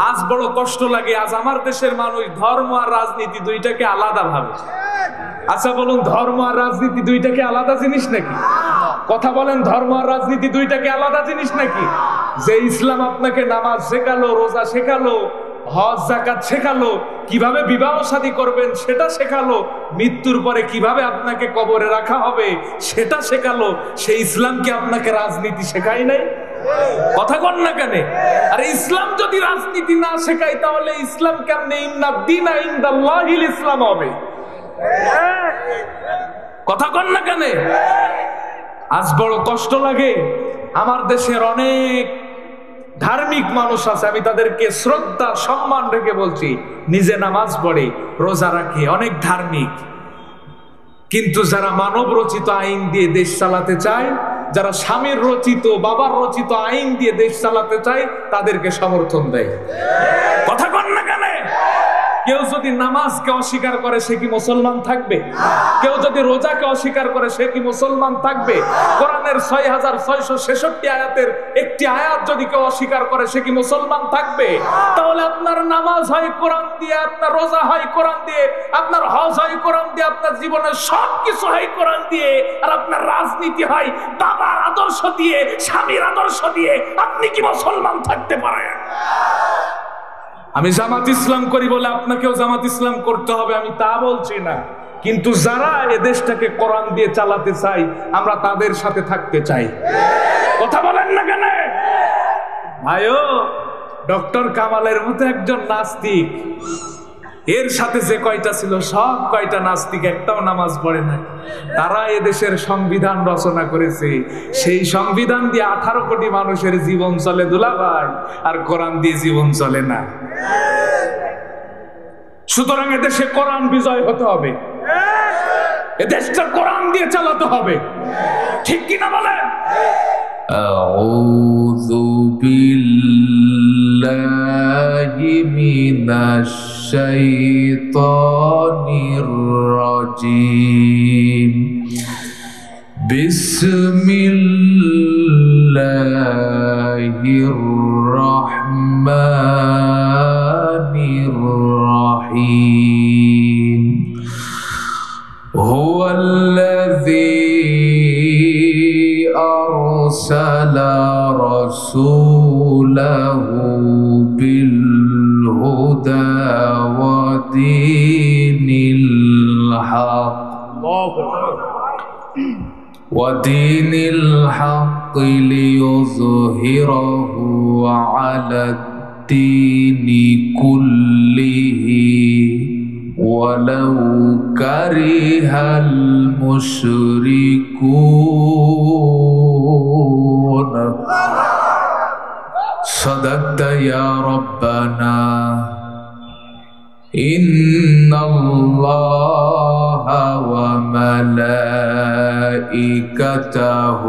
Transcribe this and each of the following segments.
আজ বড় কষ্ট লাগে, আজ আমার দেশের মানুষ ধর্ম আর রাজনীতি দুইটাকে আলাদা ভাবে। আচ্ছা বলুন, ধর্ম আর রাজনীতি দুইটাকে আলাদা জিনিস নাকি? কথা বলেন, ধর্ম আর রাজনীতি দুইটাকে আলাদা জিনিস নাকি? যে ইসলাম আপনাকে নামাজ শেখালো, রোজা শেখালো, হজ যাকাত শেখালো, কিভাবে বিবাহ শাদী করবেন সেটা শেখালো, মৃত্যুর পরে কিভাবে আপনাকে কবরে রাখা হবে সেটা শেখালো, সেই ইসলামকে আপনাকে রাজনীতি শেখায় নাই? কথা কন না কেন? আরে ইসলাম যদি রাজনীতি না শেখায় তাহলে ইসলাম কেমনে ইন্নাদ-দীনা ইনদাল্লাহিল ইসলাম হবে? কথা কন না কেন? আজ বড় কষ্ট লাগে, আমার দেশের অনেক ধার্মিক মানুষ আছে, আমি তাদেরকে শ্রদ্ধা সম্মান রেখে বলছি, নিজে নামাজ পড়ে, রোজা রাখে, অনেক ধার্মিক, কিন্তু যারা মানব রচিত আইন দিয়ে দেশ চালাতে চায়, যারা স্বামীর রচিত, বাবার রচিত আইন দিয়ে দেশ চালাতে চায়, তাদেরকে সমর্থন দেয়। কথা কন না কেন? কেউ যদি নামাজকে অস্বীকার করে সে কি মুসলমান থাকবে? কেউ যদি রোজাকে অস্বীকার করে সে কি মুসলমান থাকবে? কোরআনের 6666 আয়াতের একটি আয়াত যদি কেউ অস্বীকার করে সে কি মুসলমান থাকবে? তাহলে আপনার নামাজ হয় কোরআন দিয়ে, আপনার রোজা হয় কোরআন দিয়ে, আপনার হজ হয় কোরআন দিয়ে, আপনার জীবনের সবকিছু হয় কোরআন দিয়ে, আর আপনার রাজনীতি হয় বাবার আদর্শ দিয়ে, স্বামীর আদর্শ দিয়ে, আপনি কি মুসলমান থাকতে পারেন? আমি জামাত ইসলাম করি বলে আপনাকেও জামাত ইসলাম করতে হবে আমি তা বলছি না, কিন্তু যারা এ দেশটাকে কোরআন দিয়ে চালাতে চাই আমরা তাদের সাথে থাকতে চাই। কথা বলেন না কেন ভাইও? ডক্টর কামালের মতো একজন নাস্তিক, এর সাথে যে কয়টা ছিল সব কয়টা নাস্তিক, একটাও নামাজ পড়ে না। তারা এদেশের সংবিধান রচনা করেছে, সেই সংবিধান দিয়ে 18 কোটি মানুষের জীবন চলে দুলাভাই, আর কোরআন দিয়ে জীবন চলে না। সুতরাং এদেশে কোরআন বিজয় হতে হবে, এদেশটা কোরআন দিয়ে চালাতে হবে, ঠিক কিনা বলেন? আউযু বিল্লাহি মিনাশ শাইতানির রাজিম। বিসমিল্লাহির রাহমানির রাহিম। হুয়াল্লাযী আরসালা রাসূলাহু বিল হুদা ওয়া দীনিল হক ودين الحق ليظهره على الدين كله ولو كره المشركون صدقت يا ربنا إن الله وملائكته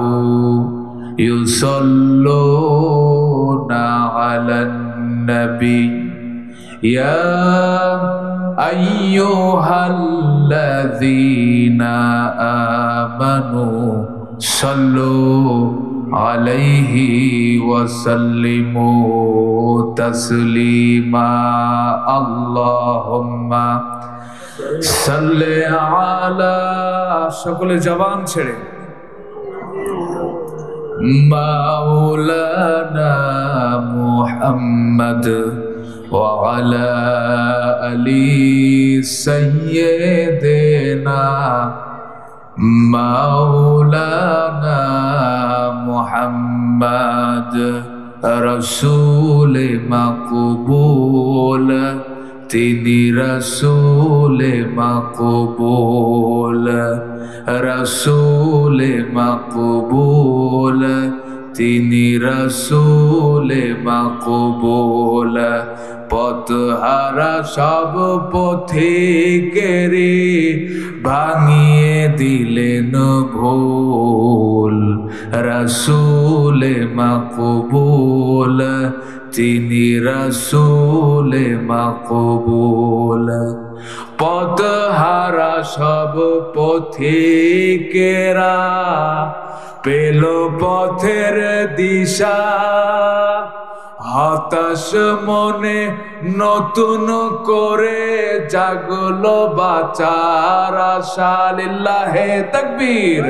يصلون على النبي يا أيها الذين آمنوا صلوا عليه وسلموا تسليما اللهم صل على সকলে জবান ছেড়ে মাওলানা মুহাম্মদ ওয়া আলা আলি সাইয়্যিদিনা মাওলানা মুহাম্মদ রসুল মাকবুল তিনি রসুল মাকবুল রসুল মাকবুল তিনি রসুল মাকবুল পথহারা সব পথিকেরে ভাঙিয়ে দিলেন ভুল রসুল মাকবুল তিনি রসুল মাকবুল পথহারা সব পথিকেরা পেল পথের দিশা হতাশ মনে নতুন করে জাগলো বাঁচার আশা, লিল্লাহে তাকবীর।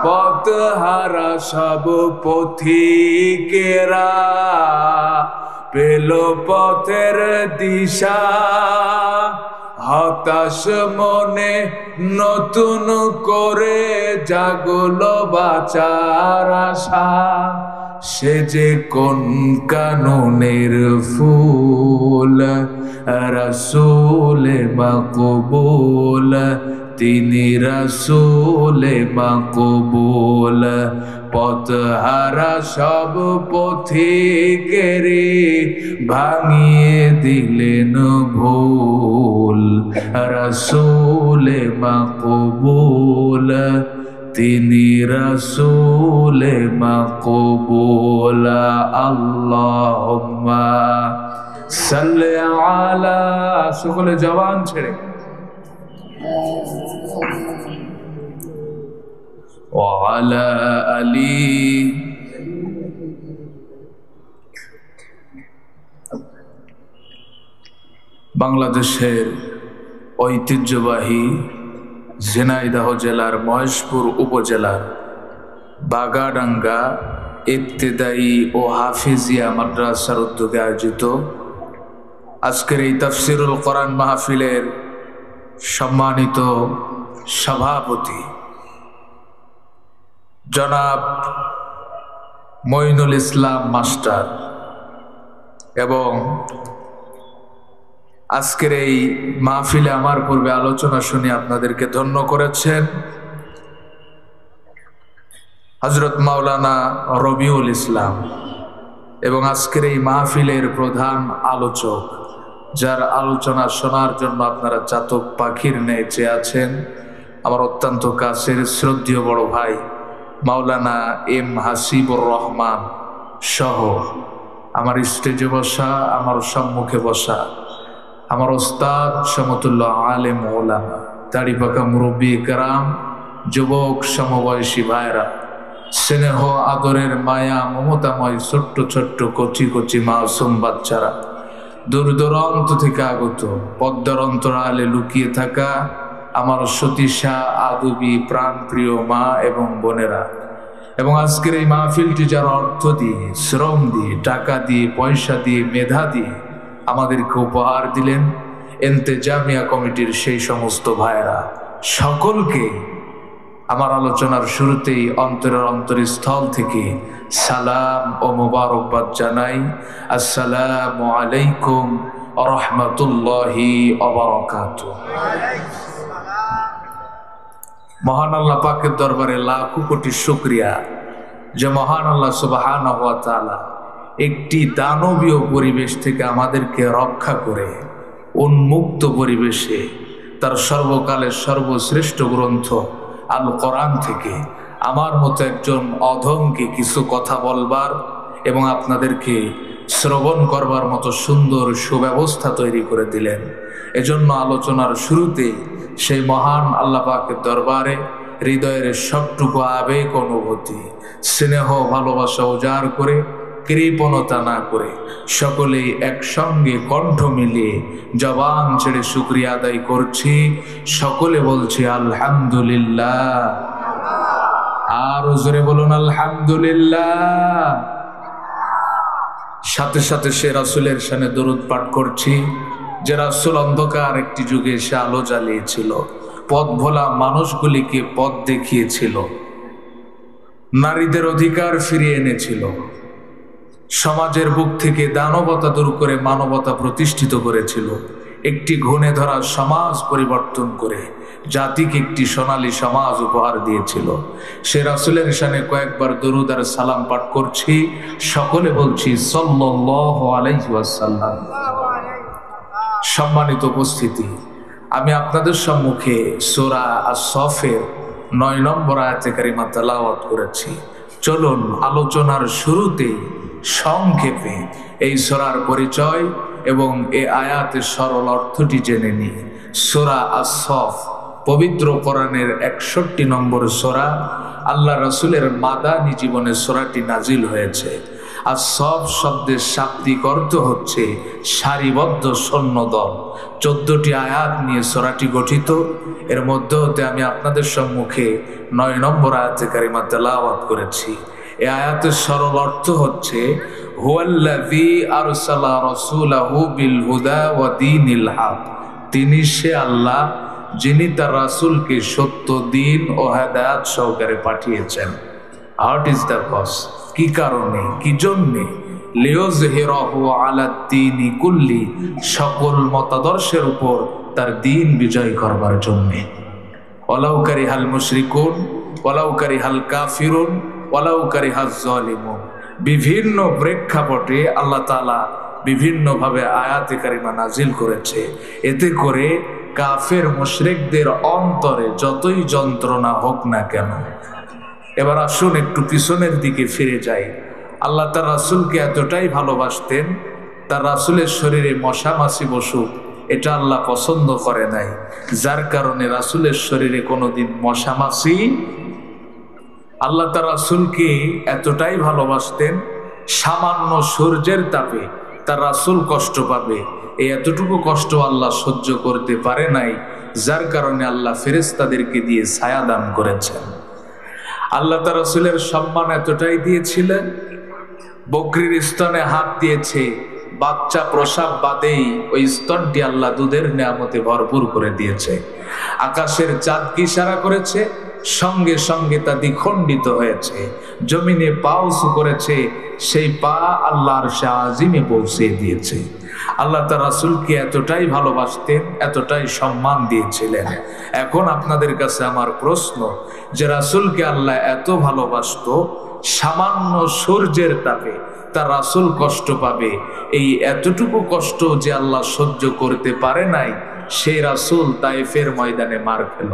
পথহারা সব পথিকেরা পেল পথের দিশা, হতাশ মনে নতুন করে জাগলো বাঁচার আশা। সে যে কোন কানুনের ফুল, রাসূলে মাকবুল, তিনি রাসূলে মাকবুল। পথহারা সব পথিকেরে ভাঙিয়ে দিলেন ভুল, রাসূলে মাকবুল, তিনি রাসূলে মাকবুল। আল্লাহুম্মা সাল্লি আলা, সকলে জবান ছেড়ে, ওয়া আলা আলি। বাংলাদেশের ঐতিহ্যবাহী ঝিনাইদহ জেলার মহেশপুর উপজেলার বাগাডাঙ্গা ইবতেদায়ী ও হাফিজিয়া মাদ্রাসার উদ্যোগে আয়োজিত আজকের এই তাফসিরুল কোরআন মাহফিলের সম্মানিত সভাপতি জনাব মঈনুল ইসলাম মাস্টার এবং আজকের এই মাহফিলে আমার পূর্বে আলোচনা শুনে আপনাদেরকে ধন্য করেছেন হযরত মাওলানা রবিউল ইসলাম, এবং আজকের এই মাহফিলের প্রধান আলোচক, যার আলোচনা শোনার জন্য আপনারা চাতক পাখির ন্যায় চেয়ে আছেন, আমার অত্যন্ত কাছের শ্রদ্ধেয় বড় ভাই মাওলানা এম হাসিবুর রহমান সহ আমার স্টেজে বসা, আমার সম্মুখে বসা আমার ওস্তাদ সমতুল্য আলেম ওলামা, দাড়ি পাকা মুরব্বী কেরাম, যুবক সমবয়সী ভাইরা, স্নেহ আদরের মায়া মমতাময় ছোট্ট ছোট্ট কচি কচি মাসুম বাচ্চারা, দূর দূরান্ত থেকে আগত, পদ্মার অন্তরালে লুকিয়ে থাকা আমার সতীশা আদবী প্রাণপ্রিয় মা এবং বোনেরা, এবং আজকের এই মাহফিলটি যারা অর্থ দিয়ে, শ্রম দিয়ে, টাকা দিয়ে, পয়সা দিয়ে, মেধা দিয়ে আমাদেরকে উপহার দিলেন, ইন্তেজামিয়া কমিটির সেই সমস্ত ভাইরা, সকলকে আমার আলোচনার শুরুতেই অন্তরের অন্তরস্থল থেকে সালাম ও মোবারকবাদ জানাই। আসসালামু আলাইকুম ওয়া রাহমাতুল্লাহি ওয়া বারাকাতুহু। মহান আল্লাহ পাকের দরবারে লাখো কোটি শুকরিয়া যে মহান আল্লাহ সুবহানাহু ওয়া তাআলা একটি দানবীয় পরিবেশ থেকে আমাদেরকে রক্ষা করে উন্মুক্ত পরিবেশে তার সর্বকালের সর্বশ্রেষ্ঠ গ্রন্থ আল কোরআন থেকে আমার মতো একজন অধমকে কিছু কথা বলবার এবং আপনাদেরকে শ্রবণ করবার মতো সুন্দর সুব্যবস্থা তৈরি করে দিলেন। এজন্য আলোচনার শুরুতে সেই মহান আল্লাহ পাকের দরবারে হৃদয়ের সবটুকু আবেগ, অনুভূতি, স্নেহ, ভালোবাসা উজাড় করে, কৃপণতা না করে সকলেই একসঙ্গে কণ্ঠ মিলিয়ে জবান ছেড়ে শুকরিয়া আদায় করছি। সকলে বলছি আলহামদুলিল্লাহ। আর জোরে বলুন আলহামদুলিল্লাহ। সাথে সাথে সে রাসূলের শানে দরুদ পাঠ করছি, যে রাসূল অন্ধকার একটি যুগে এসে আলো জ্বালিয়েছিল, পথ ভোলা মানুষগুলিকে পথ দেখিয়েছিল, নারীদের অধিকার ফিরিয়ে এনেছিল, সমাজের বুক থেকে দানবতা দূর করে মানবতা প্রতিষ্ঠিত করেছিল, একটি ঘুণে ধরা সমাজ পরিবর্তন করে জাতিকে একটি সোনালী সমাজ উপহার দিয়েছিল। সে রাসূলের শানে কয়েকবার দরুদ আর সালাম পাঠ করছি, সকলে বলছি সাল্লাল্লাহু আলাইহি ওয়াসাল্লাম। সম্মানিত উপস্থিতি, আমি আপনাদের সম্মুখে সূরা আস-সফের 9 নম্বর আয়াতে কারিমা তেলাওয়াত করেছি। চলুন আলোচনার শুরুতে সংক্ষেপে এই সূরার পরিচয় এবং এই আয়াতের সরল অর্থটি জেনে নিই। সূরা আস-সফ পবিত্র কোরআনের 61 নম্বর সূরা। আল্লাহ রাসূলের মাদানী জীবনে সূরাটি নাজিল হয়েছে। আর সব শব্দের শাব্দিক অর্থ হচ্ছে সারিবদ্ধ সৈন্যদল। 14টি আয়াত নিয়ে সূরাটি গঠিত। এর মধ্যে হতে আমি আপনাদের সম্মুখে 9 নম্বর আয়াতে কারিমা তেলাওয়াত করেছি। এই আয়াতের সরল অর্থ হচ্ছে হুয়াল্লাযী আরসালা রাসূলাহু বিল হুদা ওয়া দীনিল হক। তিনি সে আল্লাহ যিনি তার রাসূলকে সত্য দিন ও হেদায়েত সহকারে পাঠিয়েছেন। What is the cause? কি কারণে, কি জন্যে? লিয়ুযহিরাহু আলা দ্বীনি কুল্লি, সকল মতাদর্শের উপর তার দ্বীন বিজয় করবার জন্যে। ওয়ালাউ কারিহাল মুশরিকুন ওয়ালাউ কারিহাল কাফিরুন ওয়ালাউ কারিহাজ জালিমুন। বিভিন্ন প্রেক্ষাপটে আল্লাহ তাআলা বিভিন্নভাবে আয়াতে কারিমা নাজিল করেছে। এতে করে কাফের মুশরিকদের অন্তরে যতই যন্ত্রণা হোক না কেন। এবার আসুন একটু পিছনের দিকে ফিরে যাই। আল্লাহ তার রাসূলকে এতটাই ভালোবাসতেন, তার রাসূলের শরীরে মশা মাছি বসুক এটা আল্লাহ পছন্দ করে নাই, যার কারণে রাসূলের শরীরে কোনোদিন মশা মাছি। আল্লাহ তার রাসূলকে এতটাই ভালোবাসতেন, সামান্য সূর্যের তাপে তার রাসূল কষ্ট পাবে এই এতটুকু কষ্ট আল্লাহ সহ্য করতে পারে নাই, যার কারণে আল্লাহ ফেরেশতাদেরকে দিয়ে ছায়া দান করেছেন। আল্লাহ তার রাসূলের সম্মান এতটাই দিয়েছিলেন, বকরির স্তনে হাত দিয়েছে, বাচ্চা প্রসাব বাদেই ওই স্তনটি আল্লাহ দুধের নেয়ামতে ভরপুর করে দিয়েছে। আকাশের চাঁদকে ইশারা করেছে, সঙ্গে সঙ্গে তা দ্বিখণ্ডিত হয়েছে। জমিনে পা উঁচু করেছে, সেই পা আল্লাহর আরশে পৌঁছে দিয়েছে। আল্লাহ তার রাসূলকে এতটাই ভালোবাসতেন, এতটাই সম্মান দিয়েছিলেন। এখন আপনাদের কাছে আমার প্রশ্ন, যে রাসূলকে আল্লাহ এত ভালোবাসতো, সামান্য সূর্যের তাপে তার রাসূল কষ্ট পাবে, এই এতটুকু কষ্ট যে আল্লাহ সহ্য করতে পারে নাই, সেই রাসূল তায়েফের ময়দানে মার খেল।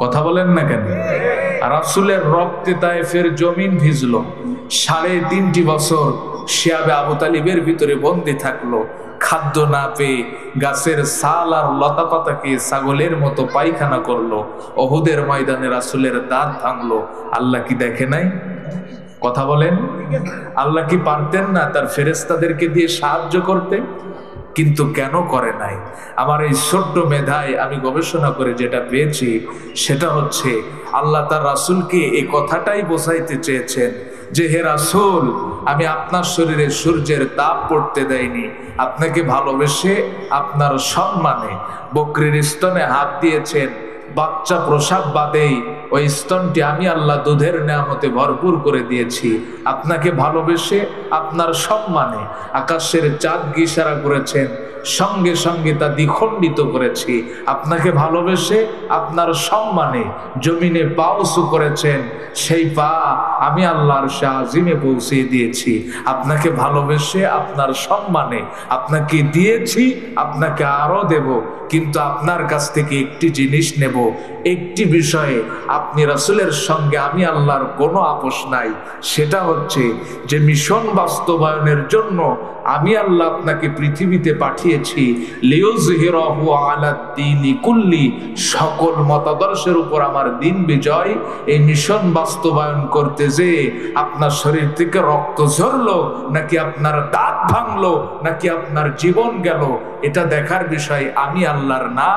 কথা বলেন না কেন? রাসূলের রক্তে তায়েফের জমিন ভিজলো। 3.5 বছর শিয়াবে আবু তালিবের ভিতরে বন্দী থাকলো। খাদ্য না পেয়ে গাছের ছাল আর লতা পাতাকে ছাগলের মতো পায়খানা করলো। ওহুদের ময়দানে রাসূলের দাঁত ভাঙলো। আল্লাহ কি দেখে নাই? কথা বলেন, আল্লাহ কি পারতেন না তার ফেরেশতাদেরকে দিয়ে সাহায্য করতে? কিন্তু কেন করে নাই? আমার এই ছোট্ট মেধায় আমি গবেষণা করে যেটা পেয়েছি সেটা হচ্ছে, আল্লাহ তার রাসূলকে এই কথাটাই বোঝাইতে চেয়েছেন যে হে রাসূল, আমি আপনার শরীরে সূর্যের তাপ পড়তে দেয়নি, আপনাকে ভালোবেসে আপনার সম্মানে বকরির স্তনে হাত দিয়েছেন। বাচ্চা প্রসাব বাদেই ওই স্তনটি আমি আল্লাহ দুধের নেয়ামতে ভরপুর করে দিয়েছি। আপনাকে ভালোবেসে আপনার সম্মানে আকাশের চাঁদকে ইশারা করেছেন, সঙ্গে সঙ্গে তা দ্বিখণ্ডিত করেছি। আপনাকে ভালোবেসে আপনার সম্মানে জমিনে পা উঁচু করেছেন, সেই পা আমি আল্লাহর আরশে পৌঁছে দিয়েছি। আপনাকে ভালোবেসে আপনার সম্মানে আপনাকে দিয়েছি, আপনাকে আরো দেব, কিন্তু আপনার কাছ থেকে একটি জিনিস নেব, একটি বিষয়ে আপনি রাসূলের সঙ্গে আমি আল্লাহর কোনো আপোষ নাই। সেটা হচ্ছে যে মিশন বাস্তবায়নের জন্য আমি আল্লাহ আপনাকে পৃথিবীতে পাঠিয়েছি, লিয়ুযহিরাহু আলা দ্বীনি কুল্লি, সকল মতাদর্শের উপর আমার দ্বীন বিজয়। এই মিশন বাস্তবায়ন করতে যে আপনার শরীর থেকে রক্ত ঝরলো, নাকি আপনার দাঁত ভাঙলো, নাকি আপনার জীবন গেল, এটা দেখার বিষয় আমি আল্লাহর না।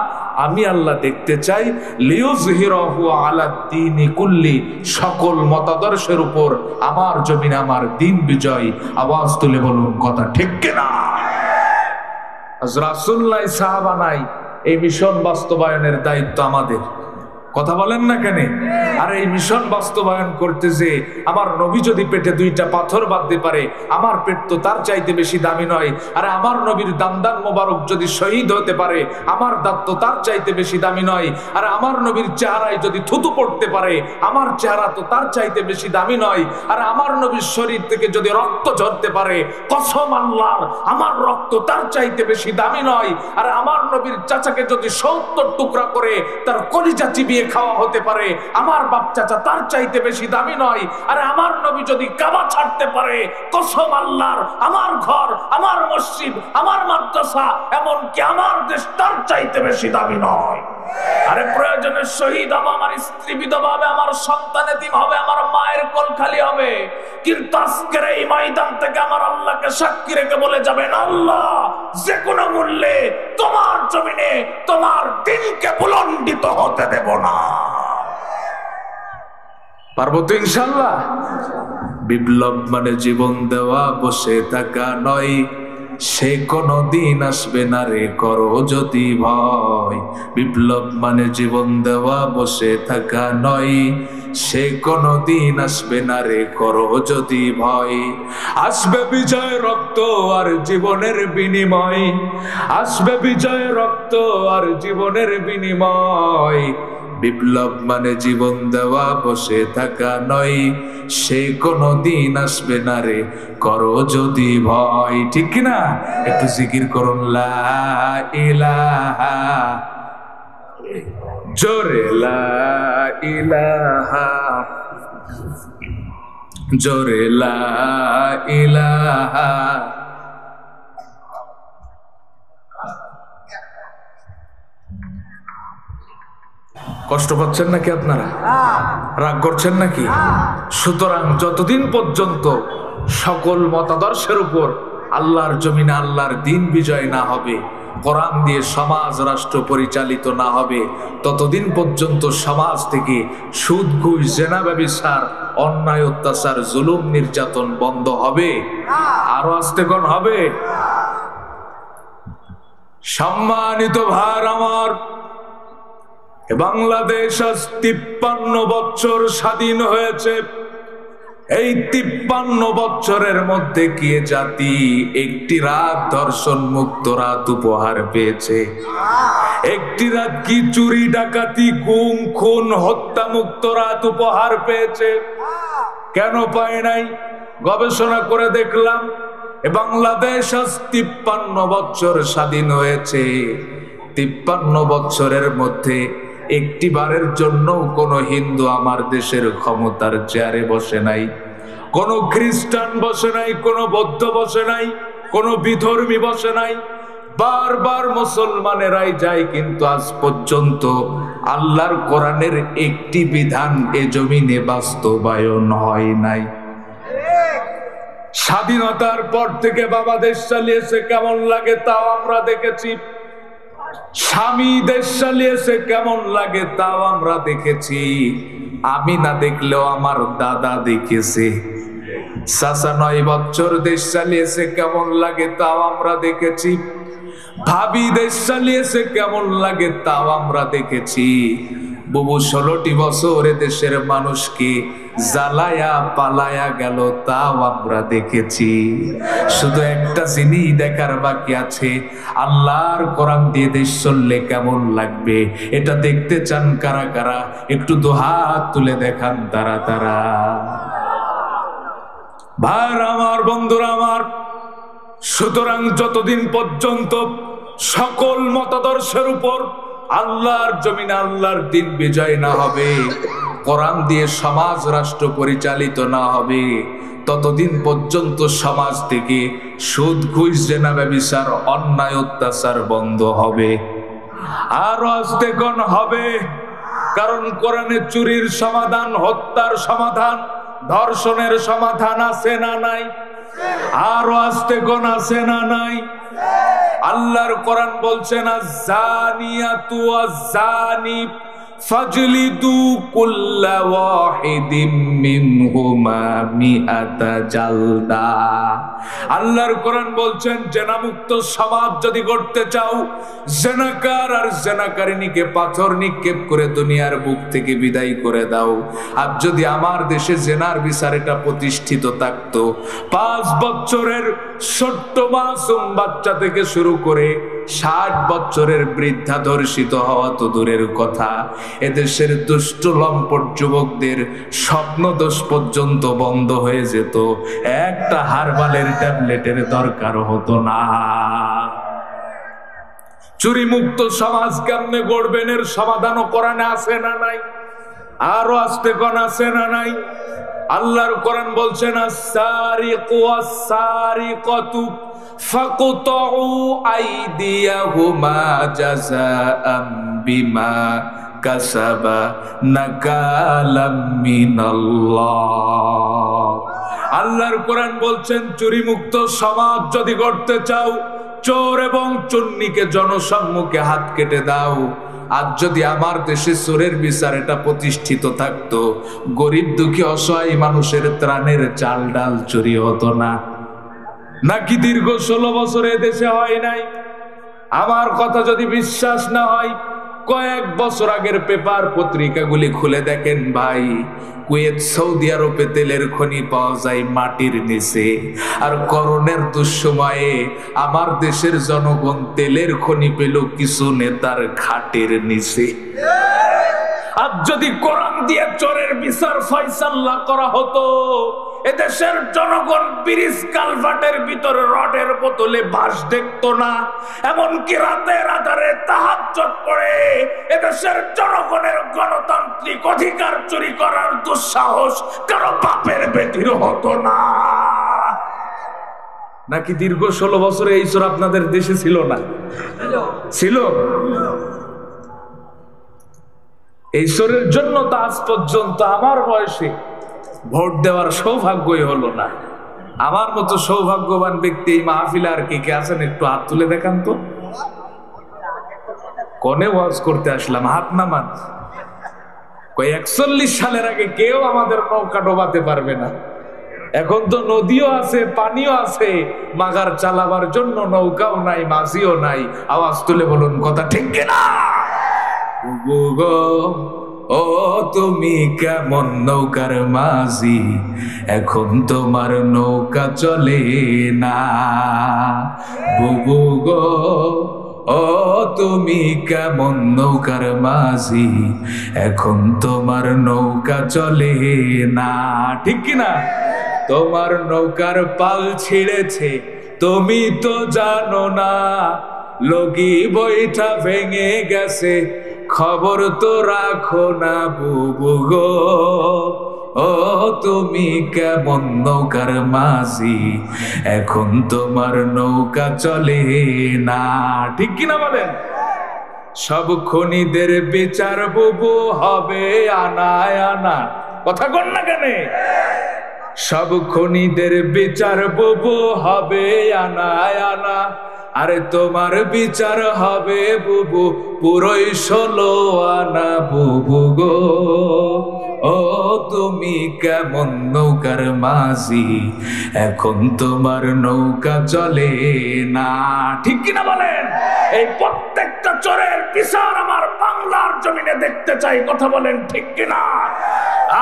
আমি আল্লাহ দেখতে চাই লিয়ুযহিরাহু আলা দ্বীনি কুল্লি, সকল মতাদর্শের উপর আমার জমিনে আমার দ্বীন বিজয়। আওয়াজ তুলে বলুন কথা ঠিক কিনা? রাসূল নাই, সাহাবা নাই, এই মিশন বাস্তবায়নের দায়িত্ব আমাদের। কথা বলেন না কেন? আর এই মিশন বাস্তবায়ন করতে যে আমার নবী যদি পেটে 2টা পাথর বাঁধতে পারে, আমার পেট তো তার চাইতে বেশি দামি নয়। আর আমার নবীর দান্দান মোবারক যদি শহীদ হতে পারে, আমার দাঁত তো তার চাইতে বেশি দামি নয়। আর আমার নবীর চেহারায় যদি থুতু পড়তে পারে, আমার চেহারা তো তার চাইতে বেশি দামি নয়। আর আমার নবীর শরীর থেকে যদি রক্ত ঝরতে পারে, কসম আল্লাহর, আমার রক্ত তার চাইতে বেশি দামি নয়। আর আমার নবীর চাচাকে যদি 70 টুকরা করে তার কলিজা চিবিয়ে খাওয়া হতে পারে, আমার বাপ চাচা তার চাইতে বেশি দামি নয়। আর আমার নবী যদি কাবা ছাড়তে পারে, কসম আল্লাহর, আমার ঘর, আমার মসজিদ, আমার মাদ্রাসা, এমনকি আমার দেশ তার চাইতে বেশি দামি নয়। আরে প্রয়োজনে শহীদ হবে, আমার স্ত্রী বিধবা হবে, আমার সন্তান এতিম হবে, আমার মায়ের কোল খালি হবে, কিন্তু আজকের এই ময়দান থেকে আমার আল্লাহকে সাক্ষী রেখে বলে যাবেন, আল্লাহ যে কোনো মূল্যে তোমার জমিনে তোমার দিনকে বুলন্ডিত হতে দেব না। পারবো তো ইনশাআল্লাহ। বিপ্লব মানে জীবন দেওয়া, বসে থাকা নয়, সে কোনো দিন আসবে না রে করো যদি ভয়। বিপ্লব মানে জীবন দেওয়া, বসে থাকা নয়, সে কোনো দিন আসবে না রে করো যদি ভয়। আসবে বিজয় রক্ত আর জীবনের বিনিময়, আসবে বিজয় রক্ত আর জীবনের বিনিময়। বিপ্লব মানে জীবন দেওয়া, বসে থাকা নয়, সে কোনো দিন আসবে না রে করো যদি ভয়। ঠিক কিনা? একটু জিকির করুন লা ইলাহা, জোরে লা ইলাহা, জোরে লা ইলাহা। কষ্ট পাচ্ছেন নাকি আপনারা? রাগ করছেন নাকি? সুতরাং যতদিন পর্যন্ত সকল মতাদর্শের উপর আল্লাহর জমিনে আল্লাহর দিন বিজয় না হবে, কোরআন দিয়ে সমাজ রাষ্ট্র পরিচালিত না হবে, ততদিন পর্যন্ত সমাজ থেকে সুদ, ঘুষ, জেনা, ব্যভিচার, অন্যায়, অত্যাচার, জুলুম, নির্যাতন বন্ধ হবে? আরো আস্তে কোন হবে? সম্মানিত ভাইরা আমার, বাংলাদেশ আজ 53 বছর স্বাধীন হয়েছে। এই 53 বছরের মধ্যে কি জাতি একটি রাত ধর্ষণ মুক্ত রাত উপহার পেয়েছে? একটি রাত কি চুরি, ডাকাতি, গুম, খুন, হত্যা মুক্ত রাত উপহার পেয়েছে? কেন পায় নাই? গবেষণা করে দেখলাম বাংলাদেশ আজ 53 বছর স্বাধীন হয়েছে। 53 বছরের মধ্যে একটি বারের জন্য কোন হিন্দু আমার দেশের ক্ষমতার চেয়ারে বসে নাই, কোন খ্রিস্টান বসে নাই, কোন বৌদ্ধ বসে নাই, কোন বিধর্মী বসে নাই। বারবার মুসলমানেরাই যায়, কিন্তু আজ পর্যন্ত আল্লাহর কোরআনের একটি বিধান এ জমিনে বাস্তবায়ন হয় নাই। স্বাধীনতার পর থেকে বাবা দেশ চালিয়েছে, কেমন লাগে তাও আমরা দেখেছি। স্বামী দেশ চালিয়েছে, কেমন লাগে তাও আমরা দেখেছি। আমি না দেখলেও আমার দাদা দেখেছে। চাচা 9 বছর দেশ চালিয়েছে, কেমন লাগে তাও আমরা দেখেছি। ভাবি দেশ চালিয়েছে, কেমন লাগে তাও আমরা দেখেছি। বুবু 16টি বছর দেশের মানুষকে জ্বালায়া পালায়া গেল, তাও আমরা দেখেছি। শুধু একটা জিনিস দেখার বাকি আছে, আল্লাহর কোরআন দিয়ে দেশ চললে কেমন লাগবে। এটা দেখতে চান কারা কারা? একটু দুহাত তুলে দেখান তারা তারা। ভাই আমার, বন্ধুরা আমার, সুতরাং যতদিন পর্যন্ত সকল মতাদর্শের উপর আল্লাহর জমিনে আল্লাহর দিন বিজয় না হবে, কোরআন দিয়ে সমাজ রাষ্ট্র পরিচালিত না হবে, ততদিন পর্যন্ত সমাজ থেকে সুদ, ঘুষ, জেনা, ব্যভিচার, অন্যায়, অত্যাচার বন্ধ হবে। আরো আস্তে কোন হবে, কারণ কোরআনে চুরির সমাধান, হত্যার সমাধান, ধর্ষণের সমাধান আছে না নাই? আরো আস্তে কোন আছে না নাই? আল্লাহর কোরআন বলছেন, আয-যানিয়াতু ওয়াজ-যানি ফাজলিদু কুল্লা ওয়াহিদিম মিনহুমা মিআতা জালদা। আল্লাহর কোরআন বলছেন, জেনামুক্ত সমাজ যদি করতে চাও, জেনাকার আর জেনাকারিনীকে পাথর নিক্ষেপ করে দুনিয়ার বুক থেকে বিদায় করে দাও। আর যদি আমার দেশে জেনার বিচার এটা প্রতিষ্ঠিত থাকতো, 5 বছরের ছোট্ট মাসুম বাচ্চা থেকে শুরু করে 60 বছরের বৃদ্ধা ধর্ষিত হওয়া তো দূরের কথা, এদেশের দুষ্ট লম্পট যুবকদের স্বপ্নদোষ পর্যন্ত বন্ধ হয়ে যেত। একটা হারবালের ট্যাবলেটের দরকার হতো না। চুরি মুক্ত সমাজ কেমনে গড়বেন এর সমাধানও কোরআনে আছে না নাই? আরো আস্তে কোন আছে না নাই? আল্লাহর কোরআন বলছেন, আস-সারিকু ওয়াস-সারিকাতু ফাকতাউ আইদিয়াহুমা জাযাআম বিমা কাসাবা নাকালাম মিনাল্লাহ। আল্লাহর কোরআন বলছেন, চুরি মুক্ত সমাজ যদি গড়তে চাও, চোর এবং চুন্নিকে জনসম্মুখে হাত কেটে দাও। আজ যদি আমার দেশে চোরের বিচার এটা প্রতিষ্ঠিত থাকতো, গরিব দুঃখী অসহায় মানুষের ত্রাণের চাল ডাল চুরি হতো না। নাকি দীর্ঘ 16 বছরে দেশে হয় নাই? আমার কথা যদি বিশ্বাস না হয়, কয়েক বছর আগের পেপার পত্রিকাগুলি খুলে দেখেন ভাই। কুয়েত, সৌদি আরবে তেলের খনি পাওয়া যায় মাটির নিচে, আর করোনার দুঃসময়ে আমার দেশের জনগণ তেলের খনি পেল কিছু নেতার খাটের নিচে। আর যদি কোরআন দিয়ে চোরের বিচার ফয়সালা করা হতো, এদেশের জনগণ ব্রিজ কালভার্টের ভিতরে রডের বোতলে বাস দেখতো না। এমনকি রাতের আধারে তাহাজ্জুদ পড়ে এদেশের জনগণের গণতান্ত্রিক অধিকার চুরি করার দুঃসাহস কারো বাপের বেটির হতো না। নাকি দীর্ঘ 16 বছরে এই চোর আপনাদের দেশে ছিল না? ছিল। এই চোরের জন্য তো আজ পর্যন্ত আমার বয়সে ভোট দেওয়ার সৌভাগ্যই হলো না। আমার মতো সৌভাগ্যবান ব্যক্তি এই মাহফিলে আর কে কে আছেন? একটু হাত তুলে দেখান তো। কনে ওয়াজ করতে আসলাম, হাত নামান। 41 সালের আগে কেউ আমাদের নৌকা ডোবাতে পারবে না। এখন তো নদীও আছে, পানিও আছে, মাগার চালাবার জন্য নৌকাও নাই, মাঝিও নাই। আওয়াজ তুলে বলুন কথা ঠিক কিনা? ও তুমি কেমন নৌকার মাঝি, এখন তোমার নৌকা চলে না। বুবু গো, ও তুমি কেমন নৌকার মাঝি, এখন তোমার নৌকা চলে না। ঠিক কিনা? তোমার নৌকার পাল ছিঁড়েছে, তুমি তো জানো না। লগি বইটা ভেঙে গেছে, খবর তো রাখো না। বুবু গো, ও তুমি কেমন নৌকার মাঝি, এখন তোমার নৌকা চলে না। ঠিক কিনা বলেন? সব খনিদের বিচার বুবু হবে আনায় আনা। কথা কন না কেন? সব খনিদের বিচার বুবু হবে আনায় আনা। আরে তোমার বিচার হবে বুবু পুরোই 16 আনা। বুবু গো, ও তুমি কেমন নৌকার মাঝি, এখন তোমার নৌকা চলে না। ঠিক কিনা বলেন? এই প্রত্যেকটা চোরের বিচার আমার বাংলার জমিনে দেখতে চাই। কথা বলেন ঠিক কিনা?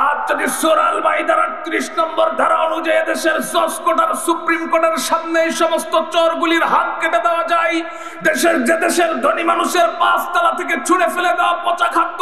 আর যদি সূরা আল মাইদার ৩৮ নম্বর ধারা অনুযায়ী দেশের জজ কোর্ট আর সুপ্রিম কোর্টের সামনে এই সমস্ত চোরগুলির হাত কেটে দেওয়া যায়, দেশের ধনী মানুষের 5 তলা থেকে ছুঁড়ে ফেলে দেওয়া পচা খাদ্য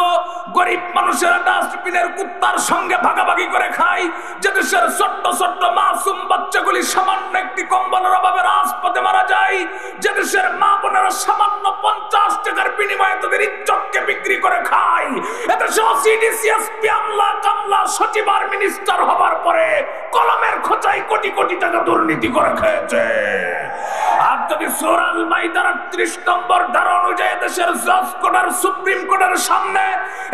গরিব মানুষের ডাস্টবিনের কুত্তার সঙ্গে ভাগাভাগি করে খায়, যে দেশের ছোট্ট ছোট্ট মাসুম বাচ্চাগুলি সামান্য একটি কম্বলের অভাবে রাজপথে মারা যায়, যে দেশের মা বোনেরা সামান্য 50 টাকার বিনিময়ে তাদের ইজ্জতকে বিক্রি করে খায়, এদেশে ওসিডিসি, এসপি, আমলা, কামলা, সচিব আর মিনিস্টার হবার পরে কলমের খোঁচায় কোটি কোটি টাকা দুর্নীতি করে খেয়েছে। আর যদি সূরা আল মাইদার ৩৮ নম্বর ধারা অনুযায়ী দেশের জজ কোর্ট আর সুপ্রিম কোর্টের সামনে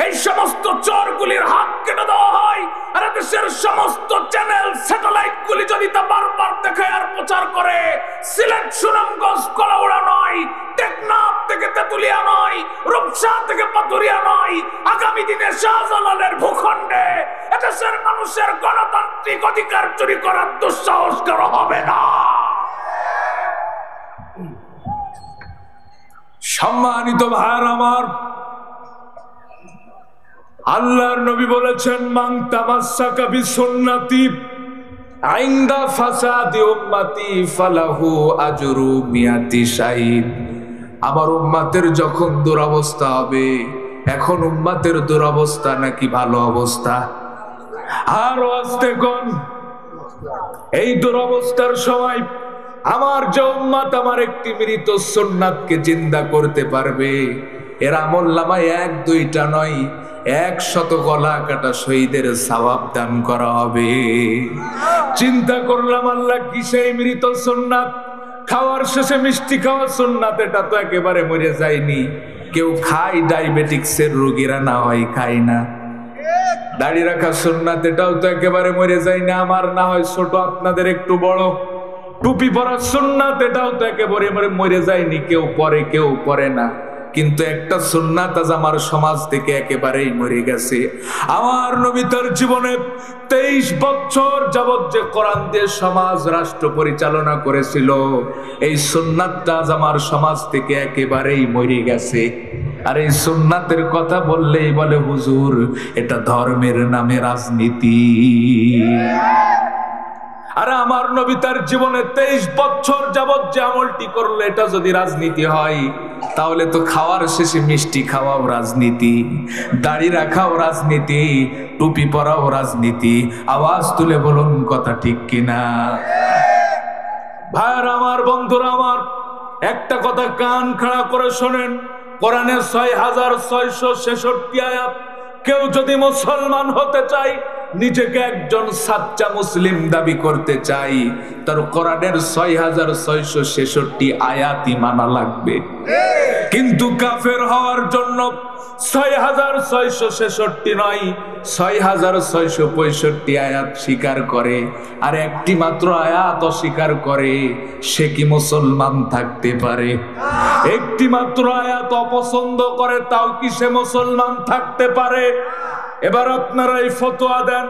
এই সমস্ত চোরগুলির হাত কেটে দেওয়া হয়, আর দেশের সমস্ত চ্যানেল স্যাটেলাইট গুলি যদি তা বারবার দেখে আর প্রচার করে, সিলেট, সুনামগঞ্জ, কলাউড়া নয়, টেকনাফ থেকে তেতুলিয়া নয়, রূপসা থেকে পাথুরিয়া নয়, আগামী দিনে শাহজালালের ভূখণ্ডে এদেশের মানুষের গণতান্ত্রিক অধিকার চুরি করার দুঃসাহস করা হবে না। সম্মানিত ভাইরা আমার, আল্লাহর নবী বলেছেন, মান তামাসসাকা বিসুন্নতি ইনদা ফাসাদি উম্মতি ফালাহু আজরু মিয়াতি শাহিদ। আমার উম্মতের যখন দুরবস্থা হবে, এখন উম্মতের দুরবস্থা নাকি ভালো অবস্থা? আর আস্তে কোন এই দুরবস্থার সময় আমার যে উম্মত আমার একটি মৃত সুন্নাতকে জিন্দা করতে পারবে, এর আমলনামায় 1-2টা নয়, 100 গলা কাটা শহীদের সওয়াব দান করা হবে। চিন্তা করলাম, আল্লাহ কি সেই মৃত সুন্নাত? খাওয়ার শেষে মিষ্টি খাওয়া সুন্নাত, এটা তো একেবারে মরে যায়নি। কেউ খায়, ডায়াবেটিক্সের রোগীরা না হয় খায় না। দাড়ি রাখা সুন্নাত, এটাও তো একেবারে মরে যায় না, আমার না হয় ছোট আপনাদের একটু বড়। টুপি পরা সুন্নাত, এটাও তো একেবারে মরে যায়নি, কেউ পরে কেউ পরে না। কিন্তু একটা সুন্নাত আজ আমার সমাজ থেকে একেবারেই মরে গেছে। আমার নবী তার জীবনে 23 বছর যাবত যে কোরআন দিয়ে সমাজ রাষ্ট্র পরিচালনা করেছিল, এই সুন্নাতটা আজ আমার সমাজ থেকে একেবারেই মরে গেছে। আর এই সুন্নাতের কথা বললেই বলে হুজুর এটা ধর্মের নামে রাজনীতি। আরে আমার নবী তার জীবনে 23 বছর যাবত যে আমলটি করলো, এটা যদি রাজনীতি হয় তাহলে তো খাওয়ার শেষে মিষ্টি খাওয়াও রাজনীতি, দাড়ি রাখাও রাজনীতি, টুপি পরাও রাজনীতি। আওয়াজ তুলে বলুন কথা ঠিক কিনা? ভাইরা আমার, বন্ধুরা আমার, একটা কথা কান খাড়া করে শোনেন। কোরআনের 6666 আয়াত। কেউ যদি মুসলমান হতে চায়, নিজেকে একজন সাচ্চা মুসলিম দাবি করতে চাই, তার কোরআনের 6666 আয়াতই মানা লাগবে। কিন্তু কাফের হওয়ার জন্য 6666 নয়, 6665 আয়াত স্বীকার করে, আর একটি মাত্র আয়াত অস্বীকার করে, সে কি মুসলমান থাকতে পারে? একটি মাত্র আয়াত অপছন্দ করে, তাও কি সে মুসলমান থাকতে পারে? এবার আপনারা এই ফতোয়া দেন।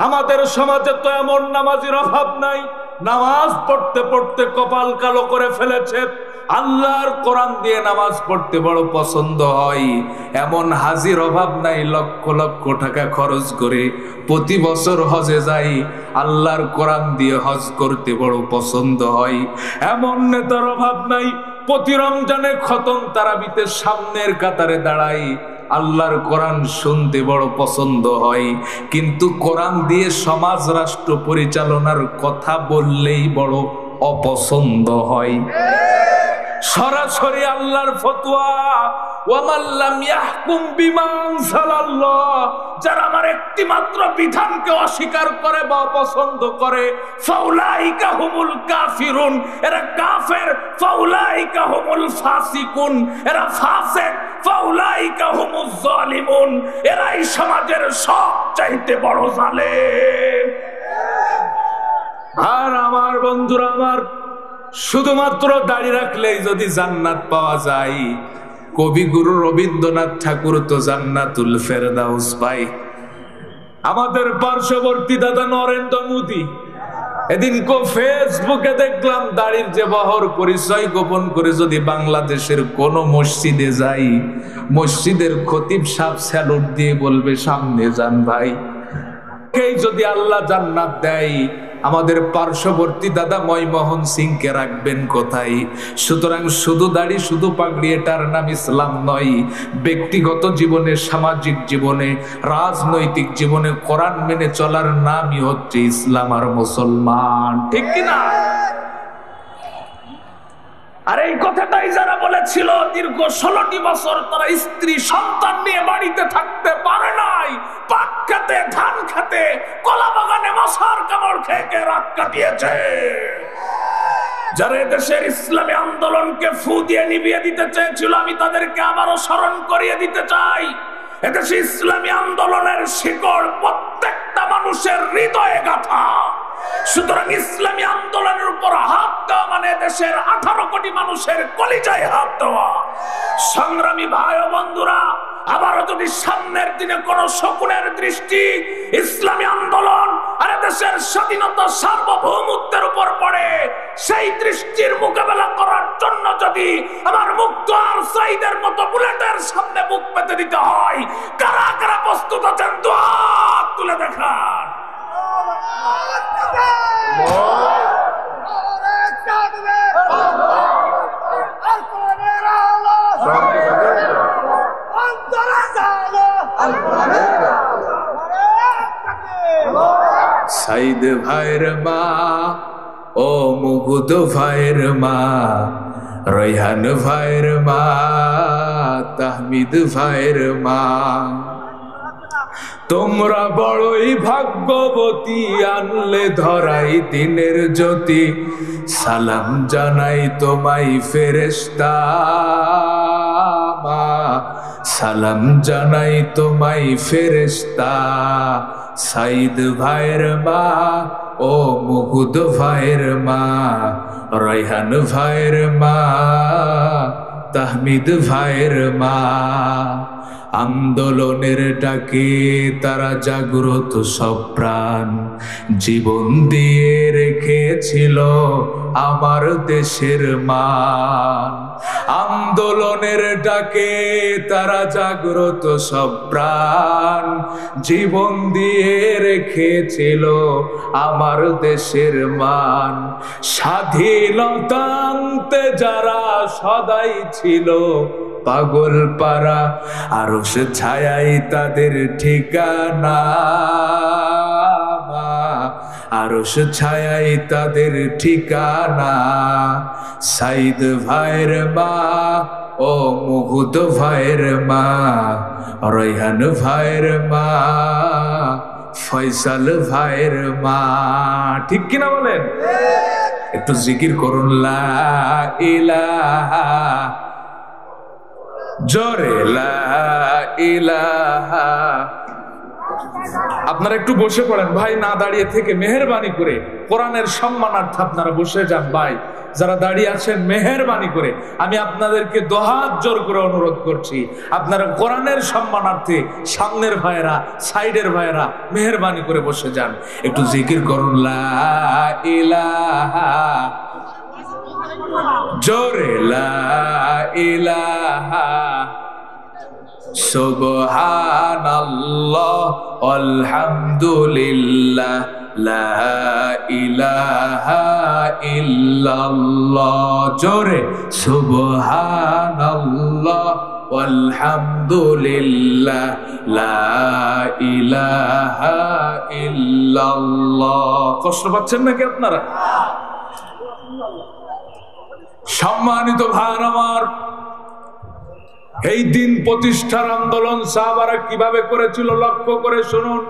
আমাদের সমাজে তো এমন নামাজির অভাব নাই, নামাজ পড়তে পড়তে কপাল কালো করে ফেলেছে। আল্লাহর কোরআন দিয়ে নামাজ পড়তে বড় পছন্দ হয়, এমন হাজির অভাব নাই, লক্ষ লক্ষ টাকা খরচ করে প্রতি বছর হজে যাই, আল্লাহর কোরআন দিয়ে হজ করতে বড় পছন্দ হয়। এমন নেতার অভাব নাই, প্রতি রমজানে খতম তারাবিতে সামনের কাতারে দাঁড়াই, আল্লাহর কোরআন শুনতে বড় পছন্দ হয়। কিন্তু কোরআন দিয়ে সমাজ রাষ্ট্র পরিচালনার কথা বললেই বড় অপছন্দ হয়। সরাসরি আল্লাহর ফতোয়া, ওয়ামাল্লাম ইয়াহকুম বিমা আনজালাল্লাহ, যারা আমার একটি মাত্র বিধানকে অস্বীকার করে বা অপছন্দ করে, ফাউলাইকা হুমুল কাফিরুন, এরা কাফের, ফাউলাইকা হুমুল ফাসিকুন, এরা ফাসিক, ফাউলাইকা হুমুজ জালিমুন, এরাই সমাজের সবচাইতে বড় জালেম। আর আমার বন্ধুরা আমার, শুধুমাত্র দাড়ি রাখলেই যদি জান্নাত পাওয়া যায়, কবিগুরু রবীন্দ্রনাথ ঠাকুর তো জান্নাতুল ফেরদাউস পাই। আমাদের পার্শ্ববর্তী দাদা নরেন্দ্র মোদী, এদিন ফেসবুকে দেখলাম দাড়ির যে বহর পরিচয় গোপন করে যদি বাংলাদেশের কোন মসজিদে যাই, মসজিদের খতিব সাহেব স্যালুট দিয়ে বলবে সামনে যান ভাই। যদি আল্লাহ জান্নাত দেয়, আমাদের পার্শ্ববর্তী দাদা ময়মোহন সিংকে রাখবেন কোথায়? সুতরাং শুধু দাড়ি শুধু পাগড়ি এটার নাম ইসলাম নয়। ব্যক্তিগত জীবনে, সামাজিক জীবনে, রাজনৈতিক জীবনে কোরআন মেনে চলার নামই হচ্ছে ইসলাম আর মুসলমান, ঠিক কিনা? আর এই কথাটাই যারা বলেছিল দীর্ঘ 16টি বছর তারা স্ত্রী সন্তান নিয়ে বাড়িতে থাকতে পারে নাই, পাট খেতে, ধান খেতে, কলা বাগানে মশার কামড় খেয়ে রাত কাটিয়েছে। যারা দেশের ইসলামী আন্দোলনকে ফু দিয়ে নিভিয়ে দিতে চেয়েছিল, আমি তাদেরকে আবারও স্মরণ করিয়ে দিতে চাই, এদেশে ইসলামী আন্দোলনের শিকড় প্রত্যেকটা মানুষের হৃদয়ে গাঁথা। সুতরাং ইসলামী আন্দোলনের উপর হাত দেওয়া মানে দেশের 18 কোটি মানুষের কলিজায় হাত দেওয়া। সংগ্রামী ভাই ও বন্ধুরা, আবারও যদি সামনের দিনে কোন শকুনের দৃষ্টি ইসলামী আন্দোলন আর দেশের স্বাধীনতা সার্বভৌমত্বের উপর পড়ে, সেই দৃষ্টির মোকাবেলা করার জন্য যদি আমার মুক্ত আর সাইদের মতো বুলেটের সামনে বুক পেতে দিতে হয়, কারা কারা প্রস্তুত আছেন? দুই হাত তুলে দেখান। সাইদ ভাইয়ের মা, ও মুগুদ ভাইয়ের মা, রৈহান ভাইয়ের মা, তাহমিদ ভাইয়ের মা, তোমরা বড়ই ভাগ্যবতী, আনলে ধরাই দিনের জ্যোতি। সালাম জানাই তোমায় ফেরেশতা, সালাম জানাই তোমায় ফেরেশতা, সাইদ ভাইয়ের মা ও মুহুদ ভাইয়ের মা, রায়হান ভাইয়ের মা, তাহমিদ ভাইয়ের মা। আন্দোলনের ডাকে তারা জাগ্রত সব প্রাণ, জীবন দিয়ে রেখেছিল আমার দেশের মান। আন্দোলনের ডাকে তারা জাগ্রত সব প্রাণ, জীবন দিয়ে রেখেছিল আমার দেশের মান। স্বাধীনতা আনতে যারা সদাই ছিল পাগল পারা, আরশ ছায়াই তাদের ঠিকানা, আরশ ছায়াই তাদের ঠিকানা। সাইদ ভাইয়ের মা ও মুহুদ ভাইয়ের মা, রায়হান ভাইয়ের মা, ফয়সাল ভাইয়ের মা। ঠিক কিনা বলেন? একটু জিকির করুন লা ইলাহা, জোরে লা ইলাহা। আপনারা একটু বসে পড়েন ভাই, না দাঁড়িয়ে থেকে মেহেরবানি করে কোরআনের সম্মানার্থে আপনারা বসে যান ভাই। যারা দাঁড়িয়ে আছেন মেহেরবানি করে আমি আপনাদেরকে দোহাত জোর করে অনুরোধ করছি, আপনারা কোরআনের সম্মানার্থে সামনের ভাইয়েরা, সাইডের ভাইয়েরা মেহেরবানি করে বসে যান। একটু জিকির করুন লা ইলাহা, জোরে লা ইলাহা, সুবহানাল্লাহ আলহামদুলিল্লাহ, লা ইলাহা ইল্লাল্লাহ। জোরে সুবহানাল্লাহ আলহামদুলিল্লাহ, লা ইলাহা ইল্লাল্লাহ। কষ্ট পাচ্ছেন নাকি আপনারা? সম্মানিত ভাই আমার, এই দিন প্রতিষ্ঠার আন্দোলন সাহাবারা কিভাবে করেছিল লক্ষ্য করে শুনুন।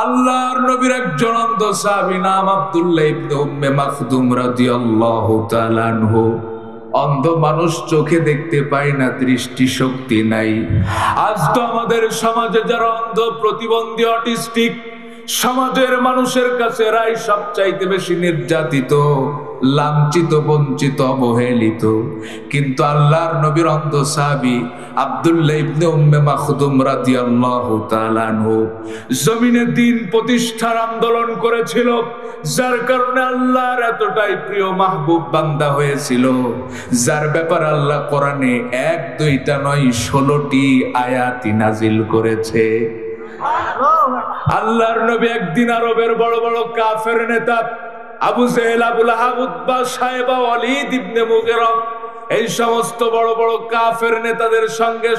আল্লাহর নবীর একজন অন্ধ সাহাবী নাম আব্দুল্লাহ ইবনে উম্মে মাকতুম রাদিয়াল্লাহু তাআলা আনহু। অন্ধ মানুষ, চোখে দেখতে পায় না, দৃষ্টি শক্তি নাই। আজ তো আমাদের সমাজে যারা অন্ধ, প্রতিবন্ধী, অটিস্টিক, সমাজের মানুষের কাছে এরাই সবচাইতে বেশি নির্যাতিত, লাঞ্ছিত, বঞ্চিত, অবহেলিত। কিন্তু আল্লাহর নবীর অন্ধ সাহাবী আব্দুল্লাহ ইবনে উম্মে মাকতুম রাদিয়াল্লাহু তাআলা আনহু জমিনে দ্বীন প্রতিষ্ঠার আন্দোলন করেছিল, যার কারণে আল্লাহর এতটাই প্রিয় মাহবুব বান্দা হয়েছিল, যার ব্যাপার আল্লাহ কোরআনে 1-2টা নয় 16টি আয়াতি নাজিল করেছে। আল্লাহর নবী একদিন আরবের বড় বড় কাফের নেতা আবু জেহেল, আবু লাহাব, উতবা, সাইবা, ওয়ালিদ ইবনে মুগিরা, এই সমস্ত বড় বড় কাফের নেতাদের সঙ্গে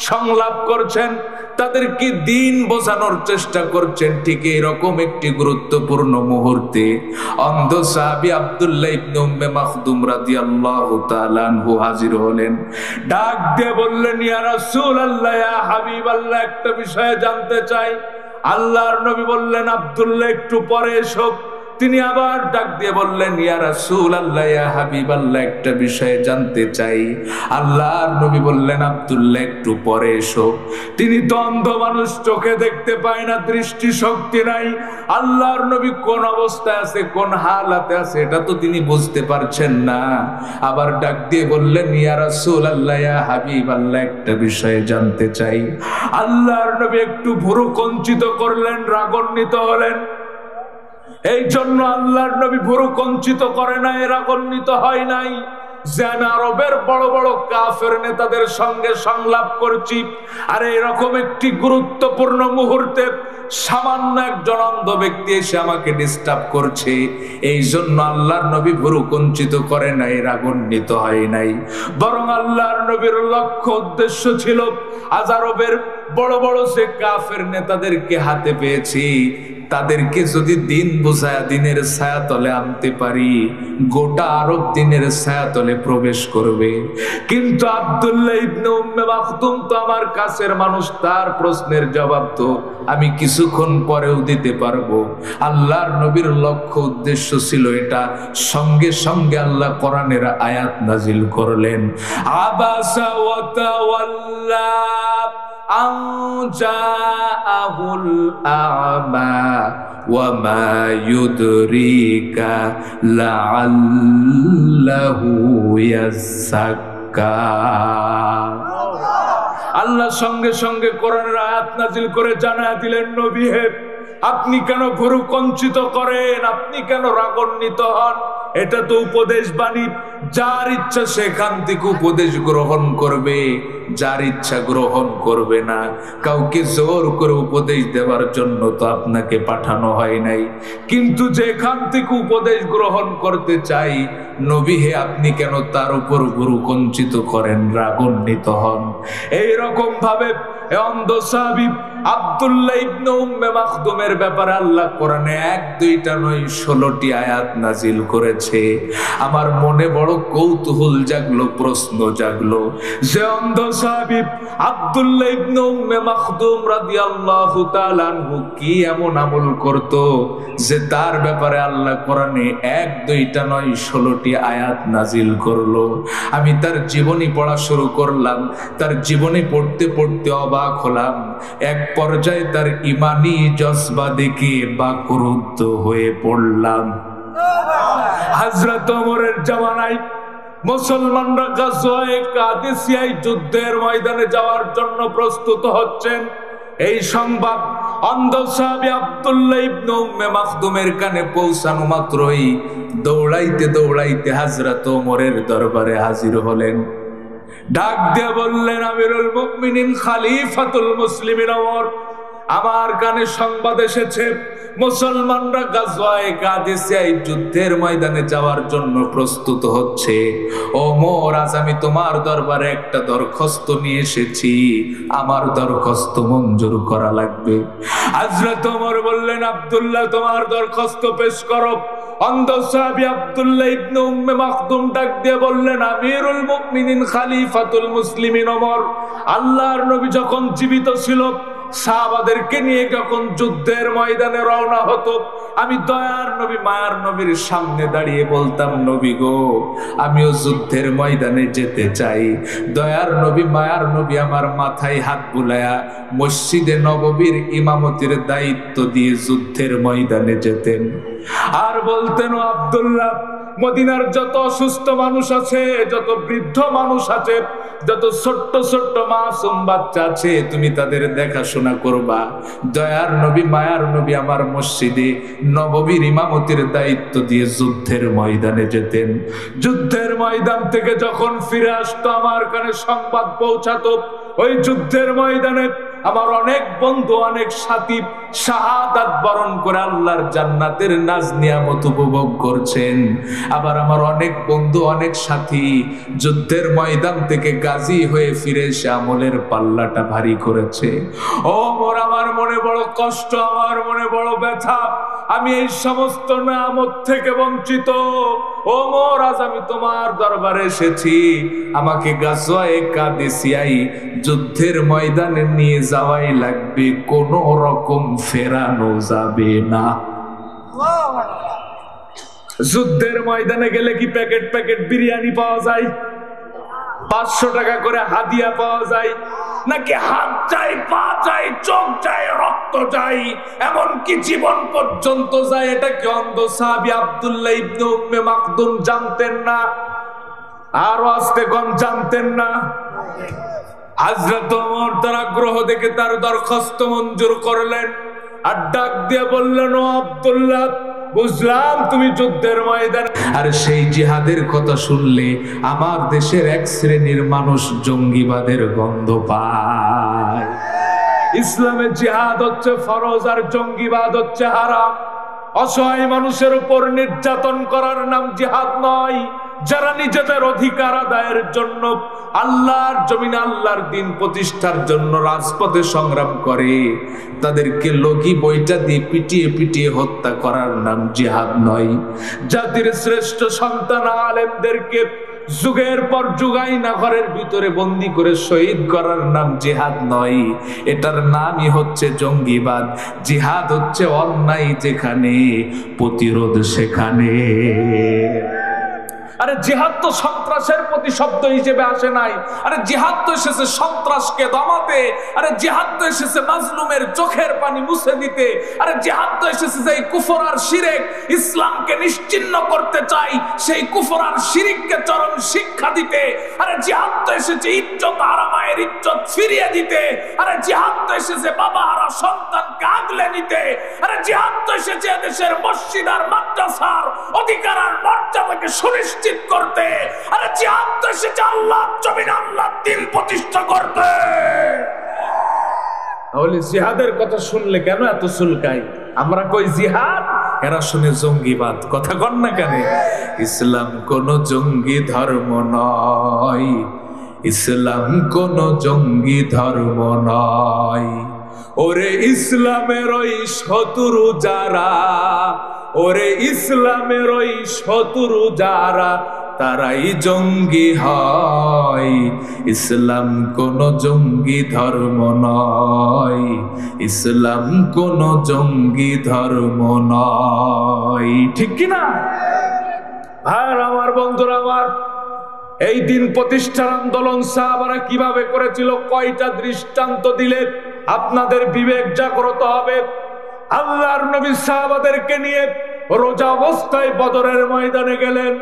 সংলাপ করছেন, তাদেরকে দ্বীন বোঝানোর চেষ্টা করছেন। ঠিক এরকম একটি গুরুত্বপূর্ণ মুহূর্তে অন্ধ সাহাবী আব্দুল্লাহ ইবনে উম্মে মাকতুম রাদিয়াল্লাহু তাআলা আনহু হাজির হলেন। ডাক দিয়ে বললেন, ইয়া রাসূলুল্লাহ, ইয়া হাবিবাল্লাহ, একটা বিষয় জানতে চাই। আল্লাহর নবী বললেন, আব্দুল্লাহ একটু পরে এসো। তিনি আবার ডাক দিয়ে বললেন, ইয়া রাসূলুল্লাহ, ইয়া হাবিবাল্লাহ, একটা বিষয় জানতে চাই। আল্লাহর নবী বললেন, আব্দুল্লাহ একটু পরে এসো। তিনি তো অন্ধ মানুষ, চোখে দেখতে পায় না, দৃষ্টি শক্তি নাই। আল্লাহর নবী কোন অবস্থায় আছে, কোন হালাতে আছে, এটা তো তিনি বুঝতে পারছেন না। আবার ডাক দিয়ে বললেন, ইয়া রাসূলুল্লাহ, ইয়া হাবিবাল্লাহ, একটা বিষয় জানতে চাই। আল্লাহর নবী একটু ভুরু কুঞ্চিত করলেন, রাগান্বিত হলেন। এই জন্য আল্লাহর নবী ভুরু কুঞ্চিত করে নাই, রাগান্বিত হয় নাই, যে আমি আরবের বড় বড় কাফের নেতাদের সঙ্গে সংলাপ করছি, আর এরকম একটি গুরুত্বপূর্ণ মুহূর্তে সামান্য একজন অন্ধ ব্যক্তি এসে আমাকে ডিস্টার্ব করছে। এই জন্য আল্লাহর নবী ভুরু কুঞ্চিত করে নাই, রাগান্বিত হয় নাই, বরং আল্লাহর নবীর লক্ষ্য উদ্দেশ্য ছিল, আজ আরবের বড় বড় সে কাফের নেতাদেরকে হাতে পেয়েছি, তাদেরকে যদি দিন বুঝায়া দিনের ছায়াতলে আনতে পারি, গোটা আরব দিনের ছায়াতলে প্রবেশ করবে। কিন্তু আব্দুল্লাহ ইবনে উম্মে মাকতুম তো আমার কাছের মানুষ, তার প্রশ্নের জবাব তো আমি কিছুক্ষণ পরেও দিতে পারবো। আল্লাহর নবীর লক্ষ্য উদ্দেশ্য ছিল এটা। সঙ্গে সঙ্গে আল্লাহ কোরআনের আয়াত নাজিল করলেন, আবাসা ওয়া তাওয়াল্লা আন জাআহুল আ'মা ওয়া মা ইউদরিকা লাআল্লাহু ইয়াযাক্কা। আল্লাহ সঙ্গে সঙ্গে কোরআনের আয়াত নাজিল করে জানায় দিলেন, নবী হে, আপনি কেন ভুরু কঞ্চিত করেন, আপনি কেন রাগান্বিত হন? এটা তো উপদেশ বাণী, যার ইচ্ছা সেখান থেকে উপদেশ গ্রহণ করবে, যার ইচ্ছা গ্রহণ করবে না। কাউকে জোর করে উপদেশ দেওয়ার জন্য তো আপনাকে পাঠানো হয় নাই। কিন্তু যেখান থেকে উপদেশ গ্রহণ করতে চাই, নবী হে, আপনি কেন তার উপর ভুরু কঞ্চিত করেন, রাগান্বিত হন? এইরকম ভাবে অন্ধ সাহাবী আব্দুল্লাহ ইবনে উম্মে মাকতুমের ব্যাপারে আল্লাহ কোরআনে 1-2টা নয় 16টি আয়াত নাজিল করেছে। আমার মনে বড় কৌতূহল জাগলো, প্রশ্ন জাগলো যে অন্ধ সাহাবী আব্দুল্লাহ ইবনে উম্মে মাকতুম রাদিয়াল্লাহু তাআলা আনহু কি এমন আমল করত যে তার ব্যাপারে আল্লাহ কোরআনে 1-2টা নয় 16টি আয়াত নাজিল করলো। আমি তার জীবনী পড়া শুরু করলাম, তার জীবনী পড়তে পড়তে অবাক হলাম। এক পর্যায়ে তার ইমানি জজবা দেখে বাকরুদ্ধ হয়ে পড়লাম। হযরত ওমরের জামানায় মুসলমানরা গাজওয়ে কাদেসিয়ায় যুদ্ধের ময়দানে যাওয়ার জন্য প্রস্তুত হচ্ছেন। এই সংবাদ অন্ধ সাহাবী আব্দুল্লাহ ইবনে উম্মে মাকতুমের কানে পৌঁছানো মাত্রই দৌড়াইতে দৌড়াইতে হযরত ওমরের দরবারে হাজির হলেন। ডাক দিয়ে বললেন, আমিরুল মুমিনিন খলিফাতুল মুসলিমিন ওমর, আমার কানে সংবাদ এসেছে মুসলমানরা গাজওয়ে কাদেসিয়ায় যুদ্ধের ময়দানে যাওয়ার জন্য প্রস্তুত হচ্ছে। ওমর, আজ আমি তোমার দরবারে একটা দরখাস্ত নিয়ে এসেছি, আমার দরখাস্ত মঞ্জুর করা লাগবে। হযরত ওমর বললেন, আব্দুল্লাহ, তোমার দরখাস্ত পেশ করো। অন্ধ সাহাবী আব্দুল্লাহ ইবনে উম্মে মাকতুম ডাক দিয়ে বললেন, আমিরুল মুমিনিন খলিফাতুল মুসলিমিন ওমর, আল্লাহর নবী যখন জীবিত ছিল, সাহাবাদেরকে নিয়ে যখন যুদ্ধের ময়দানে রওনা হতো, আমি দয়ার নবী মায়ার নবীর সামনে দাঁড়িয়ে বলতাম, নবী গো, আমিও যুদ্ধের ময়দানে যেতে চাই। দয়ার নবী মায়ার নবী আমার মাথায় হাত বুলায়া মসজিদে নববীর ইমামতির দায়িত্ব দিয়ে যুদ্ধের ময়দানে যেতেন। আর বলতেন, ও আব্দুল্লাহ, মদিনার যত অসুস্থ মানুষ আছে, যত বৃদ্ধ মানুষ আছে, যত ছোট্ট ছোট্ট মাসুম বাচ্চা আছে, তুমি তাদের দেখাশোনা করবা। দয়ার নবী মায়ার নবী আমার মসজিদে নববীর ইমামতির দায়িত্ব দিয়ে যুদ্ধের ময়দানে যেতেন। যুদ্ধের ময়দান থেকে যখন ফিরে আসতো, আমার কানে সংবাদ পৌঁছাতো ওই যুদ্ধের ময়দানে আমার অনেক বন্ধু, অনেক সাথী শাহাদাত বরণ করে আল্লাহর জান্নাতের নাজ নিয়ামত উপভোগ করছেন। আবার আমার অনেক বন্ধু, অনেক সাথী যুদ্ধের ময়দান থেকে গাজী হয়ে ফিরে এসে আমলের পাল্লাটা ভারী করেছে। ও মোর, আমার মনে বড় কষ্ট, আমার মনে বড় ব্যথা, আমি এই সমস্ত নিয়ামত থেকে বঞ্চিত। ও মোর, আজ আমি তোমার দরবারে এসেছি, আমাকে গাজওয়ে কাদেসিয়ায় যুদ্ধের ময়দানে নিয়ে যাওয়াই লাগবে, কোন রকম ফেরানো যাবে না। যুদ্ধের ময়দানে গেলে কি প্যাকেট প্যাকেট বিরিয়ানি পাওয়া যায়? 500 টাকা করে হাদিয়া পাওয়া যায়? নাকি হাত যায়, পা যায়, চোখ যায়, রক্ত যায়, এমনকি জীবন পর্যন্ত যায়? এটা কি অন্ধ সাহাবী আব্দুল্লাহ ইবনে উম্মে মাকতুম জানতেন না? আরো আস্তে কম জানতেন না? হযরত ওমর তার আগ্রহ দেখে তার দরখাস্ত মঞ্জুর করলেন আর ডাক দিয়ে বললেন, ও আব্দুল্লাহ, বুঝলাম তুমি যুদ্ধের ময়দানে। আর সেই জিহাদের কথা শুনলে আমার দেশের এক শ্রেণীর মানুষ জঙ্গিবাদের গন্ধ পায়। ইসলামে জিহাদ হচ্ছে ফরজ আর জঙ্গিবাদ হচ্ছে হারাম। অসহায় মানুষের উপর নির্যাতন করার নাম জিহাদ নয়। যারা নিজেদের অধিকার আদায়ের জন্য আল্লাহর জমিনে আল্লাহর দিন প্রতিষ্ঠার জন্য রাজপথে সংগ্রাম করে, তাদেরকে লগি বইটা দিয়ে পিটিয়ে পিটিয়ে হত্যা করার নাম জিহাদ নয়। জাতির শ্রেষ্ঠ সন্তান আলেমদেরকে যুগের পর যুগ আইনা ঘরের ভিতরে বন্দি করে শহীদ করার নাম জিহাদ নয়, এটার নামই হচ্ছে জঙ্গিবাদ। জিহাদ হচ্ছে অন্যায় যেখানে, প্রতিরোধ সেখানে। আরে জিহাদ তো সন্ত্রাসের প্রতিশব্দ হিসেবে আসে নাই। আরে জিহাদ তো এসেছে সন্ত্রাসকে দমাতে। আরে জিহাদ তো এসেছে মাজলুমের চোখের পানি মুছে দিতে। আরে জিহাদ তো এসেছে যে কুফর আর শিরক ইসলামকে নিশ্চিহ্ন করতে চাই, সেই কুফর আর শিরককে চরম শিক্ষা দিতে। আরে জিহাদ তো এসেছে ইজ্জত হারা মায়ের ইজ্জত ফিরিয়ে দিতে। আরে জিহাদ তো এসেছে বাবা হারা সন্তানকে আগলে নিতে। আরে জিহাদ তো এসেছে দেশের মসজিদ আর মাদ্রাসার অধিকার আর মর্যাদাকে সুনিশ্চিত করতে। আরে জিহাদ তো এসেছে আল্লাহর জমিনে আল্লাহর দ্বীন প্রতিষ্ঠা করতে। তাহলে জিহাদের কথা শুনলে কেন এত চুলকাই? আমরা কই জিহাদ, এরা শুনে জঙ্গিবাদ। কথা কন না কেন? ইসলাম কোন জঙ্গি ধর্ম নয়, ইসলাম কোন জঙ্গি ধর্ম নয়। ওরে ইসলামের ওই শত্রু যারা, ওরে ইসলামের ওই শত্রু যারা, তারাই জঙ্গি হয়। ইসলাম কোন জঙ্গি ধর্ম নয়, ইসলাম কোন জঙ্গি ধর্ম নয়। ঠিক কিনা? আর আমার বন্ধুরা আমার, এই দিন প্রতিষ্ঠার আন্দোলন সাহাবারা কিভাবে করেছিল, কয়টা দৃষ্টান্ত দিলে আপনাদের বিবেক জাগ্রত হবে। আল্লাহর নবী সাহাবাদেরকে নিয়ে রোজা অবস্থায় বদরের ময়দানে গেলেন।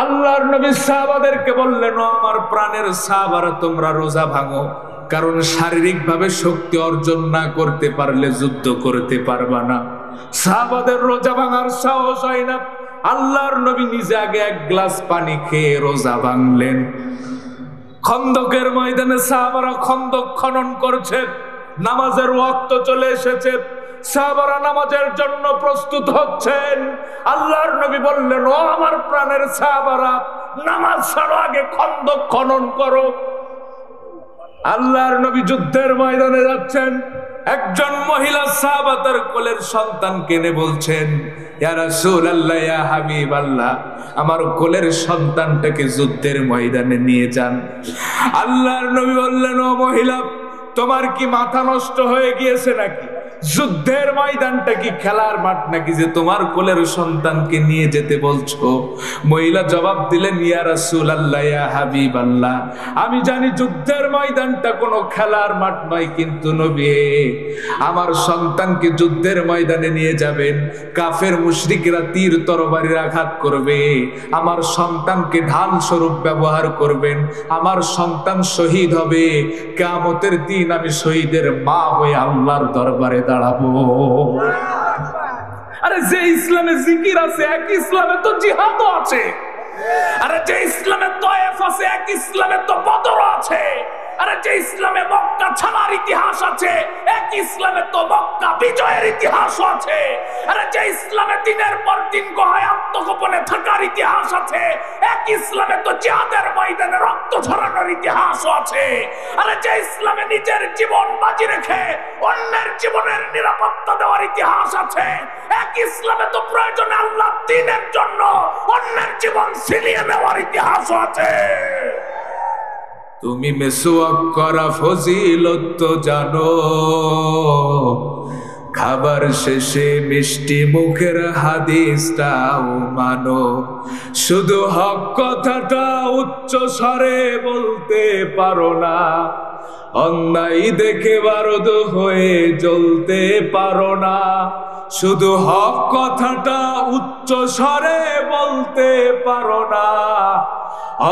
আল্লাহর নবী সাহাবাদেরকে বললেন, ও আমার প্রাণের সাহাবারা, তোমরা রোজা ভাঙো, কারণ শারীরিক ভাবে শক্তি অর্জন না করতে পারলে যুদ্ধ করতে পারবা না। সাহাবাদের রোজা ভাঙার সাহস হয় না। আল্লাহর নবী নিজে আগে এক গ্লাস পানি খেয়ে রোজা ভাঙলেন। খন্দকের ময়দানে সাহাবারা খন্দক খনন করছে, নামাজের ওয়াক্ত চলে এসেছে, সাহাবারা নামাজের জন্য প্রস্তুত হচ্ছেন। আল্লাহর নবী বললেন, ও আমার প্রাণের সাহাবারা, নামাজ ছাড়ো, আগে খন্দক খনন করো। আল্লাহর নবী যুদ্ধের ময়দানে যাচ্ছেন। একজন মহিলা সাহাবা তার কোলের সন্তান কেনে বলছেন, ইয়া রাসূলুল্লাহ, ইয়া হাবিবাল্লাহ, আমার কোলের সন্তানটাকে যুদ্ধের ময়দানে নিয়ে যান। আল্লাহর নবী বললেন, ও মহিলা, তোমার কি মাথা নষ্ট হয়ে গিয়েছে নাকি? যুদ্ধের ময়দানটা কি খেলার মাঠ নাকি যে তোমার কোলের সন্তানকে নিয়ে যেতে বলছো? মহিলা জবাব দিলেন, ইয়া রাসূলুল্লাহ, ইয়া হাবিবাল্লাহ, আমি জানি যুদ্ধের ময়দানটা কোনো খেলার মাঠ নয়, কিন্তু নবী, আমার সন্তানকে যুদ্ধের ময়দানে নিয়ে যাবেন, কাফের মুশরিকরা তীর তরবারির আঘাত করবে, আমার সন্তানকে ঢাল স্বরূপ ব্যবহার করবেন, আমার সন্তান শহীদ হবে, কিয়ামতের দিন আমি শহীদের মা হয়ে আল্লাহর দরবারে দাঁড়াবো। আরে যে ইসলামে জিকির আছে, এক ইসলামে তো জিহাদও আছে। আরে যে ইসলামে তায়েফ আছে, এক ইসলামে তো বদর আছে। আরে যে ইসলামে মক্কা ছাড়ার ইতিহাস আছে, এক ইসলামে তো মক্কা বিজয়ের ইতিহাস আছে। আরে যে ইসলামে দিনের পর দিন গুহায় আত্মগোপনে থাকার ইতিহাস আছে, এক ইসলামে তো জিহাদের ময়দানে রক্ত ঝরানোর ইতিহাস আছে। আরে যে ইসলামে নিজের জীবন বাজি রেখে অন্যের জীবনের নিরাপত্তা দেওয়ার ইতিহাস আছে, এক ইসলামে তো প্রয়োজনে আল্লাহর দ্বীনের জন্য অন্যের জীবন ছিনিয়ে নেওয়ার ইতিহাস আছে। তুমি মেসওয়াক করা ফজিলত তো জানো, খাবার শেষে মিষ্টি মুখের হাদিসটাও মানো, শুধু হক কথাটা উচ্চ স্বরে বলতে পারো না, অন্যায় দেখে বারদ হয়ে জ্বলতে পারো না, শুধু হক কথাটা উচ্চ স্বরে বলতে পারো না,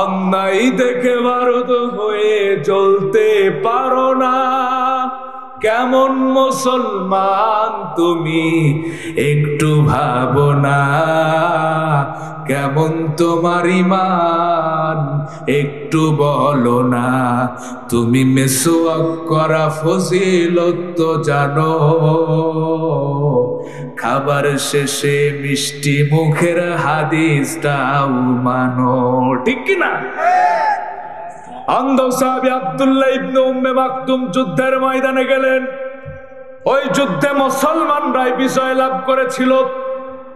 অন্যায় দেখে বারদ হয়ে জ্বলতে পারো না। কেমন মুসলমান তুমি একটু ভাবো না, কেমন তোমার ঈমান একটু বলো না, তুমি মেসওয়াক করা ফজিলত তো জানো, খাবার শেষে মিষ্টি মুখের হাদিসটাও মানো, ঠিক কিনা? অন্ধ সাহাবী আব্দুল্লাহ ইবনে উম্মে মাকতুম যুদ্ধের ময়দানে গেলেন। ওই যুদ্ধে মুসলমানরাই বিজয় লাভ করেছিল,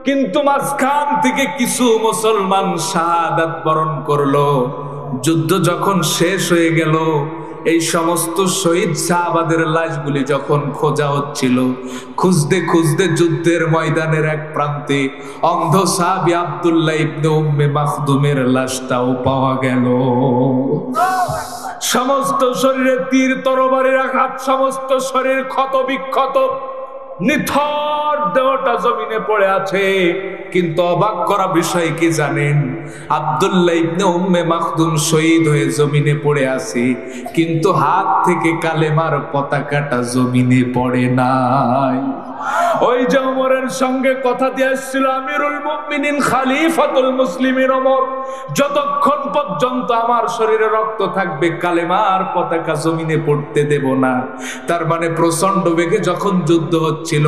কিন্তু মাঝখান থেকে কিছু মুসলমান শাহাদাত বরণ করলো। যুদ্ধ যখন শেষ হয়ে গেল, এই সমস্ত শহীদ সাহাবাদের লাশগুলি যখন খোঁজা হচ্ছিল, খুঁজতে খুঁজতে যুদ্ধের ময়দানের এক প্রান্তে অন্ধ সাহাবী আব্দুল্লাহ ইবনে উম্মে মাকতুমের লাশটাও পাওয়া গেল। সমস্ত শরীরে তীর তরবারির আঘাত, সমস্ত শরীর ক্ষত বিক্ষত, নিথর দেহটা জমিনে পড়ে আছে। কিন্তু অবাক করা বিষয় কি জানেন? আব্দুল্লাহ ইবনে উম্মে মাকতুম শহীদ হয়ে জমিনে পড়ে আছে, কিন্তু হাত থেকে কালেমার পতাকাটা জমিনে পড়ে নাই। ওই যে ওমরের সঙ্গে কথা দিয়ে আসছিল আমিরুল মুমিনিন খলিফাতুল মুসলিমিন ওমর, যতক্ষণ পর্যন্ত আমার শরীরে রক্ত থাকবে কালেমার পতাকা জমিনে পড়তে দেব না। তার মানে প্রচন্ড বেগে যখন যুদ্ধ হচ্ছিল,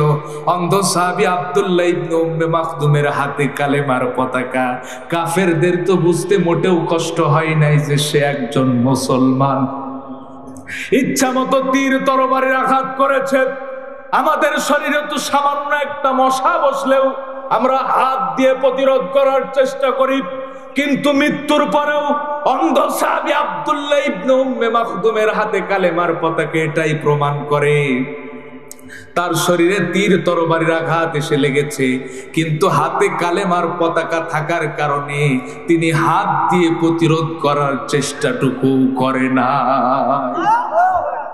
অন্ধ সাহাবী আব্দুল্লাহ ইবনে উম্মে মাকতুমের হাতে কালেমার পতাকা। কাফেরদের তো বুঝতে মোটেও কষ্ট হয় নাই যে সে একজন মুসলমান। ইচ্ছা মতো তীর তরবারির আঘাত করেছে। আমাদের শরীরে তো সামান্য একটা মশা বসলেও আমরা হাত দিয়ে প্রতিরোধ করার চেষ্টা করি, কিন্তু মৃত্যুর পরেও অন্ধ সাহাবী আব্দুল্লাহ ইবনে উম্মে মাকতুমের হাতে কালেমার পতাকা এটাই প্রমাণ করে তার শরীরে তীর তরবারির আঘাত এসে লেগেছে, কিন্তু হাতে কালেমার পতাকা থাকার কারণে তিনি হাত দিয়ে প্রতিরোধ করার চেষ্টাটুকু করে না।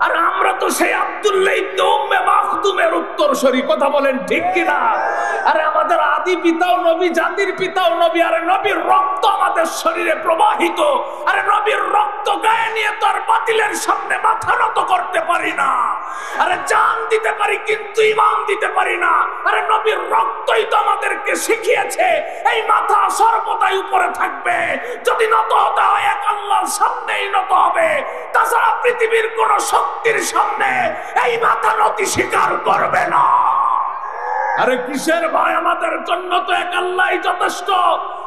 আর আমরা তো সেই আব্দুল্লাহ ইবনে উম্মে মাকতুমের উত্তরসূরি, কথা বলেন ঠিক কিনা? আরে আমাদের আদি পিতাও নবী, জাতির পিতাও নবী। আরে নবীর রক্ত আমাদের শরীরে প্রবাহিত। আরে নবীর রক্ত গায়ে নিয়ে তো আর বাতিলের সামনে মাথা নত করতে পারি না। আরে জান দিতে পারি কিন্তু ঈমান দিতে পারি না। আরে নবীর রক্তই তো আমাদেরকে শিখিয়েছে এই মাথা সর্বদাই উপরে থাকবে। যদি নত হতে হয় এক আল্লাহর সামনেই নত হবে, তাছাড়া পৃথিবীর কোন শক্তির সামনে এই মাথা নতি স্বীকার করবে না। আরে কিসের ভয়? আমাদের জন্য তো এক আল্লাহই যথেষ্ট।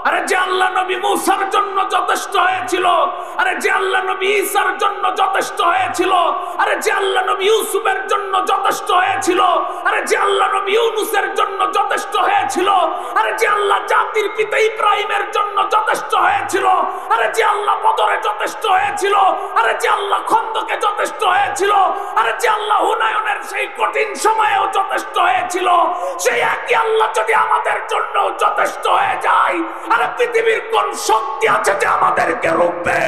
আরে যে আল্লাহ নবী মুসার জন্য যথেষ্ট হয়েছিল, আরে যে আল্লাহ নবী ঈসার জন্য যথেষ্ট হয়েছিল, আরে যে আল্লাহ নবী ইউসুফের জন্য যথেষ্ট হয়েছিল, আরে যে আল্লাহ নবী ইউনুসের জন্য যথেষ্ট হয়েছিল, আরে যে আল্লাহ জাতির পিতা ইব্রাহিমের জন্য যথেষ্ট হয়েছিল, আরে যে আল্লাহ বদরে যথেষ্ট হয়েছিল, আরে যে আল্লাহ খন্দকে যথেষ্ট হয়েছিল, আরে যে আল্লাহ হুনায়নের সেই কঠিন সময়েও যথেষ্ট হয়েছিল, সেই একই আল্লাহ যদি আমাদের জন্য যথেষ্ট হয়ে যায়, আরে পৃথিবীর কোন শক্তি আছে যে আমাদেরকে রুখবে?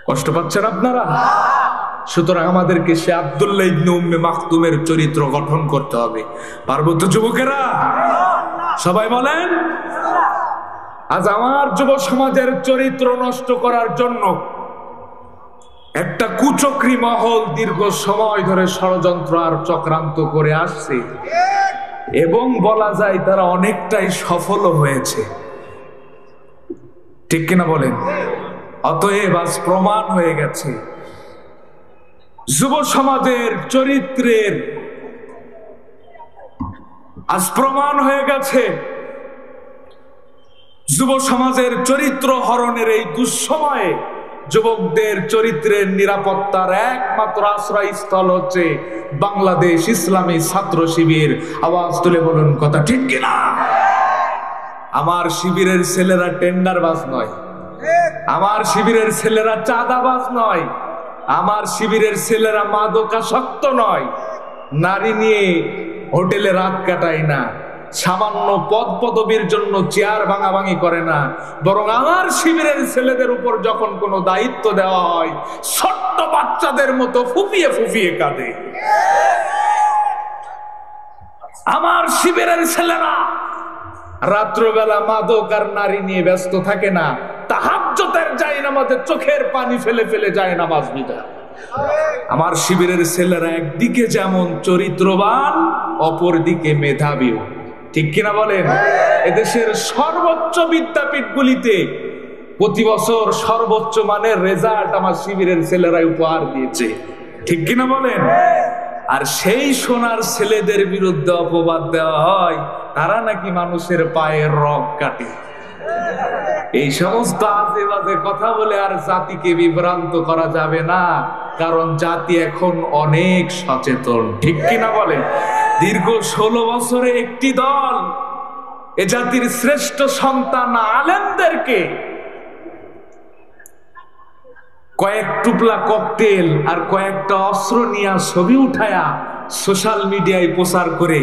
কষ্ট পাচ্ছেন আপনারা? সুতরাং আমাদেরকে সে আব্দুল্লাহ ইবনে উম্মে মাকতুমের চরিত্র গঠন করতে হবে। পারবো তো যুবকেরা? সবাই বলেন। আজ আমার যুব সমাজের চরিত্র নষ্ট করার জন্য একটা কুচক্রী মহল দীর্ঘ সময় ধরে ষড়যন্ত্র আর চক্রান্ত করে আসছে, এবং বলা যায় তারা অনেকটাই সফল হয়েছে, ঠিক কিনা বলেন? অতএব আজ প্রমাণ হয়ে গেছে যুব সমাজের চরিত্রের, আজ প্রমাণ হয়ে গেছে যুব সমাজের চরিত্র হরণের এই দুঃসময়ে যুবকদের চরিত্রের নিরাপত্তার একমাত্র আশ্রয়স্থল হচ্ছে বাংলাদেশ ইসলামী ছাত্র শিবির। আওয়াজ তুলে বলুন কথা ঠিক কিনা? আমার শিবিরের ছেলেরা টেন্ডারবাজ নয়, আমার শিবিরের ছেলেরা চাঁদাবাজ নয়, আমার শিবিরের ছেলেরা মাদকাসক্ত নয়, নারী নিয়ে হোটেলে রাত কাটায় না, সামান্য পদ পদবীর জন্য চেয়ার ভাঙাভাঙি করে না, বরং আমার শিবিরের ছেলেদের উপর যখন কোনো দায়িত্ব দেওয়া হয় ছোট্ট বাচ্চাদের মতো ফুপিয়ে ফুপিয়ে কাঁদে। আমার শিবিরের ছেলেরা রাত্রবেলা মাদক আর নারী নিয়ে ব্যস্ত থাকে না, তাহাজ্জুদের জায়নামাজে চোখের পানি ফেলে ফেলে জায়নামাজ বিছায়। আমার শিবিরের ছেলেরা একদিকে যেমন চরিত্রবান, অপরদিকে মেধাবী, ঠিক কিনা বলেন? এদেশের সর্বোচ্চ বিদ্যাপীঠগুলিতে প্রতি বছর সর্বোচ্চ মানের রেজাল্ট আমার শিবিরের ছেলেরাই উপহার দিয়েছে, ঠিক কিনা বলেন? আর সেই সোনার ছেলেদের বিরুদ্ধে অপবাদ দেওয়া হয় তারা নাকি মানুষের পায়ের রগ কাটে। এই সমস্ত আজে বাজে কথা বলে আর জাতিকে বিভ্রান্ত করা যাবে না, কারণ জাতি এখন অনেক সচেতন, ঠিক কিনা বলেন? দীর্ঘ 16 বছরে একটি দল এ জাতির শ্রেষ্ঠ সন্তান আলেমদেরকে কয়েক টুকলা ককটেল আর কয়েকটা অস্ত্র নিয়ে ছবি উঠায়া সোশ্যাল মিডিয়ায় প্রচার করে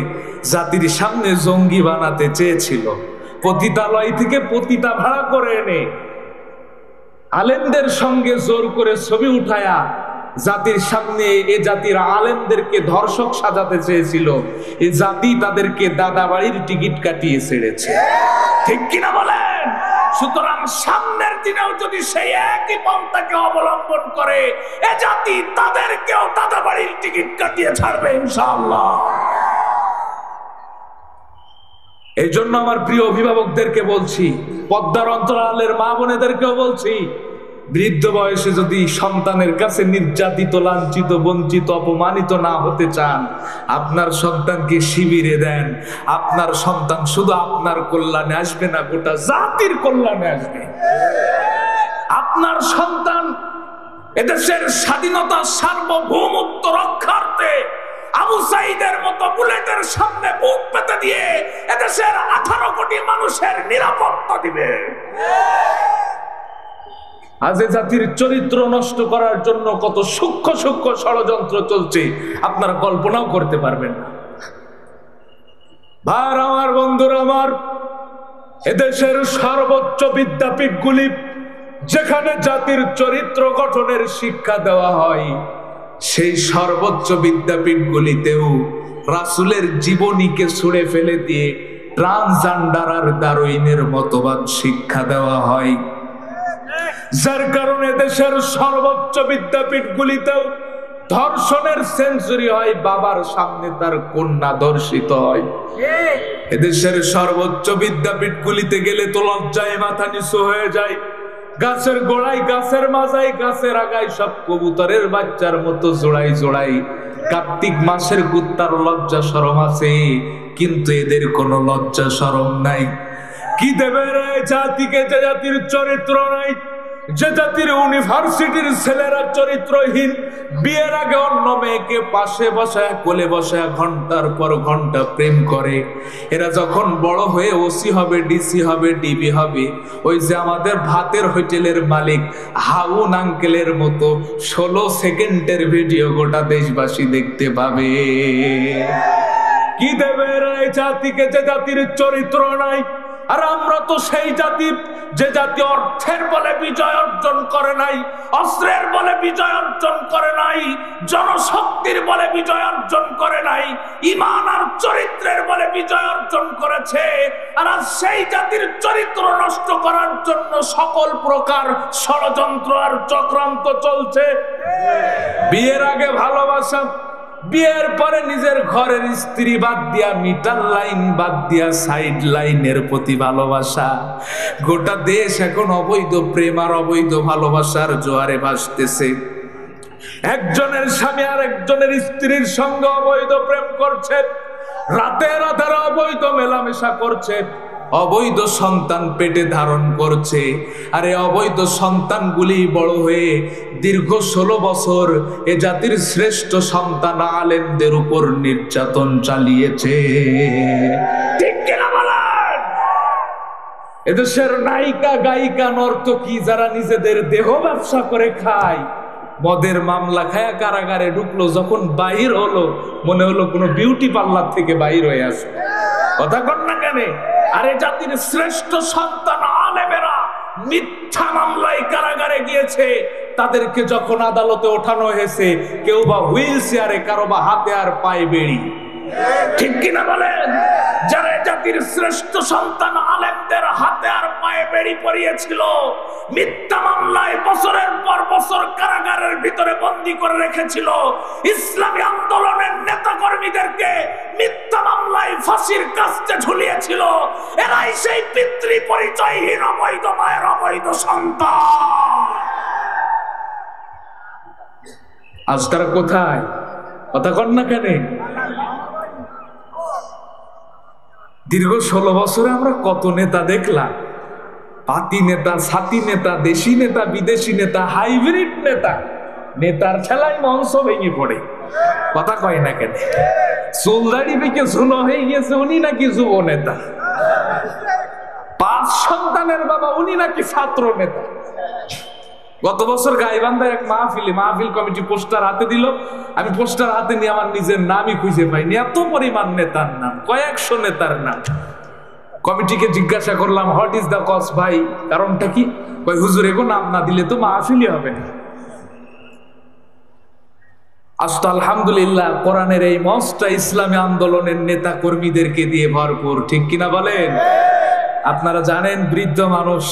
জাতির সামনে জঙ্গি বানাতে চেয়েছিল। পতিতালয় থেকে পতিতা ভাড়া করে এনে আলেমদের সঙ্গে জোর করে ছবি উঠায়া জাতির সামনে এ জাতির আলেমদেরকে ধর্ষক সাজাতে চেয়েছিল। এ জাতি তাদেরকে দাদা বাড়ির টিকিট কাটিয়ে ছেড়েছে, ঠিক কিনা বলেন? সুতরাং সামনের দিনেও যদি সেই একই পন্থাকে অবলম্বন করে এ জাতি তাদেরকেও দাদা বাড়ির টিকিট কাটিয়ে ছাড়বে ইনশাআল্লাহ। এই জন্য আমার প্রিয় অভিভাবকদেরকে বলছি, পদ্মার অন্তরালের মা বোনেদেরকেও বলছি, বৃদ্ধ বয়সে যদি সন্তানের কাছে নির্যাতিত, লাঞ্ছিত, বঞ্চিত, অপমানিত না হতে চান, আপনার সন্তানকে শিবিরে দেন। আপনার সন্তান শুধু আপনার কল্যাণে আসবে না, গোটা জাতির কল্যাণে আসবে। আপনার সন্তান এদেশের স্বাধীনতা সার্বভৌমত্ব রক্ষার্থে আবু সাইদের মতো বুলেটের সামনে বুক পেতে দিয়ে এদেশের 18 কোটি মানুষের নিরাপত্তা দিবে। আজ জাতির চরিত্র নষ্ট করার জন্য কত সূক্ষ্ম সূক্ষ্ম ষড়যন্ত্র চলছে আপনারা কল্পনাও করতে পারবেন না। ভাই আমার, বন্ধুরা আমার, এদেশের সর্বোচ্চ বিদ্যাপীঠগুলি যেখানে জাতির চরিত্র গঠনের শিক্ষা দেওয়া হয়, সেই সর্বোচ্চ বিদ্যাপীঠগুলিতেও রাসূলের জীবনীকে ছুঁড়ে ফেলে দিয়ে ট্রান্সজেন্ডার আর দারুইনের মতবাদ শিক্ষা দেওয়া হয়। যার কারণে দেশের সর্বোচ্চ বিদ্যাপীঠগুলিতেও ধর্ষণের সেঞ্চুরি হয়, বাবার সামনে তার কন্যা ধর্ষিত হয়। এদেশের সর্বোচ্চ বিদ্যাপীঠগুলিতে গেলে তো লজ্জায় মাথা নিচু হয়ে যায়। গাছের গোড়ায়, গাছের মাজায়, গাছের আগায় সব কবুতরের বাচ্চার মতো জোড়াই জোড়াই কার্তিক মাসের কুত্তার লজ্জা শরম আছে, কিন্তু এদের কোনো লজ্জা শরম নাই। কি দেবে রে জাতিকে যে জাতির চরিত্র নাই, যে জাতির ইউনিভার্সিটির ছেলেরা চরিত্রহীন, বিয়ের আগে অন্য মেয়েকে পাশে বসায় কোলে বসায় ঘন্টার পর ঘন্টা প্রেম করে। এরা যখন বড় হয়ে ওসি হবে, ডিসি হবে, ডিবি হবে, ওই যে আমাদের ভাতের হোটেলের মালিক হাউন আঙ্কেলের মতো 16 সেকেন্ডের ভিডিও গোটা দেশবাসী দেখতে পাবে। কি দেবে এই জাতিকে যে জাতির চরিত্র নাই? আর আমরা তো সেই জাতি যে জাতি অর্থের বলে বিজয় অর্জন করে নাই, অস্ত্রের বলে বিজয় অর্জন করে নাই, জনশক্তির বলে বিজয় অর্জন করে নাই, ঈমান আর চরিত্রের বলে বিজয় অর্জন করেছে। আর সেই জাতির চরিত্র নষ্ট করার জন্য সকল প্রকার ষড়যন্ত্র আর চক্রান্ত চলছে। বিয়ের আগে ভালোবাসা, বিয়ের পরে নিজের ঘরের স্ত্রী বাদ দিয়া, মিটার লাইন বাদ দিয়া সাইড লাইনের প্রতি ভালোবাসা। গোটা দেশ এখন অবৈধ প্রেম আর অবৈধ ভালোবাসার জোয়ারে ভাসতেছে। একজনের স্বামী আর একজনের স্ত্রীর সঙ্গে অবৈধ প্রেম করছে, রাতের আধারে অবৈধ মেলামেশা করছে, অবৈধ সন্তান পেটে ধারণ করছে। আর এই অবৈধ সন্তানগুলি বড় হয়ে দীর্ঘ 16 বছর এ জাতির শ্রেষ্ঠ সন্তান আলেমদের উপর নির্যাতন চালিয়েছে, ঠিক কিনা বলেন? এদেশের নায়িকা, গায়িকা, নর্তকী যারা নিজেদের দেহ ব্যবসা করে খায়, মদের মামলা খায়া কারাগারে ঢুকলো, যখন বাহির হলো মনে হলো কোনো বিউটি পার্লার থেকে বাহির হয়ে আসে। কথা কন না কেন? আরে জাতির শ্রেষ্ঠ সন্তান আলেমেরা মিথ্যা মামলায় কারাগারে গিয়েছে, তাদেরকে যখন আদালতে ওঠানো হয়েছে, কেউ বা হুইল চেয়ারে, কারো বা হাতে আর পায়ে বেড়ি, ঠিক কিনা বলেন? যারা জাতির শ্রেষ্ঠ সন্তান আলেমদের হাতে আর পায়ে বেড়ি পরিয়েছিল, মিথ্যা মামলায় বছরের পর বছর কারাগারের ভিতরে বন্দী করে রেখেছিল, ইসলামী আন্দোলনের নেতা কর্মীদেরকে মিথ্যা মামলায় ফাঁসির কাস্তে ঝুলিয়েছিল, এরাই সেই পিতৃ পরিচয়হীন অবৈধ মায়ের অবৈধ সন্তান। আজ তারা কোথায়? কথা কন না কেন? দীর্ঘ 16 বছরে আমরা কত নেতা দেখলাম, পাতি নেতা, ছাতি নেতা, দেশি নেতা, বিদেশি নেতা, হাইব্রিড নেতা। নেতার ঠেলায় মঞ্চ ভেঙে পড়ে। কথা কয় না কেন? চুলদাড়ি পেকে ঝুনো হয়ে গেছে, উনি নাকি যুব নেতা। 5 সন্তানের বাবা, উনি নাকি ছাত্র নেতা। গত বছর গাইবান্ধার এক মাহফিল কমিটি পোস্টার হাতে দিল। আমি পোস্টার হাতে নিয়ে আমার নিজের নামই খুঁজে পাইনি, এত পরিমাণ নেতার নাম, কয়েকশো নেতার নাম। কমিটিকে জিজ্ঞাসা করলাম, হোয়াট ইজ দ্য কজ ভাই, কারণটা কি? কই হুজুর, এগো নাম না দিলে তো মাহফিলই হবে না। আস্তা আলহামদুলিল্লাহ, কোরআনের এই মঞ্চটা ইসলামী আন্দোলনের নেতা কর্মীদেরকে দিয়ে ভরপুর, ঠিক কিনা বলেন? আপনারা জানেন, বৃদ্ধ মানুষ।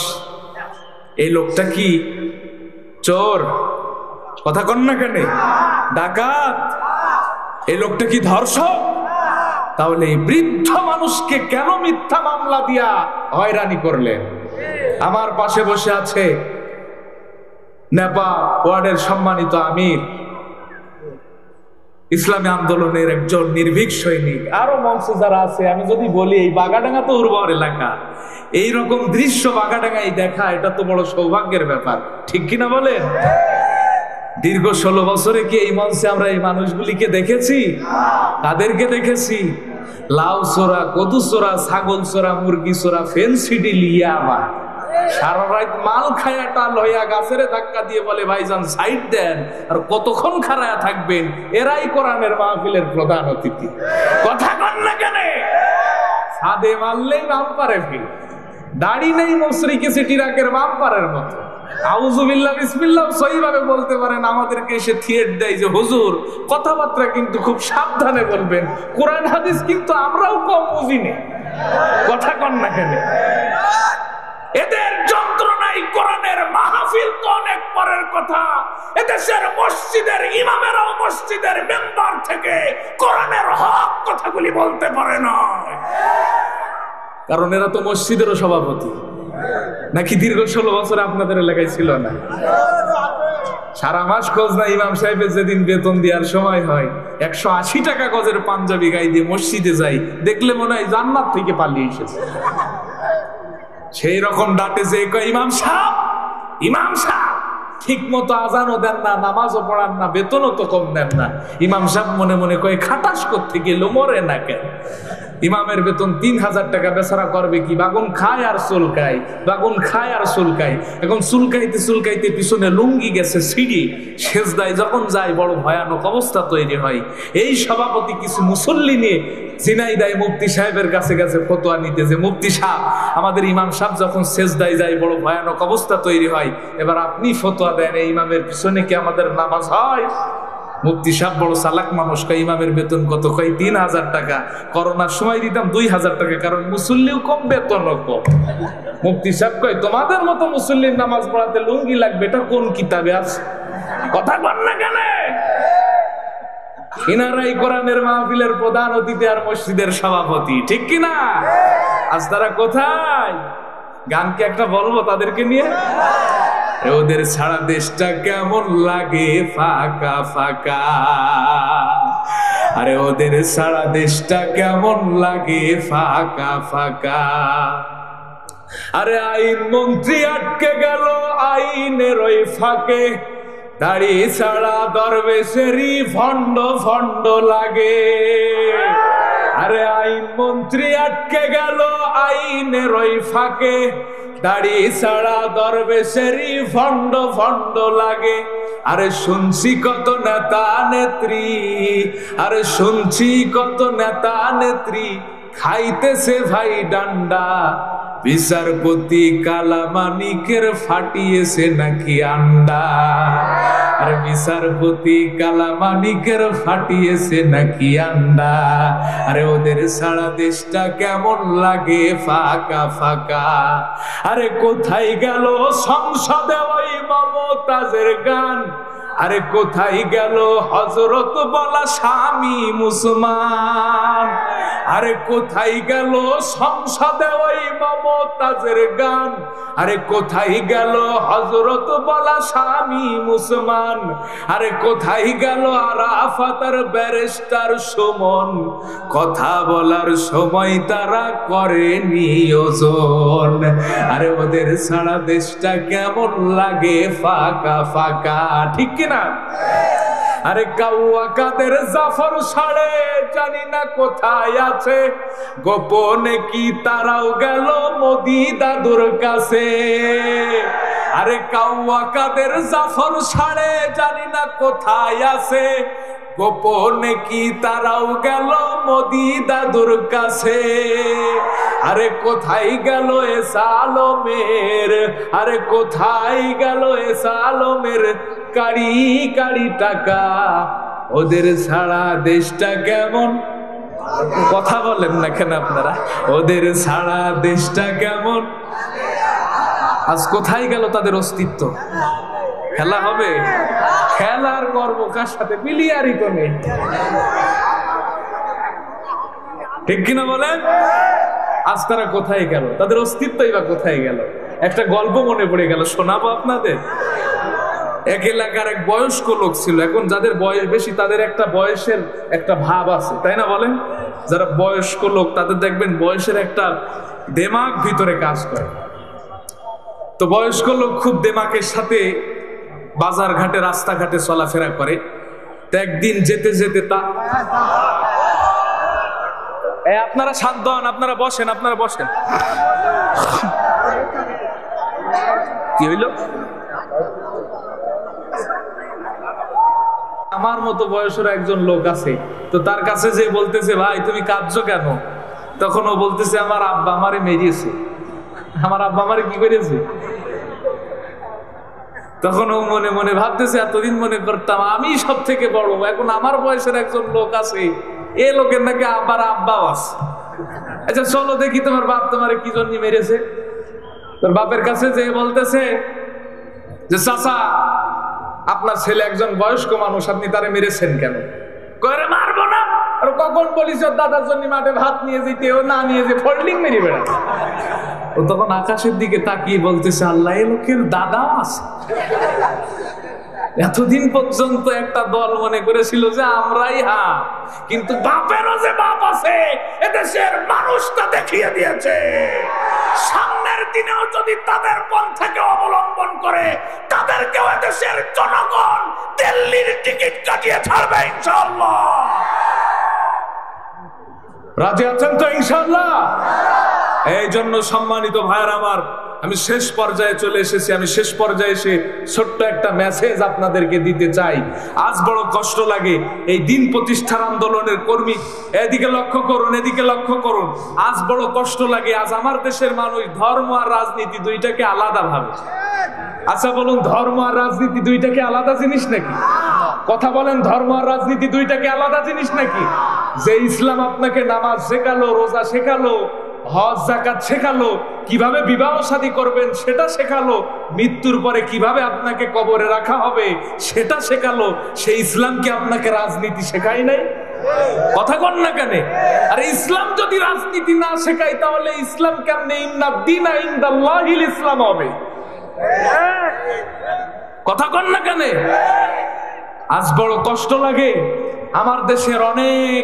এই লোকটা কি চোর? কথা কন না কেন? ডাকাত? এই লোকটা কি ধর্ষক? তাহলে এই বৃদ্ধ মানুষকে কেন মিথ্যা মামলা দিয়া হয়রানি করলেন? আমার পাশে বসে আছে নেপা ওয়ার্ডের সম্মানিত আমির, ইসলামী আন্দোলনের একজন নির্ভীক সৈনিক। আরো মঞ্চে যারা আছে, আমি যদি বলি এই বাগাডাঙ্গা তো উর্বর এলাকা, এইরকম দৃশ্য বাগাডাঙ্গায় দেখা, এটা তো বড় সৌভাগ্যের ব্যাপার, ঠিক কিনা বলেন? দীর্ঘ 16 বছরে কি এই মঞ্চে আমরা এই মানুষগুলিকে দেখেছি? তাদেরকে দেখেছি লাউ চোরা, কদু চোরা, ছাগল চোরা, মুরগি চোরা, ফেন্সিডি লিয়া আবার সারা রাত মাল খায়া টাল হইয়া গাছের ধাক্কা দিয়ে বলে ভাইজান সাইড দেন, আর কতক্ষণ খাড়ায়া থাকবেন? এরাই কোরআনের মাহফিলের প্রধান অতিথি। কথা কন না কেন? সাদে মারলেই বাম্পারে ফিল, দাড়ি নেই মুশরিকি সিটি রাকের বাম্পারের মতো। আউযুবিল্লাহ বিসমিল্লাহ সহিভাবে বলতে পারেন, আমাদেরকে এসে থিয়েট দেয় যে হুজুর কথাবার্তা কিন্তু খুব সাবধানে বলবেন, কোরআন হাদিস কিন্তু আমরাও কম বুঝি না। কথা কন না কেন? এদের যন্ত্রণাই কোরআনের মাহফিল তো অনেক পরের কথা। এদেশের মসজিদের ইমামেরাও মসজিদের মেম্বার থেকে কোরআনের হক কথাগুলি বলতে পারে না, কারণ এরা তো মসজিদেরও সভাপতি। নাকি দীর্ঘ 16 বছর আপনাদের এলাকায় ছিল না? সারা মাস খোঁজ না ইমাম সাহেবের যেদিন বেতন দেওয়ার সময় হয়, 180 টাকা গজের পাঞ্জাবি গায়ে দিয়ে মসজিদে যাই, দেখলে মনে হয় জান্নাত থেকে পালিয়ে এসেছে। সেই রকম ডাটে যে ইমাম সাহেব, ইমাম সাহেব ঠিক মতো আজানও দেন না, নামাজও পড়ান না, বেতনও তো কম দেন না। ইমাম সাহেব মনে মনে কয় খাটাস করতে গেল, মরে না কেন? ইমামের বেতন 3000 টাকা, বেচারা করবে কি? বাগুন খায় আর চুলকায়, বাগুন খায় আর চুলকায়। এখন চুলকাইতে চুলকাইতে পিছনে লুঙ্গি গেছে সিঁড়ি, সেজদায় যখন যায় বড় ভয়ানক অবস্থা তৈরি হয়। এই সভাপতি কিছু মুসল্লি নিয়ে ঝিনাইদহ মুফতি সাহেবের কাছে গেছে ফতোয়া নিতে, যে মুফতি সাহেব, আমাদের ইমাম সাহেব যখন সেজদায় যায় বড় ভয়ানক অবস্থা তৈরি হয়, এবার আপনি ফতোয়া দেন, এই ইমামের পিছনে কি আমাদের নামাজ হয়? মুফতি সাহেব বড় চালাক মানুষ, কয় ইমামের বেতন কত? কয় 3000 টাকা। করোনার সময় দিতাম 2000 টাকা, কারণ মুসল্লিও কম বেতনও কম। মুফতি সাহেব কয় তোমাদের মতো মুসল্লির নামাজ পড়াতে লুঙ্গি লাগবে, এটা কোন কিতাবে আছে? কথা বল না কেন? ইনারাই কোরআনের মাহফিলের প্রধান অতিথি আর মসজিদের সভাপতি, ঠিক কিনা? আজ তারা কোথায়? গান কি একটা বলবো তাদেরকে নিয়ে? ওদের ছাড়া দেশটা কেমন লাগে ফাঁকা ফাঁকা, আরে ওদের ছাড়া দেশটা কেমন লাগে ফাঁকা ফাঁকা। আরে আইন মন্ত্রী আটকে গেল আইনের ওই ফাঁকে, দাড়ি ছাড়া দরবেশেরই ভণ্ড ভণ্ড লাগে। আরে আইন মন্ত্রী আটকে গেল আইনের ওই ফাঁকে, দাড়ি ছাড়া দরবেশেরই ভণ্ড ভণ্ড লাগে। আরে শুনছি কত নেতা নেত্রী, আরে শুনছি কত নেতা নেত্রী খাইতেছে ভাই ডান্ডা, বিচারপতি কালামানিকের ফাটিয়েছে নাকি আন্ডা। আর বিচারপতি কালামানিকের ফাটিয়েছে নাকি আন্ডা। আরে ওদের সারা দেশটা কেমন লাগে ফাঁকা ফাঁকা। আরে কোথায় গেল সংসদে ওই মমতাজের গান, আরে কোথায় গেল হযরত বলা স্বামী মুসলমান। আরে কোথায় গেল সংসদে ওই মমতাজের গান? আরে কোথায় গেল হযরত বলা স্বামী মুসলমান? আরে কোথায় গেল আরাফাতের ব্যারিস্টার সুমন? কথা বলার সময় তারা করে নিয়োজন। আরে ওদের সারা দেশটা কেমন লাগে ফাঁকা ফাঁকা, ঠিক কিনা? আরে কাউয়া কাদের জাফর সাড়ে জানি না কোথায় আছে, গোপনে কি তারাও গেল মোদি দাদুর কাছে? আরে কাউয়া কাদের জাফর সাড়ে জানি না কোথায় আছে, গোপনে কি তারাও গেল মোদি দাদুর কাছে? আরে কোথায় গেল এসা আলমের? আরে কোথায় গেল এসা আলমের কারি কারি টাকা? ওদের ছাড়া দেশটা কেমন? কথা বলেন না কেন আপনারা? ওদের ছাড়া দেশটা কেমন? আজ কোথায় গেল তাদের অস্তিত্ব? খেলা হবে, খেলার গর্ব কার সাথে? প্লেয়ারই তো নেই, ঠিক কিনা বলেন? আজ তারা কোথায় গেল? তাদের অস্তিত্বই বা কোথায় গেল? একটা গল্প মনে পড়ে গেল, শোনাবো আপনাদের। এক এলাকার এক বয়স্ক লোক ছিল। এখন যাদের বয়স বেশি তাদের একটা বয়সের একটা ভাব আছে, তাই না বলেন? যারা বয়স্ক লোক তাদের দেখবেন বয়সের একটা দেমাগ ভিতরে কাজ করে। তো বয়স্ক লোক খুব দেমাগের সাথে বাজার ঘাটে রাস্তাঘাটে চলাফেরা করে। তো একদিন যেতে যেতে আপনারা শান্ত হন, আপনারা বসেন, আপনারা বসেন। কি হইল? আমার মতো বয়সের একজন লোক আছে, তো তার কাছে যে বলতেছে, ভাই তুমি কাঁদছো কেন? তখন ও বলতেছে, আমার আব্বা আমারে মেরিয়েছে। আমার আব্বা আমারে কি করেছে? তখন ও মনে মনে ভাবতেছে, এতদিন মনে করতাম আমি সব থেকে বড়, এখন আমার বয়সের একজন লোক আছে, এ লোকের নাকি আব্বার আব্বাও আছে। আচ্ছা চলো দেখি তোমার বাপ তোমারে কি জন্য মেরেছে। তোর বাপের কাছে যে বলতেছে যে, চাচা আপনার ছেলে একজন বয়স্ক মানুষ, আপনি তারে মেরেছেন কেন? করে মারবো না। আর কখন বলিস ওর দাদার জন্য মাঠে ভাত নিয়ে যেতে, ও না নিয়ে যে ফোল্ডিং মেরে বেড়াচ্ছে। ও তখন আকাশের দিকে তাকিয়ে বলতেছে, আল্লাহ, এ লোকের দাদাও আছে। এতদিন পর্যন্ত একটা দল মনে করেছিল যে আমরাই কিন্তু বাপেরও যে বাপ আছে এদেশের মানুষটা দেখিয়ে দিয়েছে। সামনের দিনেও যদি তাদের পন্থাকে অবলম্বন করে তাদেরকেও এদেশের জনগণ দিল্লির টিকিট কাটিয়ে ছাড়বে ইনশাআল্লাহ। রাজি আছেন তো ইনশাআল্লাহ? এই জন্য সম্মানিত ভাইয়ের আমার, আমি শেষ পর্যায়ে চলে এসেছি। আমি শেষ পর্যায়ে এসে ছোট্ট একটা মেসেজ আপনাদেরকে দিতে চাই। আজ বড় কষ্ট লাগে, এই দিন প্রতিষ্ঠার আন্দোলনের কর্মী, এদিকে লক্ষ্য করুন, এদিকে লক্ষ্য করুন। আজ বড় কষ্ট লাগে, আজ আমার দেশের মানুষ ধর্ম আর রাজনীতি দুইটাকে আলাদা ভাবে। আচ্ছা বলুন, ধর্ম আর রাজনীতি দুইটাকে আলাদা জিনিস নাকি? কথা বলেন, ধর্ম আর রাজনীতি দুইটাকে আলাদা জিনিস নাকি? যে ইসলাম আপনাকে নামাজ শেখালো, রোজা শেখালো, হজ যাকাত শেখালো, কিভাবে বিবাহ শাদী করবেন সেটা শেখালো, মৃত্যুর পরে কিভাবে আপনাকে কবরে রাখা হবে সেটা শেখালো, সেই ইসলামকে আপনাকে রাজনীতি শেখায় নাই? কথা কন না কেন? আরে ইসলাম যদি রাজনীতি না শেখায় তাহলে ইসলাম কেমনে ইন্নাদ-দীনা ইনদাল্লাহিল ইসলাম হবে? কথা কন না কেন? আজ বড় কষ্ট লাগে, আমার দেশের অনেক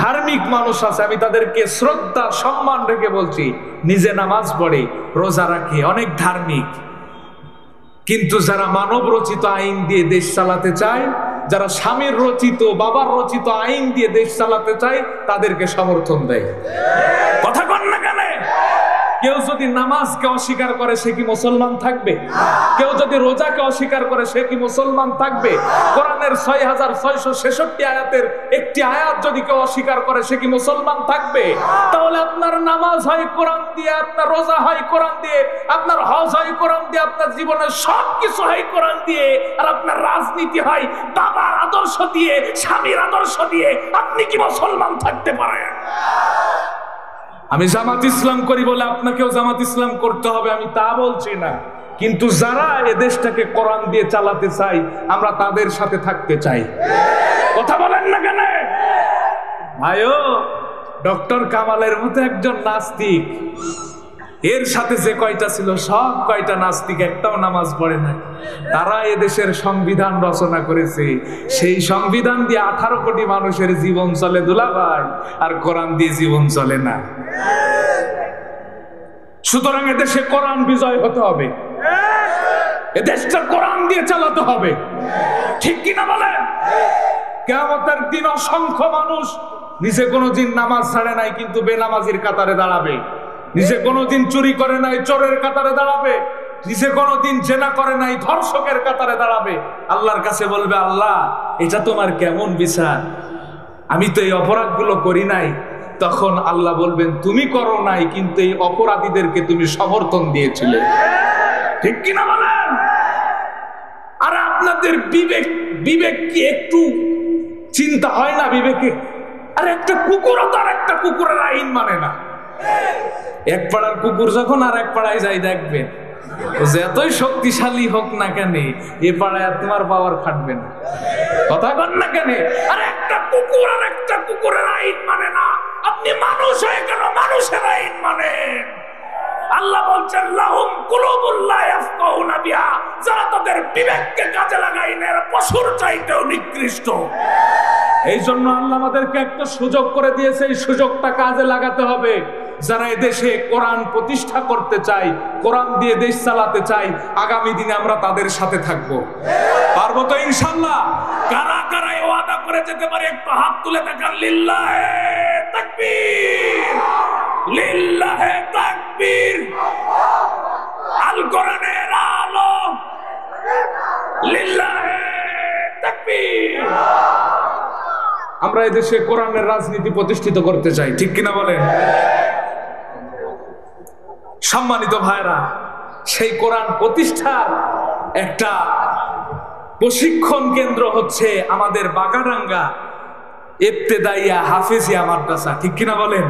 ধার্মিক মানুষ আছে, আমি তাদেরকে শ্রদ্ধা সম্মান রেখে বলছি, নিজে নামাজ পড়ে, রোজা রাখে, অনেক ধার্মিক, কিন্তু যারা মানব রচিত আইন দিয়ে দেশ চালাতে চায়, যারা স্বামীর রচিত, বাবার রচিত আইন দিয়ে দেশ চালাতে চায়, তাদেরকে সমর্থন দেয়। কথা কন না কেন? কেউ যদি নামাজকে অস্বীকার করে সে কি মুসলমান থাকবে? কেউ যদি রোজাকে অস্বীকার করে সে কি মুসলমান থাকবে? কোরআনের 6666 আয়াতের একটি আয়াত যদি কেউ অস্বীকার করে সে কি মুসলমান থাকবে? তাহলে আপনার নামাজ হয় কোরআন দিয়ে, আপনার রোজা হয় কোরআন দিয়ে, আপনার হজ হয় কোরআন দিয়ে, আপনার জীবনের সবকিছু হয় কোরআন দিয়ে, আর আপনার রাজনীতি হয় বাবার আদর্শ দিয়ে, স্বামীর আদর্শ দিয়ে। আপনি কি মুসলমান থাকতে পারেন? আমি জামাত ইসলাম করি বলে আপনাকেও জামাত ইসলাম করতে হবে, আমি তা বলছি না, কিন্তু যারা এ দেশটাকে কোরআন দিয়ে চালাতে চাই আমরা তাদের সাথে থাকতে চাই। কথা বলেন না কেন ভাইও? ডক্টর কামালের মতো একজন নাস্তিক, এর সাথে যে কয়টা ছিল সব কয়টা নাস্তিক, একটাও নামাজ পড়ে না। তারা এদেশের সংবিধান রচনা করেছে, সেই সংবিধান দিয়ে 18 কোটি মানুষের জীবন চলে দুলাভাই, আর কোরআন দিয়ে জীবন চলে না। সুতরাং এদেশে কোরআন বিজয় হতে হবে, এদেশটা কোরআন দিয়ে চালাতে হবে, ঠিক কিনা বলেন? কিয়ামতের দিন অসংখ্য মানুষ নিজে কোনোদিন নামাজ ছাড়ে নাই কিন্তু বেনামাজির কাতারে দাঁড়াবে, নিজে কোনোদিন চুরি করে নাই চোরের কাতারে দাঁড়াবে, নিজে কোনোদিন জেনা করে নাই ধর্ষকের কাতারে দাঁড়াবে। আল্লাহর কাছে বলবে, আল্লাহ এটা তোমার কেমন বিচার, আমি তো এই অপরাধগুলো করি নাই। তখন আল্লাহ বলবেন, তুমি করো নাই কিন্তু এই অপরাধীদেরকে তুমি সমর্থন দিয়েছিলে, ঠিক কিনা বলেন? আর আপনাদের বিবেক কি একটু চিন্তা হয় না বিবেকে? আর একটা কুকুরও তার একটা কুকুরের আইন মানে না। এক পাড়ার কুকুর যখন আর এক পাড়ায় যাই, দেখবেন যতই শক্তিশালী হোক না কেন এ পাড়ায় তোমার পাওয়ার খাটবে না, কথা বল না কেন? আর একটা কুকুর আর একটা কুকুরের আইন মানে না। আপনি মানুষ হয়ে কেন মানুষের আইন মানেন? আল্লাহ বলছেন, লাহুম কুলুবুল লা ইয়াফকাহুনা বিহা, যারা তাদের বিবেককে কাজে লাগায় না, এরা পশুর চাইতেও নিকৃষ্ট। এই জন্য আল্লাহ আমাদেরকে একটা সুযোগ করে দিয়েছে, এই সুযোগটা কাজে লাগাতে হবে। যারা এদেশে কোরআন প্রতিষ্ঠা করতে চাই, কোরআন দিয়ে দেশ চালাতে চাই, আগামী দিনে আমরা তাদের সাথে থাকবো। পারবো তো ইনশাআল্লাহ? কারা কারা ওয়াদা করে যেতে পারে একটু হাত তুলে দেখান। লিল্লাহে তাকবীর, লিল্লাহে তাকবীর। আল কোরআনের আলো, লিল্লাহে তাকবীর। আমরা এদেশে কোরআনের রাজনীতি প্রতিষ্ঠিত করতে চাই, ঠিক কিনা বলেন? সম্মানিত ভাইরা, সেই কোরআন প্রতিষ্ঠার একটা প্রশিক্ষণ কেন্দ্র হচ্ছে আমাদের বাগাডাঙ্গা ইবতেদাইয়া হাফেজিয়া মাদ্রাসা, ঠিক কিনা বলেন?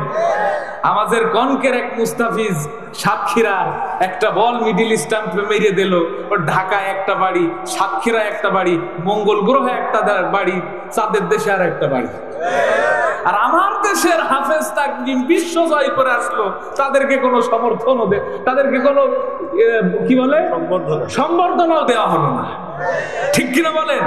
আমাদের কনকের এক মুস্তাফিজ সাতক্ষীরার একটা বল মিডিল স্টাম্পে মেরে দিল, ওর ঢাকায় একটা বাড়ি, সাতক্ষীরা একটা বাড়ি, মঙ্গল গ্রহে একটা বাড়ি, চাঁদের দেশে আর একটা বাড়ি। আর আমার দেশের হাফেজ তাকরিম বিশ্ব জয় করে আসলো, তাদেরকে কোনো সমর্থনও তাদেরকে কোনো কি বলে সম্বর্ধনাও দেওয়া হলো না, ঠিক কিনা বলেন?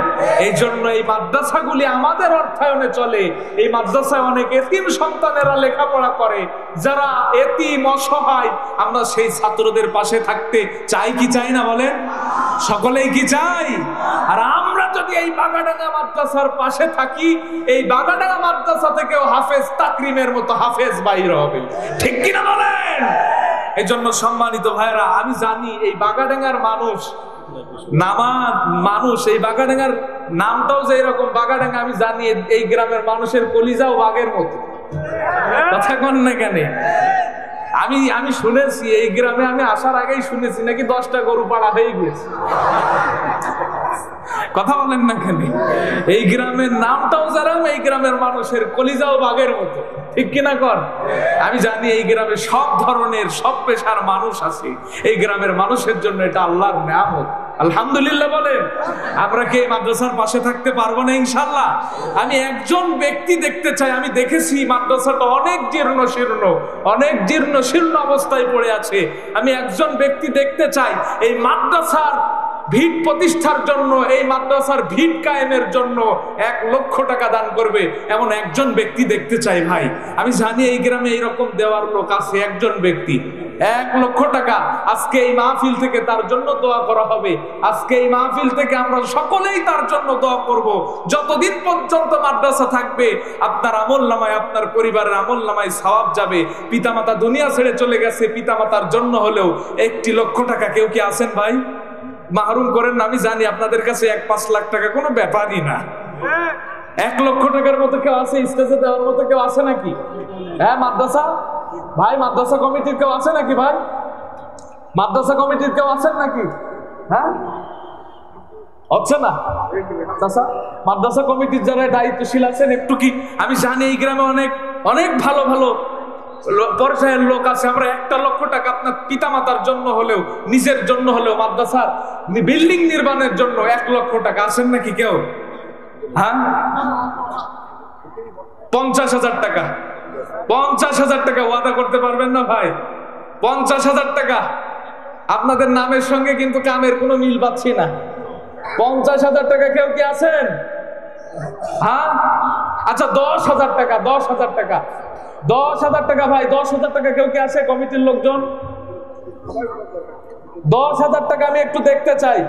এই জন্য এই মাদ্রাসাগুলি আমাদের অর্থায়নে চলে। এই মাদ্রাসায় অনেক এতিম সন্তানেরা লেখাপড়া করে, যারা এতিম অসহায়। আমরা সেই ছাত্রদের পাশে থাকতে চাই কি চাই না বলেন? সকলেই কি চাই? আর আমরা যদি এই বাগাডাঙ্গা মাদ্রাসার পাশে থাকি, এই বাগাডাঙ্গা মাদ্রাসা থেকেও হাফেজ তাকরিমের মতো হাফেজ বাইর হবে, ঠিক কিনা বলেন? এই জন্য সম্মানিত ভাইরা, আমি জানি এই বাগাডাঙ্গার মানুষ এই বাগাডাঙ্গার নামটাও যে এরকম বাগাডাঙ্গা, আমি জানি এই গ্রামের মানুষের কলিজাও বাঘের মতো, কথা কন না কেন? আমি শুনেছি এই গ্রামে, আমি আসার আগেই শুনেছি নাকি 10টা গরু পাড়া হয়ে গেছে, কথা বলেন না কেন? এই গ্রামের নামটাও জানাম, এই গ্রামের মানুষের কলিজাও বাঘের মতো, ঠিক কিনা কর? আমি জানি এই গ্রামে সব ধরনের সব পেশার মানুষ আছে। এই গ্রামের মানুষের জন্য এটা আল্লাহর নিয়ামত, আলহামদুলিল্লাহ বলেন। আমরা কি এই মাদ্রাসার পাশে থাকতে পারবো না ইনশাআল্লাহ? আমি একজন ব্যক্তি দেখতে চাই, আমি দেখেছি মাদ্রাসাটা অনেক জীর্ণ শীর্ণ অবস্থায় পড়ে আছে। আমি একজন ব্যক্তি দেখতে চাই এই মাদ্রাসার ভিত প্রতিষ্ঠার জন্য, এই মাদ্রাসার ভিত কায়েমের জন্য 1 লক্ষ টাকা দান করবে, এমন একজন ব্যক্তি দেখতে চাই ভাই। আমি জানি এই গ্রামে এইরকম দেওয়ার লোক আছে, একজন ব্যক্তি 1 লক্ষ টাকা। আজকে এই মাহফিল থেকে তার জন্য দোয়া করা হবে। আজকে এই মাহফিল থেকে আমরা সকলেই তার জন্য দোয়া করব। যতদিন পর্যন্ত মাদ্রাসা থাকবে, আপনার আমলনামায়, আপনার পরিবারের আমলনামায় সওয়াব যাবে। পিতামাতা দুনিয়া ছেড়ে চলে গেছে, পিতামাতার জন্য হলেও 1 লক্ষ টাকা কেউ কি আছেন ভাই? মাহরুম করেন না। আমি জানি আপনাদের কাছে 1-5 লাখ টাকা কোনো ব্যাপারই না। 1 লক্ষ টাকার মতো কেউ আছে? স্টেজে দেওয়ার মতো কেউ আছে নাকি? হ্যাঁ, মাদ্রাসা ভাই, মাদ্রাসা কমিটির কেউ আছে নাকি ভাই? মাদ্রাসা কমিটির কেউ আছেন নাকি? হ্যাঁ, হচ্ছে না চাচা? মাদ্রাসা কমিটির যারা দায়িত্বশীল আছেন, একটু কি, আমি জানি এই গ্রামে অনেক ভালো ভালো পর্যায়ের লোক আছে। আমরা 1 লক্ষ টাকা আপনার পিতামাতার জন্য হলেও, নিজের জন্য হলেও, মাদ্রাসার বিল্ডিং নির্মাণের জন্য 1 লক্ষ টাকা আছেন নাকি কেউ? হ্যাঁ, 50,000 টাকা 50,000 টাকা ওয়াদা করতে পারবেন না ভাই? 50,000 টাকা। আপনাদের নামের সঙ্গে কিন্তু কামের কোনো মিল পাচ্ছি না। 50,000 টাকা কেউ কি আছেন? হ্যাঁ, আচ্ছা 10,000 টাকা, 10,000 টাকা, 10,000 টাকা ভাই, 10,000 টাকা কেউ কি আছে কমিটির লোকজন? 10,000 টাকা আমি একটু দেখতে চাই।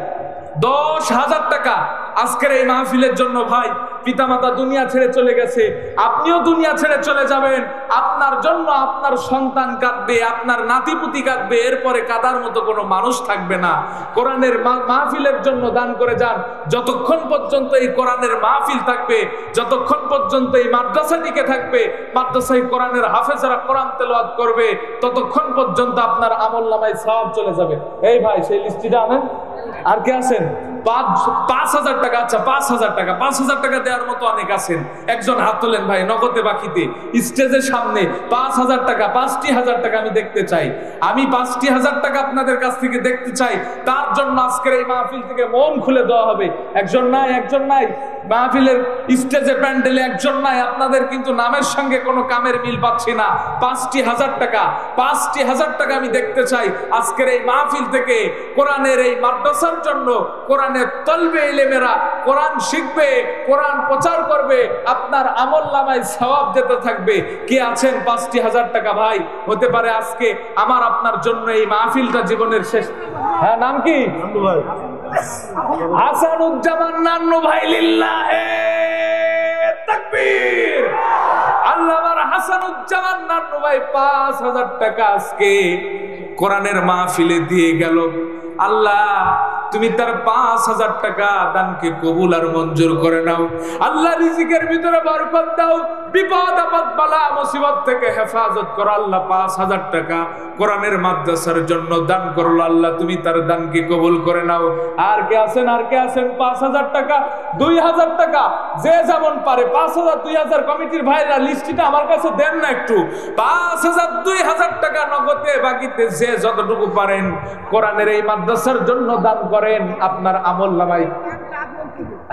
10,000 টাকা আজকের এই মাহফিলের জন্য ভাই। পিতামাতা দুনিয়া ছেড়ে চলে গেছে, আপনিও দুনিয়া ছেড়ে চলে যাবেন। আপনার জন্য আপনার সন্তান কাঁদবে, আপনার নাতিপুতি কাঁদবে, এরপরে কাদার মতো কোনো মানুষ থাকবে না। কোরআনের মাহফিলের জন্য দান করে যান। যতক্ষণ পর্যন্ত এই কোরআনের মাহফিল থাকবে, যতক্ষণ পর্যন্ত এই মাদ্রাসা টিকে থাকবে, মাদ্রাসায় কোরআনের হাফেজরা কোরআন তেলাওয়াত করবে, ততক্ষণ পর্যন্ত আপনার আমলনামায় সওয়াব চলে যাবে। এই ভাই সেই লিস্টিটা আনেন। আর কে আছেন? 5,000 টাকা। আচ্ছা 5,000 টাকা, 5,000 টাকা দেওয়ার মতো অনেক আছেন। একজন হাত তোলেন ভাই, নগদে বাকিতে স্টেজের সামনে 5,000 টাকা, 5,000 টাকা আমি দেখতে চাই। আমি 5,000 টাকা আপনাদের কাছ থেকে দেখতে চাই। তার জন্য আজকের এই মাহফিল থেকে মন খুলে দেওয়া হবে। একজন নাই, একজন নাই মাহফিলের স্টেজে প্যান্ডেলে, একজন নাই। আপনাদের কিন্তু নামের সঙ্গে কোনো কামের মিল পাচ্ছি না। 5,000 টাকা, 5,000 টাকা আমি দেখতে চাই আজকের এই মাহফিল থেকে। কোরআনের এই মাদ্রাসার জন্য কোরআনের তলবে ইলেমেরা কোরআন শিখবে, কোরআন প্রচার করবে, আপনার আমলনামায় সওয়াব যেতে থাকবে। কে আছেন? 5,000 টাকা ভাই। হতে পারে আজকে আমার আপনার জন্য এই মাহফিলটা জীবনের শেষ। হ্যাঁ, নাম কি? হাসানুজ্জামান নান্নু ভাই। লিল্লাহে তাকবীর। আল্লামার হাসানুজ্জামান নান্নু ভাই 5,000 টাকা আজকে কোরআনের মাহফিলে দিয়ে গেল। আল্লাহ তুমি তার 5,000 টাকা দানকে কবুল আর মঞ্জুর করে নাও। আল্লাহ রিজিকের ভিতরে বরকত দাও, বিপদ আপদ বালা মুসিবত থেকে হেফাজত করো। আল্লাহ 5,000 টাকা কোরআনের মাদ্রাসার জন্য দান করলো। আল্লাহ তুমি তার দানকে কবুল করে নাও। আর কে আছেন? আর কে আছেন? 5,000 টাকা, 2,000 টাকা, যে যেমন পারে। 5,000, 2,000 কমিটির ভাইরা লিস্টটা আমার কাছে দেন না একটু। 5,000, 2,000 টাকা নগদে বাকিতে যে যতটুকু পারেন কোরআনের এই মাদ্রাসার জন্য দান করেন আপনার আমলনামায়।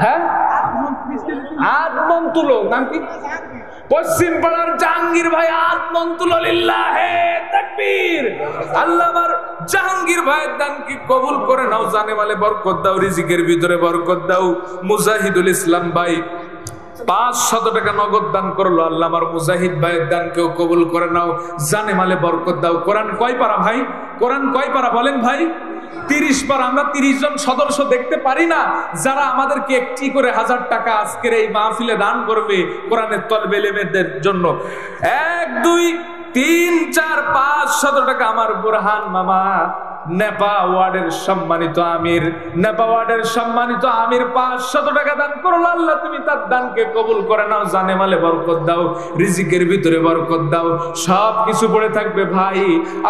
হ্যাঁ, আদমন তুলো। নাম কি? পশ্চিম পাড়ার জাহাঙ্গীর ভাই আদমন তুলো। লিল্লাহে তাকবীর। আল্লাহ আমার জাহাঙ্গীর ভাইয়ের দানকে কবুল করে নাও। জানে মালে বরকত দাও, রিজিকের ভিতরে বরকত দাও। মুজাহিদুল ইসলাম ভাই 500 টাকা নগদ দান করলো। আল্লাহ আমার মুজাহিদ ভাইয়ের দানকেও কবুল করে নাও, জানে মালে বরকত দাও। কোরআন কয় পারা ভাই? কোরআন কয় পারা বলেন ভাই? 30 পারা। আমরা 30 জন সদস্য দেখতে পারি না যারা আমাদেরকে একটি করে 1000 টাকা আজকের এই মাহফিলে দান করবে কোরআনের তলবে ইলমের জন্য। 1, 2, 3, 4, 500 টাকা আমার বুরহান মামা নেপা ওয়ার্ডের সম্মানিত আমির, নেপা ওয়ার্ডের সম্মানিত আমির 500 টাকা দান করলো। আল্লাহ তুমি তার দানকে কবুল করে নাও, জানে মালে বরকত দাও, রিজিকের ভিতরে বরকত দাও। সব কিছু পড়ে থাকবে ভাই।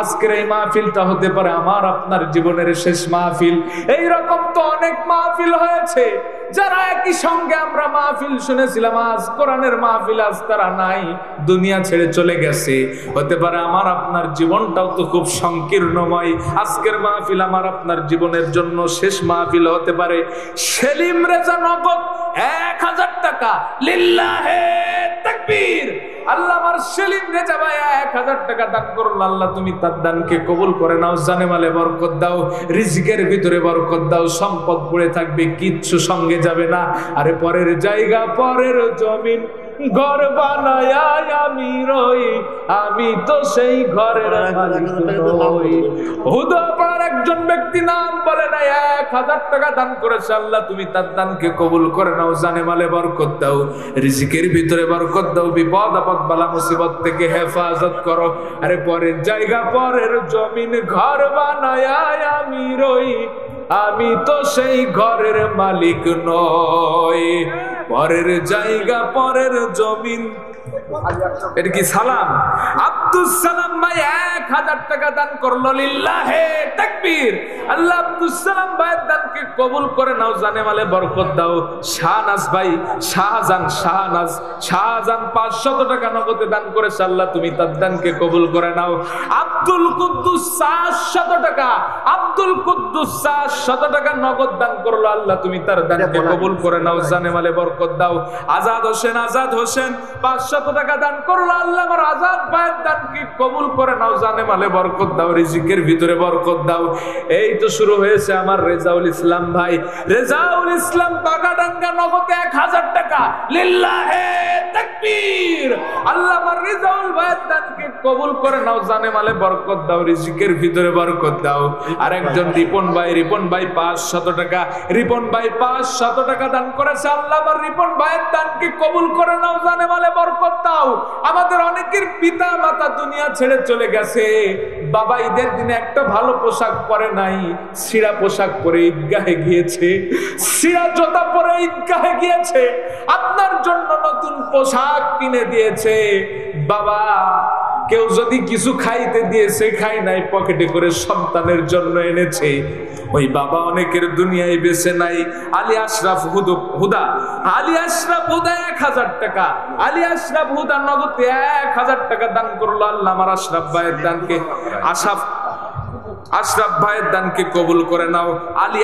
আজকের এই মাহফিলটা হতে পারে আমার আপনার জীবনের শেষ মাহফিল। এই রকম তো অনেক মাহফিল হয়েছে যারা একই সঙ্গে আমরা মাহফিল শুনেছিলাম, আজ কোরআনের মাহফিল, আজ তারা নাই, দুনিয়া ছেড়ে চলে গেছে। হতে পারে আমার আপনার জীবনটাও তো খুব সংকীর্ণময়। আজকের মাহফিল আমার আপনার জীবনের জন্য শেষ মাহফিল হতে পারে। সেলিম রেজা নগদ 1,000 টাকা। লিল্লাহে তাকবীর। আল্লাহ আমার সেলিম রেজা ভাই 1,000 টাকা দান করল। আল্লাহ তুমি তার দানকে কবুল করে নাও, জানে মালে বরকত দাও, রিজিকের ভিতরে বরকত দাও। সম্পদ পড়ে থাকবে, কিচ্ছু সঙ্গে যাবে না। আরে পরের জায়গা, পরের জমিন, ঘর বানায় আমি রই, আমি তো সেই ঘরের মালিক নই। হুদাপাড়ার একজন ব্যক্তি নাম বলে না 1,000 টাকা দান করেছে। আল্লাহ তুমি তার দানকে কবুল করে নাও, জানে মালে বরকত দাও, রিজিকের ভিতরে বরকত দাও, বিপদ আপদ বালা মুসিবত থেকে হেফাজত করো। আরে পরের জায়গা, পরের জমিন, ঘর বানায় আমি রই, আমি তো সেই ঘরের মালিক নই। পরের জায়গা, পরের জমিন। এটা কি সালাম? আব্দুল সালাম ভাই 1000 টাকা দান করলো, লিল্লাহে তাকবীর। আল্লাহ আব্দুল সালাম ভাইয়ের দানকে কবুল করে নাও, জানে মালে বরকত দাও। শাহনাজ ভাই, শাহজাহান 500 টাকা নগদে দান করেছে, আল্লাহ তুমি তার দানকে কবুল করে নাও। আব্দুল কুদ্দুস 700 টাকা, আব্দুল কুদ্দুস 700 টাকা নগদ দান করলো, আল্লাহ তুমি তার দানকে কবুল করে নাও, জানে মালে বরকত দাও। আজাদ হোসেন 500 টাকা দান করলো, আল্লাহ আমার আজাদ ভাইয়ের দানকে কবুল করে নাও, জানে মালে বরকত দাও, রিজিকের ভিতরে বরকত দাও। এই তো শুরু হয়েছে আমার রেজাউল ইসলাম ভাই, রেজাউল ইসলাম বাগাডাঙ্গা নগদে 1000 টাকা, লিল্লাহে তাকবীর। আল্লাহ আমার রেজাউল ভাইয়ের দানকে কবুল করে নাও, জানে মালে বরকত দাও, রিজিকের ভিতরে বরকত দাও। আর একজন রিপন ভাই 500 টাকা, রিপন ভাই 500 টাকা দান করেছে, আল্লাহ আমার রিপন ভাইয়ের দানকে কবুল করে নাও, জানে মালে বরকত দাও। আমাদের অনেকের পিতা মাতা দুনিয়া ছেড়ে চলে গেছে, বাবা ঈদের দিনে একটা ভালো পোশাক পরে নাই, ছিঁড়া পোশাক পরে ঈদগাহে গিয়েছে, ছিঁড়া জুতা পরে ঈদগাহে গিয়েছে, আপনার জন্য নতুন পোশাক কিনে দিয়েছে। বাবা কেউ যদি কিছু খাইতে দিয়েছে, খাই নাই, পকেটে করে সন্তানের জন্য এনেছে, ওই বাবা অনেকের দুনিয়ায় বেঁচে নাই। আলী আশরাফ হুদা 1000 টাকা, আলী আশরাফ হুদা নগদে 1000 টাকা দান করলো, আল্লাহ আমার আশরাফ ভাইয়ের দানকে, আশরাফ ভাইয়ের দানকে কবুল করে নাও। আলী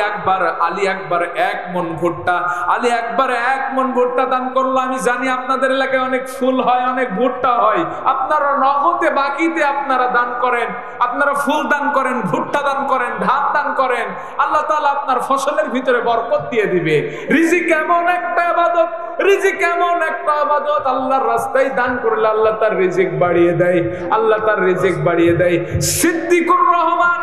আকবর 1 মন ভুট্টা, আলী আকবর 1 মন ভুট্টা দান করলো। আমি জানি আপনাদের এলাকায় অনেক ফুল হয়, অনেক ভুট্টা হয়, আপনারা নগদে বাকিতে আপনারা দান করেন, আপনারা ফুল দান করেন, ভুট্টা দান করেন, ধান দান করেন, আল্লাহ তাআলা আপনার ফসলের ভিতরে বরকত দিয়ে দিবে। রিজিক এমন একটা ইবাদত, রিজিক এমন একটা ইবাদত, আল্লাহর রাস্তায় দান করলে আল্লাহ তার রিজিক বাড়িয়ে দেয়, আল্লাহ তার রিজিক বাড়িয়ে দেয়। সিদ্দিকুর রহমান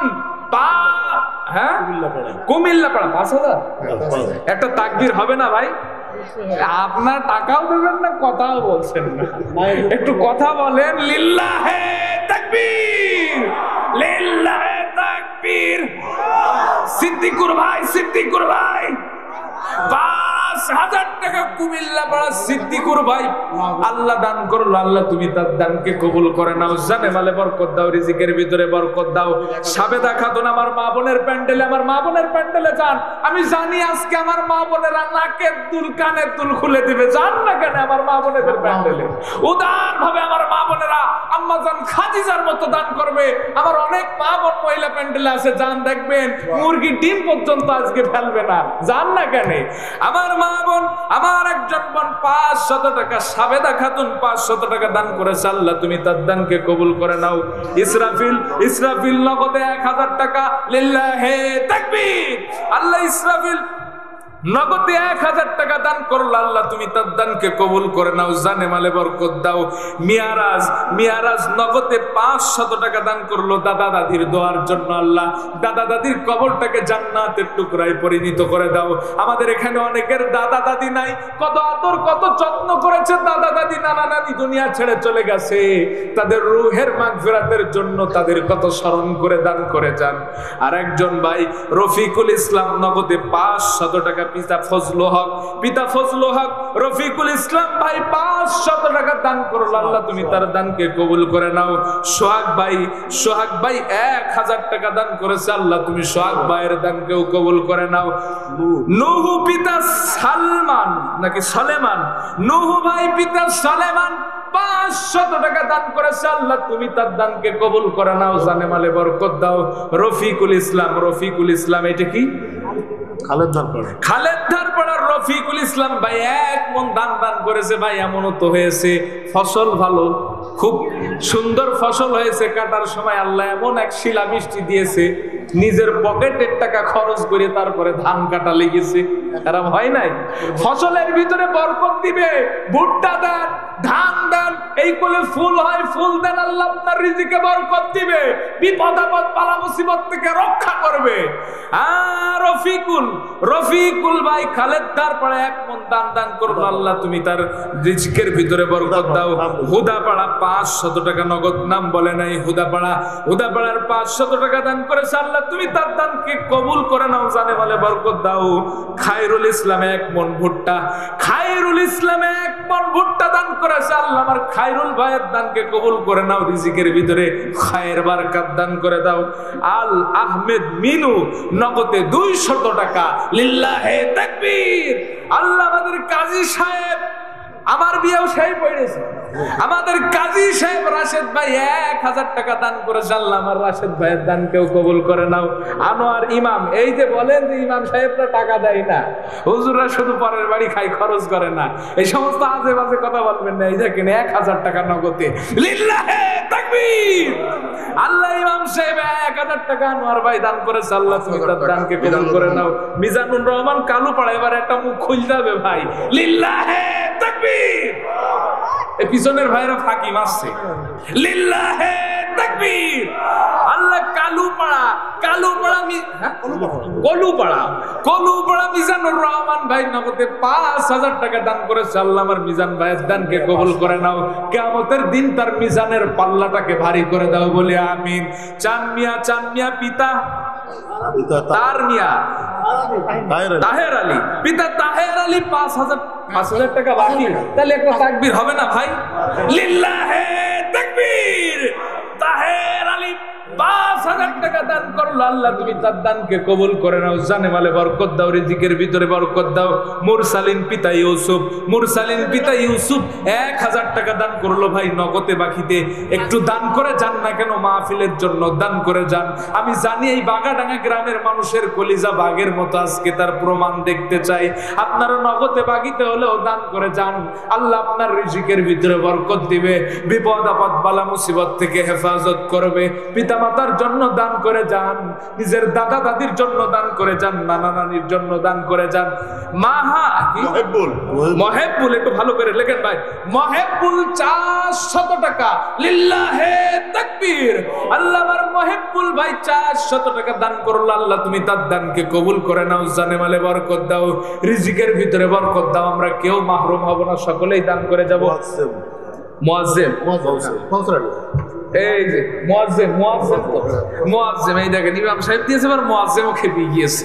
কুমিল্লাপাড়া 5000, একটা তাকবীর হবে না ভাই? আপনার টাকাও দেবেন না, কথাও বলছেন না, একটু কথা বলেন। লিল্লাহে তাকবীর, লিল্লাহে তাকবীর। সিদ্দিকুর ভাই 5000 টাকা কুমিল্লাপাড়া সিদ্দিকুর ভাই আল্লাহ দান করলো, আল্লাহ তুমি তার দানকে কবুল করে নাও, জানে মালে বরকত দাও, রিজিকের ভিতরে বরকত দাও। সাবেদা খাতুন আমার মা বোনের প্যান্ডেলে যান। আমি জানি আজকে আমার মা বোনেরা নাকের দুল কানের দুল খুলে দিবে, যান না কেন আমার মা বোনেদের প্যান্ডেলে, উদার ভাবে আমার মা বোনেরা আম্মা জান খাদিজার মতো দান করবে। আমার অনেক মা বোন মহিলা প্যান্ডেলে আছে, যান দেখবেন মুরগি ডিম পর্যন্ত আজকে ফেলবে না, যান না কেন? আমার মা বোন, আমার একজন বোন 500 টাকা, সাবেদা খাতুন 500 টাকা দান করেছে, আল্লাহ তুমি তার দানকে কবুল করে নাও। ইসরাফিল নগদে 1000 টাকা, লিল্লাহে তাকবীর। আল্লাহ ইসরাফিল নগদে 1000 টাকা দান করলো, আল্লাহ তুমি তার দানকে কবুল করে নাও, জানে মালে বরকত দাও। মিয়ারাজ নগদে 500 টাকা দান করলো দাদা দাদির দোয়ার জন্য, আল্লাহ দাদা দাদির কবরটাকে জান্নাতের টুকরায় পরিণত করে দাও। আমাদের এখানে অনেকের দাদা দাদি নাই, কত আদর কত যত্ন করেছে দাদা দাদি, নানা নানি দুনিয়া ছেড়ে চলে গেছে, তাদের রূহের মাগফিরাতের জন্য তাদের কত স্মরণ করে দান করে যান। আর একজন ভাই রফিকুল ইসলাম নগদে 500 টাকা, পিতা ফজল হক রফিকুল ইসলাম ভাই 500 টাকা দান করলো, আল্লাহ তুমি তার দানকে কবুল করে নাও। সোহাগ ভাই 1000 টাকা দান করেছে, আল্লাহ তুমি সোহাগ ভাইয়ের দানকেও কবুল করে নাও। নুহু পিতা সালমান নাকি সলেমান, নুহু ভাই পিতা সলেমান 500 টাকা দান করেছে, আল্লাহ তুমি তার দানকে কবুল করে নাও, জানে মালে বরকত দাও। রফিকুল ইসলাম এটা কি? খালেদ ধারপাড়ার রফিকুল ইসলাম ভাই 1 মন দান করেছে। ভাই এমনও তো হয়েছে ফসল ভালো, খুব সুন্দর ফসল হয়েছে, কাটার সময় আল্লাহ এমন এক শিলা বৃষ্টি দিয়েছে, নিজের পকেটের টাকা খরচ করে তারপরে ধান কাটা লেগেছে। এরকম হয় নাই? ফসলের ভিতরে বরকত দিবে, ভুট্টা দেন, ধান দেন, এই কোলে ফুল হয়, ফুল দেন, আল্লাহ আপনার রিজিকে বরকত দিবে, বিপদ আপদ বালা মুসিবত থেকে রক্ষা করবে। আর রফিকুল ভাই খালেদ ধারপাড়া 1 মন দান করলো, আল্লাহ তুমি তার রিজিকের ভিতরে বরকত দাও। হুদাপাড়া 500 টাকা নগদ, নাম বলে নাই, হুদাপাড়ার 500 টাকা দান করেছে, আল্লাহ তুমি তার দানকে কবুল করে নাও, জানে বলে বরকত দাও। খায়রুল ইসলাম 1 মন ভুট্টা, খায়রুল খায়রুল ইসলাম 1 মণ ভুট্টা দান করেছে। আল্লাহ আমার খায়রুল ভাইয়ের দানকে কবুল করে নাও, রিজিকের ভিতরে খায়ের বারকাত দান করে দাও। আল আহমেদ মিনু নগদে 200 টাকা, লিল্লাহে তাকবীর। আল্লাহ আমাদের কাজী সাহেব, আমার বিয়েও সেই পড়েছে, আমাদের কাজী সাহেব রাশেদ ভাই 1000 টাকা দান করেছে। আল্লাহ আমার রাশেদ ভাইয়ের দানকেও কবুল করে নাও। আনোয়ার ইমাম, এই যে বলেন যে ইমাম সাহেবরা টাকা দেয় না, হুজুররা শুধু পরের বাড়ি খাই, খরচ করে না, এই সমস্ত আজে বাজে কথা বলবেন না। এই দেখেন 1000 টাকা নগদে, লিল্লাহে তাকবীর। আল্লাহ ইমাম সাহেব 1000 টাকা আনোয়ার ভাই দান করেছে। আল্লাহ তুমি তার দানকে কবুল করে নাও। মিজানুর রহমান কালুপাড়া, এবার একটা মুখ খুলতে হবে ভাই, লিল্লাহে তাকবীর। এই পিছনের ভাইরা ফাঁকি মারছে, লিল্লাহে তাকবীর। আল্লাহ কলুপাড়া মিজানুর রহমান ভাই নগদে 5000 টাকা দান করেছে। আল্লাহ আমার মিজান ভাইয়ের দানকে কবুল করে নাও। কিয়ামতের দিন তার মিজানের পাল্লাটাকে ভারী করে দাও বলে আমিন। চান মিয়া পিতা তার মিয়া তাহের আলী, পিতা তাহের আলী 5000 টাকা বাকি, তাহলে একটা তাকবীর হবে না ভাই? লিল্লাহে তাকবীর। তাহের আলী 5000 টাকা দান করলো। আল্লাহ তুমি তার দানকে কবুল করে নাও, জানে মালে বরকত দাও, রিজিকের ভিতরে বরকত দাও। মুরসালিন পিতা ইউসুফ 1000 টাকা দান করলো ভাই নগদে বাকিতে। একটু দান করে যান না কেন, মাহফিলের জন্য দান করে যান। আমি জানি এই বাগাডাঙ্গা গ্রামের মানুষের কলিজা বাগের মতো, আজকে তার প্রমাণ দেখতে চাই। আপনারা নগদে বাগিতে হলেও দান করে যান, আল্লাহ আপনার রিজিকের ভিতরে বরকত দিবে, বিপদ আপদ বালা মুসিবত থেকে হেফাজত করবে। পিতা মাতার জন্য দান করে যান, নিজের দাদা দাদির জন্য দান করে যান, নানা নানির জন্য দান করে যান। মহেবুল, একটু ভালো করে লেখেন ভাই, মহেবুল 400 টাকা, লিল্লাহে তাকবীর। আল্লাহ আমার মহেবুল ভাই 400 টাকা দান করলো। আল্লাহ তুমি তার দানকে কবুল করে নাও, জানে মালে বরকত দাও, রিজিকের ভিতরে বরকত দাও। আমরা কেউ মাহরুম হব না, সকলেই দান করে যাব। মুয়াজ্জিম, এই যে মুয়াজ্জিম, এই দেখেন ইমাম সাহেব দিয়েছে, এবার মুয়াজ্জিমও খেপে গিয়েছে।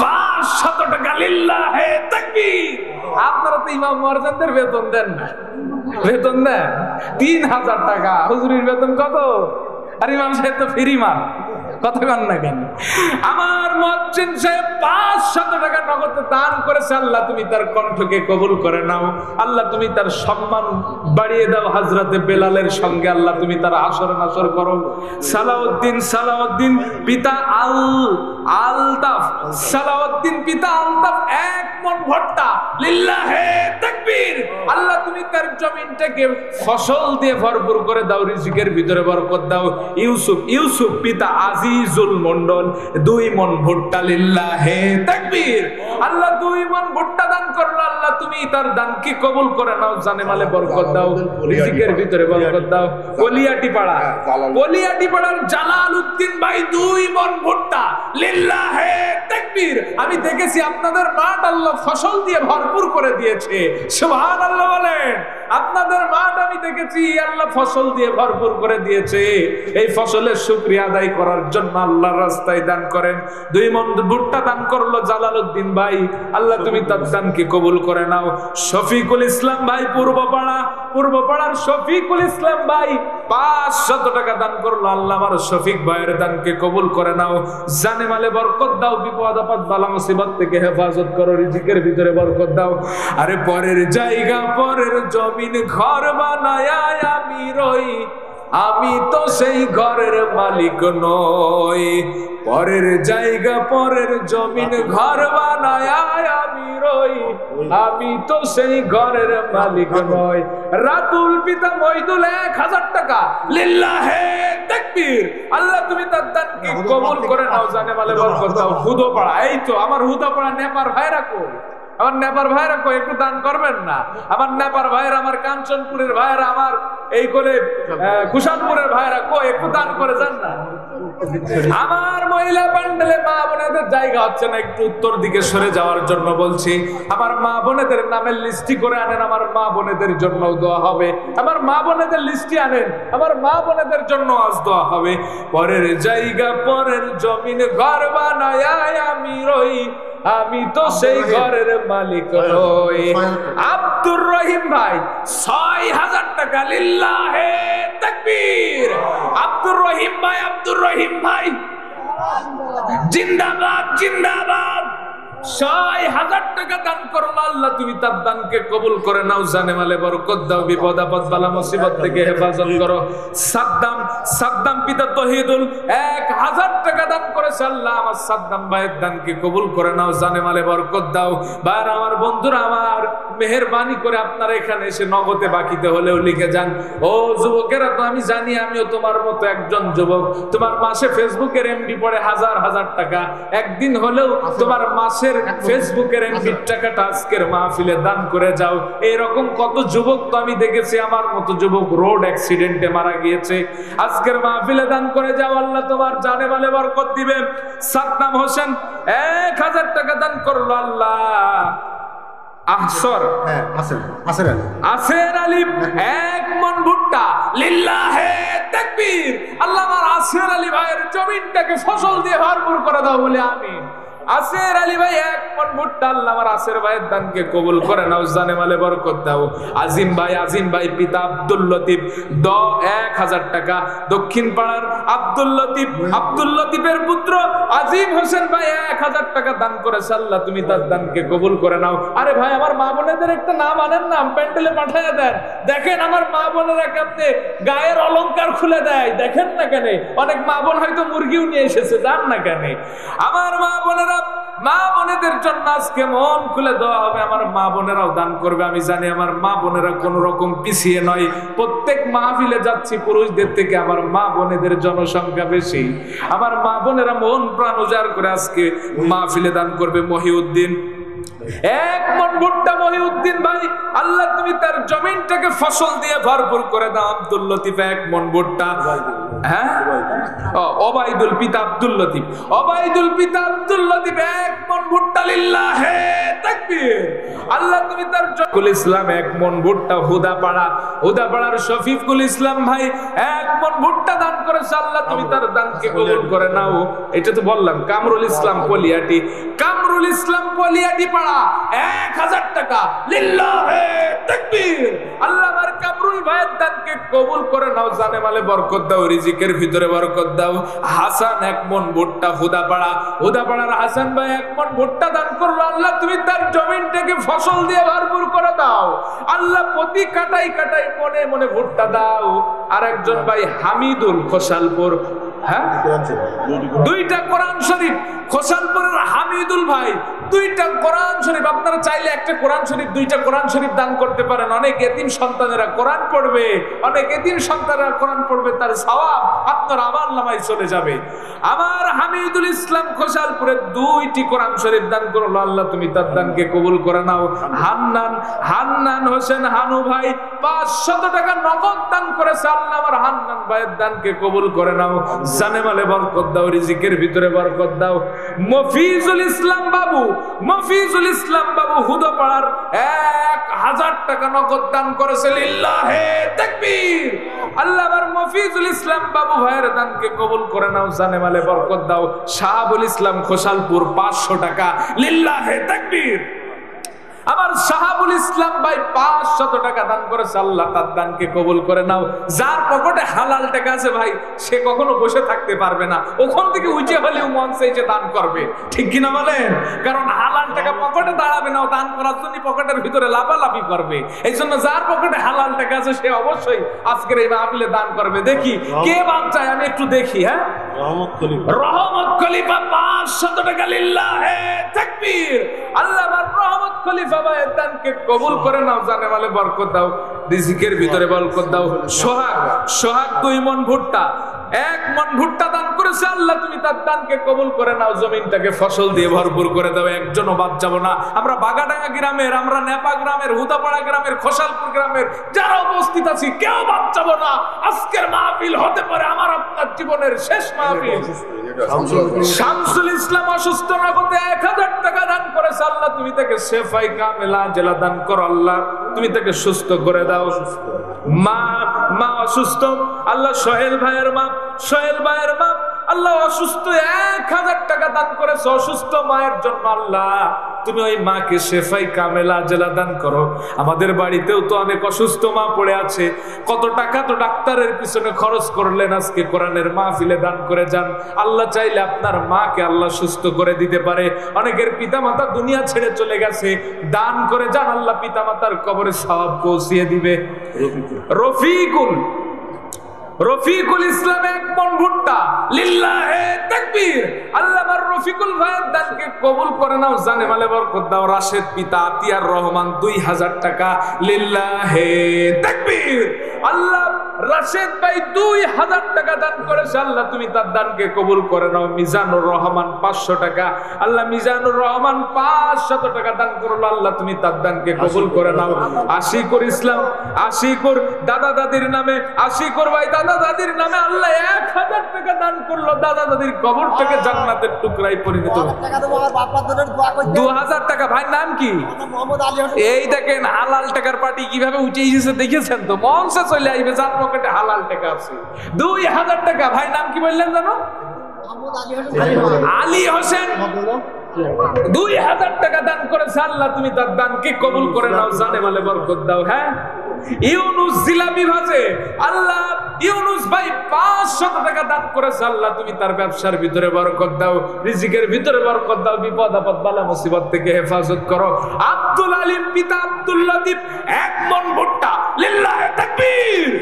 500 টাকা, লিল্লাহে তাকবীর। আপনারা তো ইমাম মুয়াজ্জিমদের বেতন দেন না, বেতন দেন 3000 টাকা। হুজুরের বেতন কত? আর ইমাম সাহেব তো ফ্রি মান, কথা কন না কেন? আমার মুয়াজ্জিন সাহেব 500 টাকা নগদ দান করেছে। আল্লাহ তুমি তার কণ্ঠকে কবুল করে নাও, আল্লাহ তুমি তার সম্মান বাড়িয়ে দাও হযরতে বেলালের সঙ্গে। আল্লাহ তুমি তার আসর নাসর করো। সালাউদ্দিন পিতা আলতাফ, সালাউদ্দিন পিতা আলতাফ 1 মণ ভুট্টা, লিল্লাহে তাকবীর। আল্লাহ তুমি তার জমিনটাকে ফসল দিয়ে ভরপুর করে দাও, রিজিকের ভিতরে বরকত দাও। ইউসুফ পিতা আজিজুল মন্ডল 2 মণ ভুট্টা, লিল্লাহে তাকবীর। আল্লাহ 2 মণ ভুট্টা দান করলো। আল্লাহ তুমি তার দানকে কবুল করে নাও, জানে মালে বরকত দাও, রিজিকের ভিতরে বরকত দাও। কলিয়াটিপাড়ার জালাল উদ্দিন ভাই 2 মণ ভুট্টা, লিল্লাহে তাকবীর। আমি দেখেছি আপনাদের মাঠ আল্লাহ ফসল দিয়ে ভরপুর করে দিয়েছে, সুবহানাল্লাহ বলেন। আপনাদের মাঠ আমি দেখেছি আল্লাহ ফসল দিয়ে ভরপুর করে দিয়েছে। এই ফসলের শুকরিয়া আদায় করার জন্য আল্লাহর রাস্তায় দান করেন। 2 মণ ভুট্টা দান করলো জালালউদ্দিন ভাই, আল্লাহ তুমি তার দানকে কবুল করে নাও। শফিকুল ইসলাম ভাই পূর্বপাড়ার শফিকুল ইসলাম ভাই 500 টাকা দান করলো। আল্লাহ আমার শফিক ভাইয়ের দানকে কবুল করে নাও, জানে মালে বরকত দাও, বিপদ আপদ বালা মুসিবত থেকে হেফাজত করো, রিজিকের ভিতরে বরকত দাও। আরে পরের জায়গা পরের জমিন ঘর বানায় আমি রই, আমি তো সেই ঘরের মালিক নই। পরের জায়গা পরের জমিন ঘর বানায় আমি রই, আমি তো সেই ঘরের মালিক নই। রাতুল পিতা মইদুল 1000 টাকা, লিল্লাহে তাকবীর। আল্লাহ তুমি তার দানকে কবুল করে নাও, জানে মালে বরকত দাও। হুদোপাড়া, এই তো আমার হুদোপাড়া নেপার ভাইরা কই? আমার নেপার ভাইরা কই? একটু দান করবেন না? আমার নেপার ভাইরা, আমার কাঞ্চনপুরের ভাইরা, আমার এই করে কুশানপুরের ভাইরা কই? একটু দান করে যান না। আমার মহিলা প্যান্ডেলে মা বোনেদের জায়গা হচ্ছে না, একটু উত্তর দিকে সরে যাওয়ার জন্য বলছি। আমার মা বোনেদের নামের লিস্টি করে আনেন, আমার মা বোনেদের জন্য দোয়া হবে। আমার মা বোনেদের লিস্টি আনেন, আমার মা বোনেদের জন্য আজ দোয়া হবে। পরের জায়গা পরের জমিন ঘর বানায় আমি রই, আমি তো সেই ঘরের মালিক নই। আব্দুর রহিম ভাই ৬,০০০ টাকা, লিল্লাহে তাকবীর। আব্দুর রহিম ভাই জিন্দাবাদ জিন্দাবাদ। ৬,০০০ টাকা দান করলো, আল্লাহ তুমি তার দানকে কবুল করে নাও, জানে মালে বরকত দাও, বিপদ আপদ বালা মুসিবত থেকে হেফাজত করো। সাদ্দাম পিতা তহিদুল ১,০০০ টাকা দান করেছে, আল্লাহ আমার সাদ্দাম ভাইয়ের দানকে কবুল করে নাও, জানে মালে বরকত দাও। ভাইর আমার, বন্ধুরা আমার, মেহেরবানি করে আপনারা এখানে এসে নগদে বাকিতে হলেও লিখে যান। ও যুবকেরা, তো আমি জানি আমিও তোমার মতো একজন যুবক। তোমার মাসে ফেসবুকের এমবি পড়ে হাজার হাজার টাকা, একদিন হলেও তোমার মাসে ফেসবুকের এমবি টাকাটা আজকের মাহফিলে দান করে যাও। এইরকম কত যুবক তো আমি দেখেছি, আমার মতো যুবক রোড অ্যাক্সিডেন্টে মারা গিয়েছে, আজকের মাহফিলে দান করে যাও, আল্লাহ তোমার জানে মালে বরকত দিবে। সাদ্দাম হোসেন ১,০০০ টাকা দান করলো, আল্লাহ আসের আলী ১ মন ভুট্টা, লিল্লাহে তাকবীর। আল্লাহ আমার আসের আলী ভাইয়ের জমিনটাকে ফসল দিয়ে ভরপুর করে দাও বলে আমিন। আসের আলী ভাই ১ মন ভুট্টা, আল্লাহ আমার আসের ভাইয়ের দানকে কবুল করে নাও, জানে মালে বরকত দাও। আজিম ভাই পিতা আব্দুল লতিফ ১,০০০ টাকা। দক্ষিণ পাড়ার আব্দুল লতিফের পুত্র আজিম হোসেন ভাই ১,০০০ টাকা দান করেছে, আল্লাহ তুমি তার দানকে কবুল করে নাও। আরে ভাই, আমার মা বোনেদের একটা নাম আনেন, নাম প্যান্ডেলে পাঠাইয়া দেন। দেখেন আমার মা বোনেরা কেমনে গায়ের অলংকার খুলে দেয়, দেখেন না কেন? অনেক মা বোন হয়তো মুরগিও নিয়ে এসেছে, জান না কেন? আমার মা বোনেরা, মা বোনেদের জন্য আজকে মন খুলে দেওয়া হবে, আমার মা বোনেরাও দান করবে। আমি জানি আমার মা বোনেরা কোন রকম পিছিয়ে নয়, প্রত্যেক মাহফিলে যাচ্ছি পুরুষদের থেকে আমার মা বোনেদের জনসংখ্যা বেশি। আমার মা বোনেরা মন প্রাণ উজাড় করে আজকে মাহফিলে দান করবে। মহিউদ্দিন ১ মন ভুট্টা, মহিউদ্দিন ভাই, আল্লাহ তুমি তার জমিনটাকে ফসল দিয়ে ভরপুর করে দাও। আব্দুল লতিফ ১ মন ভুট্টা। হ্যাঁ, ওবাইদুল পিতা আব্দুল লতিফ ১ মন ভুট্টা, লিল্লাহে তাকবীর। আল্লাহ তুমি তার শফিকুল ইসলাম ১ মন ভুট্টা। হুদাপাড়ার শফিকুল ইসলাম ভাই ১ মন ভুট্টা দান করেছে, আল্লাহ তুমি তার দানকে কবুল করে নাও। এটা তো বললাম। কামরুল ইসলাম কলিয়াটি পাড়া ১,০০০ টাকা, লিল্লাহে তাকবীর। আল্লাহ আমার কামরুল ভাইয়ের দানকে কবুল করে নাও, জানে মালে বরকত দাও, রিজিকের ভিতরে বরকত দাও। হাসান ১ মন ভুট্টা, হুদাপাড়ার হাসান ভাই ১ মন ভুট্টা দান করলো, আল্লাহ তুমি তার জমিনটাকে ফসল দিয়ে ভরপুর করে দাও। আল্লাহ প্রতি কাটাই মনে মনে ভুট্টা দাও। আর একজন ভাই হামিদুল খোসালপুর, হ্যাঁ, ২টা কোরআন শরীফ। খোসালপুরের হামিদুল ভাই ২টা কোরআন শরীফ। আপনারা চাইলে একটা কোরআন শরীফ, ২টা কোরআন শরীফ দান করতে পারেন। অনেক এতিম সন্তানেরা কোরআন পড়বে, তার সওয়াব আপনার আমলনামায় চলে যাবে। আমার হামিদুল ইসলাম খোসালপুরে ২টি কোরআন শরীফ দান করলো, আল্লাহ তুমি তার দানকে কবুল করে নাও। হান্নান হোসেন হানু ভাই ৫০০ টাকা নগদ দান করেছে, আল্লাহ আমার হান্নান ভাইয়ের দানকে কবুল করে নাও, জানে মালে বরকত দাও, রিজিকের ভিতরে বরকত দাও। মফিজুল ইসলাম বাবু হুদাপাড়ার ১,০০০ টাকা নগদ দান করেছে, লিল্লাহে তাকবীর। আল্লাহ আমার মফিজুল ইসলাম বাবু ভাইয়ের দানকে কবুল করে নাও, জানে মালে বরকত দাও। শাহাবুল ইসলাম খোসালপুর ৫০০ টাকা, লিল্লাহে তাকবীর। আমার শাহাবুল ইসলাম ভাই ৫০০ টাকা দান করেছে, আল্লাহ তার দানকে কবুল করে নাও। যার পকেটে হালাল টাকা আছে ভাই, সে কখনো বসে থাকতে পারবে না, ওখান থেকে উঠে হলেও মন চাইছে দান করবে, ঠিক কিনা বলেন? কারণ হালাল টাকা পকেটে দাঁড়াবে না, দান করার জন্য পকেটের ভিতরে লাফালাফি করবে। এই জন্য যার পকেটে হালাল টাকা আছে সে অবশ্যই আজকের এই মাহফিলে দান করবে। দেখি কে বাদ চায়, আমি একটু দেখি। হ্যাঁ, রহমত খলিফা ৫০০ টাকা, লিল্লাহে তাকবীর। আল্লাহ আমার রহমত খলিফা ভাইয়ের দানকে কবুল করে নাও, জানে মালে বরকত দাও, রিজিকের ভিতরে বরকত দাও। সোহাগ ২ মন ভুট্টা, ১ মন ভুট্টা দান করেছে, আল্লাহ তুমি তার দানকে কবুল করে নাও, জমিনটাকে ফসল দিয়ে ভরপুর করে দাও। একজনও বাদ যাব না। আমরা বাগাডাঙ্গা গ্রামের, আমরা নেপা গ্রামের, হুদাপাড়া গ্রামের, খোসালপুর গ্রামের যারা উপস্থিত আছি কেউ বাদ যাব না। আজকের মাহফিল হতে পারে আমার আপনার জীবনের শেষ মাহফিল। শামসুল ইসলাম অসুস্থ নগদে ১,০০০ টাকা দান করেছে, আল্লাহ তুমি তাকে শেফাই কামেলা জেলা দান করো, আল্লাহ তুমি তাকে সুস্থ করে দাও। মা অসুস্থ, আল্লাহ সোহেল ভাইয়ের মা আল্লাহ অসুস্থ, 1000 টাকা দান করেছো অসুস্থ মায়ের জন্য, আল্লাহ তুমি ওই মাকে শেফাই কামেলা আজেলা দান করো। আমাদের বাড়িতেও তো অনেক অসুস্থ মা পড়ে আছে, কত টাকা তো ডাক্তারের পিছনে খরচ করলেন, আজকে কোরআনের মাহফিলে দান করে যান। আল্লাহ চাইলে আপনার মাকে আল্লাহ সুস্থ করে দিতে পারে। অনেকের পিতামাতা দুনিয়া ছেড়ে চলে গেছে, দান করে যান, আল্লাহ পিতামাতার কবরে সওয়াব পৌঁছিয়ে দিবে। রফিকুল ইসলাম 1 মণ ভুট্টা, লিল্লাহে তাকবীর। আল্লাহ আমার রফিকুল ভাইয়ের দানকে কবুল করে নাও, জানে মালে বরকত দাও। রাশেদ পিতা আতিয়ার রহমান 2000 টাকা, লিল্লাহে তাকবীর। আল্লাহ রাশেদ ভাই 2000 টাকা দান করেছে, আল্লাহ তুমি তার দানকে কবুল করে নাও। মিজানুর রহমান 500 টাকা, আল্লাহ মিজানুর রহমান 500 টাকা দান করলো, আল্লাহ তুমি তার দানকে কবুল করে নাও। আশিকুর ইসলাম, আশিকুর দাদা দাদির নামে, আশিকুর ভাই দাদা দাদির নামে আল্লাহ 1000 টাকা দান করলো, দাদা দাদির কবরটাকে জান্নাতের টুকরায় পরিণত। 2000 টাকা। ভাইয়ের নাম কি? এই দেখেন হালাল টাকার পার্টি কিভাবে উঠে এসেছে, দেখেছেন তো? মঞ্চে চলে আসবে যার পকেটে হালাল টাকা আছে। 2000 টাকা। ভাইয়ের নাম কি বললেন জানো? আলী হোসেন 2000 টাকা দান করেছে, আল্লাহ তুমি তার দানকে কবুল করে নাও, জানে মালে বরকত দাও। হ্যাঁ, ইউনুস জিলাপি ভাজে, আল্লাহ ইউনুস ভাই 500 টাকা দান করেছে, আল্লাহ তুমি তার ব্যবসার ভিতরে বরকত দাও, রিজিকের ভিতরে বরকত দাও, বিপদ আপদ বালা মুসিবত থেকে হেফাজত করো। আব্দুল আলিম পিতা আব্দুল লতিফ 1 মণ ভুট্টা, লিল্লাহে তাকবীর।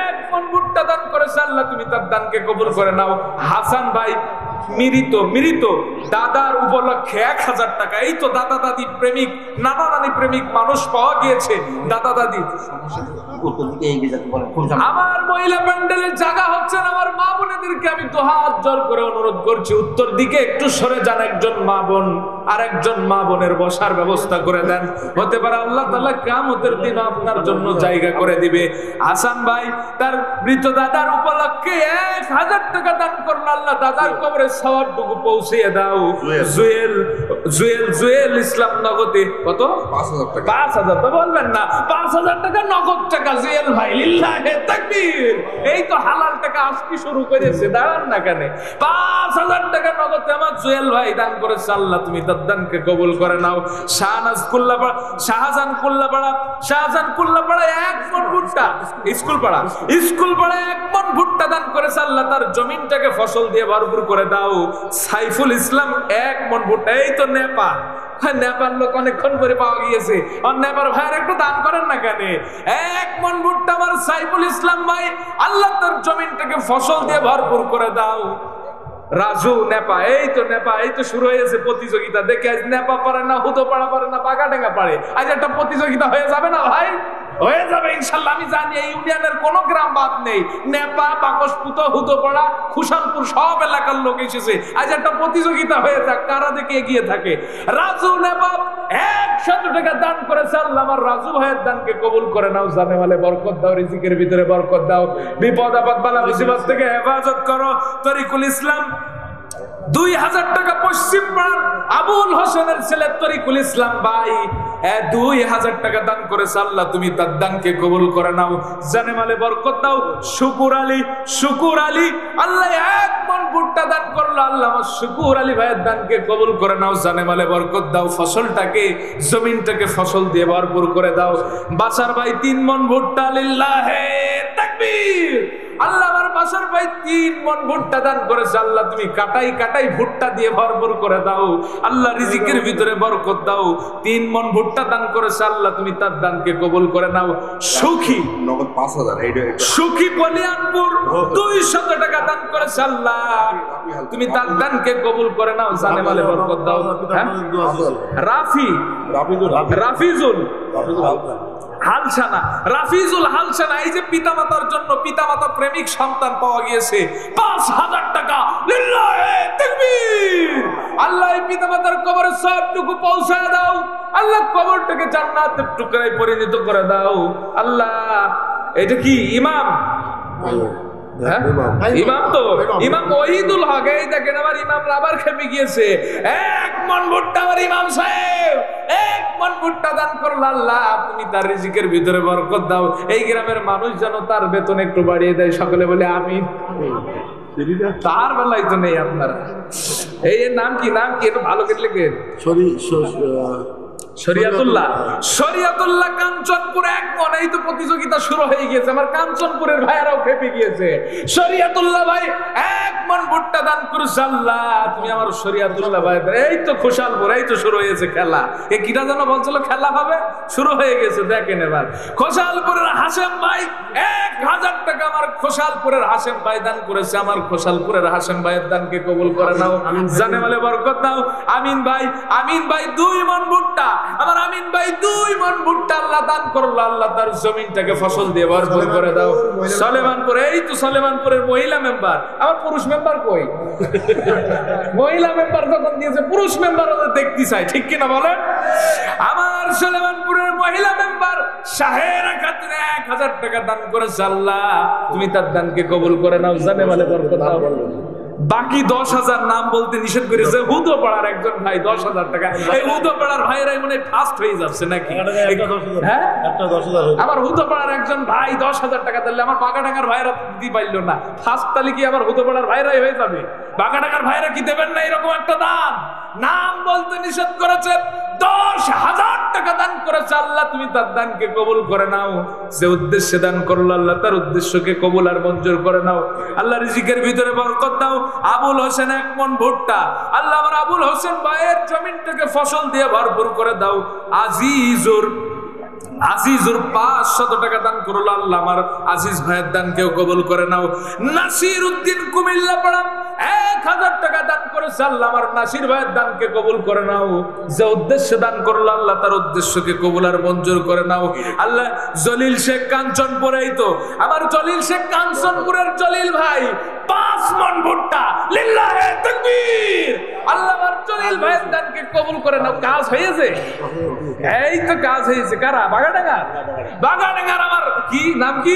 1 মণ ভুট্টা দান করেছে, আল্লাহ তুমি তার দানকে কবুল করে নাও। হাসান ভাই মৃত দাদার উপলক্ষে 1000 টাকা। এই তো দাদা দাদি প্রেমিক, নানা নানি প্রেমিক মানুষ পাওয়া গিয়েছে। দাদা দাদি আমার মহিলা প্যান্ডেলের জায়গা হচ্ছে না, আমার মা বোনেদেরকে আমি দুহাত জোর করে অনুরোধ করছি, উত্তর দিকে একটু সরে যান। একজন মা বোন আর একজন মা বোনের বসার ব্যবস্থা করে দেন, হতে পারে আল্লাহ তাআলা কিয়ামতের দিন আপনার জন্য জায়গা করে দিবে। হাসান ভাই তার মৃত দাদার উপলক্ষে 1000 টাকা দান করলো, আল্লাহ দাদার কবরে সওয়াবটুকু পৌঁছিয়ে দাও। জুয়েল ইসলাম নগদে কত? 5000 টাকা। 5000 তো বলবেন না, 5000 টাকা নগদ টাকা জুয়েল ভাই, লিল্লাহে তাকবীর। এই তো হালাল টাকা আজকে শুরু করেছে, দাঁড়ান না কেন? 5000 টাকা নগদ আমার জুয়েল ভাই দান করেছে, আল্লাহ তুমি তার দানকে কবুল করে নাও। শাহজাহান কুল্লাপাড়া 1 মণ ভুট্টা, স্কুল পাড়া 1 মণ ভুট্টা দান করেছে, আল্লাহ তার জমিনটাকে ফসল দিয়ে ভরপুর করে দাও। সাইফুল ইসলাম 1 মণ ভুট্টা। এই তো নেপাল লোক অনেকক্ষণ পরে পাওয়া গিয়েছে, আর নেপাল ভাইয়ের একটু দান করেন না কেন? 1 মণ ভুট্টা আমার সাইফুল ইসলাম ভাই, আল্লাহ তার জমিনটাকে ফসল দিয়ে ভরপুর করে দাও। রাজু নেপা, এই তো শুরু হয়েছে প্রতিযোগিতা। দেখে আজ নেপা পারে না, হুদোপাড়া পারে না, বাগাডাঙ্গা পারে। আজ একটা প্রতিযোগিতা হয়ে যাবে না ভাই? হয়ে যাবে ইনশাল্লাহ। আমি জানি এই ইউনিয়নের কোন গ্রাম বাদ নেই, নেপা, বাকশপুত, হুদোপাড়া, খুশালপুর সব এলাকার লোক এসেছে। আজ একটা প্রতিযোগিতা হয়ে যাক, কারা দেখে এগিয়ে থাকে। রাজু নেপা 100 টাকা দান করেছে, আল্লাহ আমার রাজু ভাইয়ের দানকে কবুল করে নাও, জানে মালে বরকত দাও, রিজিকের ভিতরে বরকত দাও, বিপদ আপদ বালা মুসিবত থেকে হেফাজত করো। তরিকুল ইসলাম 2000 টাকা, পশ্চিম পাড়ার আবুল হোসেনের ছেলে তরিকুল ইসলাম ভাই 2000 টাকা দান করেছে, আল্লাহ তুমি তার দানকে কবুল করে নাও, জানে মালে বরকত দাও। শুকুর আলী আল্লাহ 1 মণ ভুট্টা দান করলো, আল্লাহ আমার শুকুর আলী ভাইয়ের দানকে কবুল করে নাও, জানে মালে বরকত দাও, ফসলটাকে জমিনটাকে ফসল দিয়ে ভরপুর করে দাও। বাসার ভাই 3 মণ ভুট্টা, লিল্লাহে তাকবীর। আল্লাহ আমার বাসার ভাই 3 মণ ভুট্টা দান করেছে, আল্লাহ তুমি কাটাই ভুট্টা দিয়ে ভরপুর করে দাও, আল্লাহ রিজিকের ভিতরে বরকত দাও। 3 মণ ভুট্টা দান করেছে, আল্লাহ তুমি তার দানকে কবুল করে নাও। সুখী নগদ 5000, সুখী বলিয়ানপুর 200 টাকা দান করেছে, আল্লাহ তুমি তার দানকে কবুল করে নাও, জানে মালে বরকত দাও। রাফিজুল হালসানা, এই যে পিতামাতার জন্য পিতামাতা প্রেমিক সন্তান পাওয়া গিয়েছে, 5000 টাকা, লিল্লাহে তাকবীর। আল্লাহ এই পিতামাতার কবরে সবটুকু পৌঁছায় দাও, আল্লাহ কবরটাকে জান্নাতের টুকরায় পরিণত করে দাও। আল্লাহ এটা কি ইমাম? ইমাম ওহিদুল হক, এই দেখেন আমার ইমাম আবার খেপে গিয়েছে। 1 মণ ভুট্টা আমার ইমাম সাহেব 1 মণ ভুট্টা দান করলো, আল্লাহ তুমি তার রিজিকের ভিতরে বরকত দাও। এই গ্রামের মানুষ যেন তার বেতন একটু বাড়িয়ে দেয়, সকলে বলে আমিন। তার বেলায় তো নেই আপনারা। এই নাম কি, নাম কি, একটু ভালো করে লেখেন। শরিয়াতুল্লাহ, শরিয়াতুল্লাহ কাঞ্চনপুরে এক মনেই তো প্রতিযোগিতা শুরু হয়ে গিয়েছে। আমার কাঞ্চনপুরের ভাইয়ারাও খেপে গিয়েছে। শরিয়াতুল্লাহ ভাই এক মন ভুট্টা দান করেছে। আল্লাহ তুমি আমার শরিয়াতুল্লাহ ভাই, এই তো খোসালপুর, এই তো শুরু হয়েছে খেলা। এ কিটা যেন বলছিল খেলা হবে, শুরু হয়ে গেছে। দেখেন এবার খোসালপুরের হাসেম ভাই 1000 টাকা আমার খোসালপুরের হাসেম ভাই দান করেছে। আমার খোসালপুরের হাসেম ভাইয়ের দানকে কবুল করে নাও, জানে মালে বরকত দাও। আমিন ভাই, আমিন ভাই 2 মন ভুট্টা, আমার আমিন ভাই 2 মন ভুট্টা আল্লাহ দান করলো। আল্লাহ তার জমিনটাকে ফসল দিয়ে ভরপুর করে দাও। সলেমানপুর, এই তো সলেমানপুরের মহিলা মেম্বার, আমার পুরুষ মেম্বার কই? মহিলা মেম্বার যখন দিয়েছে পুরুষ মেম্বার ওদের দেখতে চাই, ঠিক কিনা বলেন? আমার সলেমানপুরের মহিলা মেম্বার শাহেরা খাতুন 1000 টাকা দান করেছে। আল্লাহ তুমি তার দানকে কবুল করে নাও, জানে মালে বরকত দাও। বাকি 10,000 নাম বলতে নিষেধ করেছে হুদো পাড়ার একজন ভাই 10,000 টাকা। এই হুদো পাড়ার ভাইরাই মনে ফার্স্ট হয়ে যাচ্ছে নাকি? হ্যাঁ, আমার হুদো পাড়ার একজন ভাই 10,000 টাকা দিলে আমার বাগাডাঙ্গার ভাইরা দিতে পারলো না। ফার্স্ট তাহলে কি আমার হুদো পাড়ার ভাইরাই হয়ে যাবে? বাগাডাঙ্গার ভাইরা কি দেবেন না এরকম একটা দান? নাম বলতে নিষেধ করেছে। 10,000 টাকা দান করেছে। আল্লাহ তুমি তার দানকে কবুল করে নাও। যে উদ্দেশ্যে দান করলো আল্লাহ তার উদ্দেশ্যকে কবুল আর মঞ্জুর করে নাও। আল্লাহ রিজিকের ভিতরে বরকত দাও। আবুল হোসেন 1 মন ভুট্টা, আল্লাহ আমার আবুল হোসেন ভাইয়ের জমিনটাকে ফসল দিয়ে ভরপুর করে দাও। আজিজুর 500 টাকা দান করলো। আল্লাহ আমার আজিজ ভাইয়ের দানকেও কবুল করে নাও। নাসির উদ্দিন কুমিল্লা পাড়া 1000 টাকা দান করেছে। আল্লাহ আমার নাসির ভাইয়ের দানকে কবুল করে নাও। যে উদ্দেশ্যে দান করলো আল্লাহ তার উদ্দেশ্যকে কবুল আর মঞ্জুর করে নাও। আল্লাহ জলিল শেখ কাঞ্চনপুর, এই তো আমার জলিল শেখ কাঞ্চনপুরের জলিল ভাই 5 মন ভুট্টা, লিল্লাহে তাকবীর। আল্লাহ আমার জলিল ভাইয়ের দানকে কবুল করে নাও। কাজ হয়েছে, এই তো কাজ হয়েছে। কারা? বাগাডাঙ্গার আমার কি নাম কি?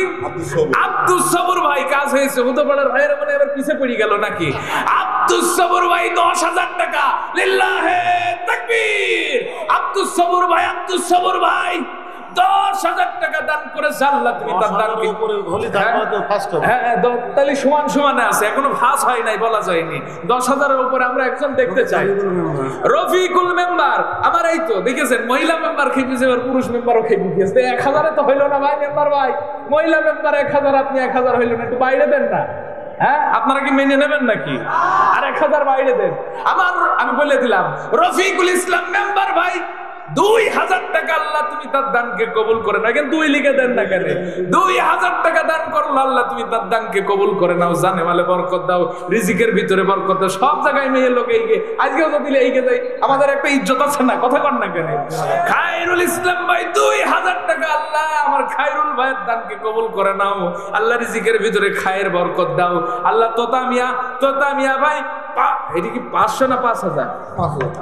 আব্দুস সবুর ভাই কাজ হয়েছে। হুদোপাড়ার ভাইয়ের মনে এবার পিছে পড়ে গেল নাকি? আব্দুস সবুর ভাই 10,000 টাকা, লিল্লাহে তাকবীর। আব্দুস সবুর ভাই, আব্দুস সবুর ভাই 10,000 টাকা দান করেছে। আল্লাহ তুমি তার দানকে, হ্যাঁ তাহলে সমান সমানে আছে, এখনো ফাঁস হয় নাই, বলা যায়নি। 10,000-এর উপরে আমরা একজন দেখতে চাই। রফিকুল মেম্বার আমার, এই তো দেখেছেন মহিলা মেম্বার খেপিয়েছে, এবার পুরুষ মেম্বারও খেপিয়েছে। 1000-এ তো হইলো না ভাই মেম্বার ভাই, মহিলা মেম্বার 1000, আপনি 1000 হইল না, একটু বাইরে দেন না। হ্যাঁ আপনারা কি মেনে নেবেন নাকি? আর 1000 বাইরে দেন। আমি বলে দিলাম রফিকুল ইসলাম মেম্বার ভাই 2000 টাকা, আল্লাহ তুমি তার দানকে কবুল করে নাও। কিন্তু 2 লিখে দেন না কেন? 2000 টাকা দান করলো। আল্লাহ তুমি তার দানকে কবুল করে নাও, জানে মালে বরকত দাও, রিজিকের ভিতরে বরকত দাও। সব জায়গায় মেয়ে লোক এই গে, আজকেও তো দিলে এই গে যাই, আমাদের একটা ইজ্জত আছে না? কথা কর না কেন? খায়রুল ইসলাম ভাই 2000 টাকা, আল্লাহ আমার খায়রুল ভাইয়ের দানকে কবুল করে নাও। আল্লাহ রিজিকের ভিতরে খায়ের বরকত দাও। আল্লাহ তোতা মিয়া ভাই, এটা কি 500 না 5,000?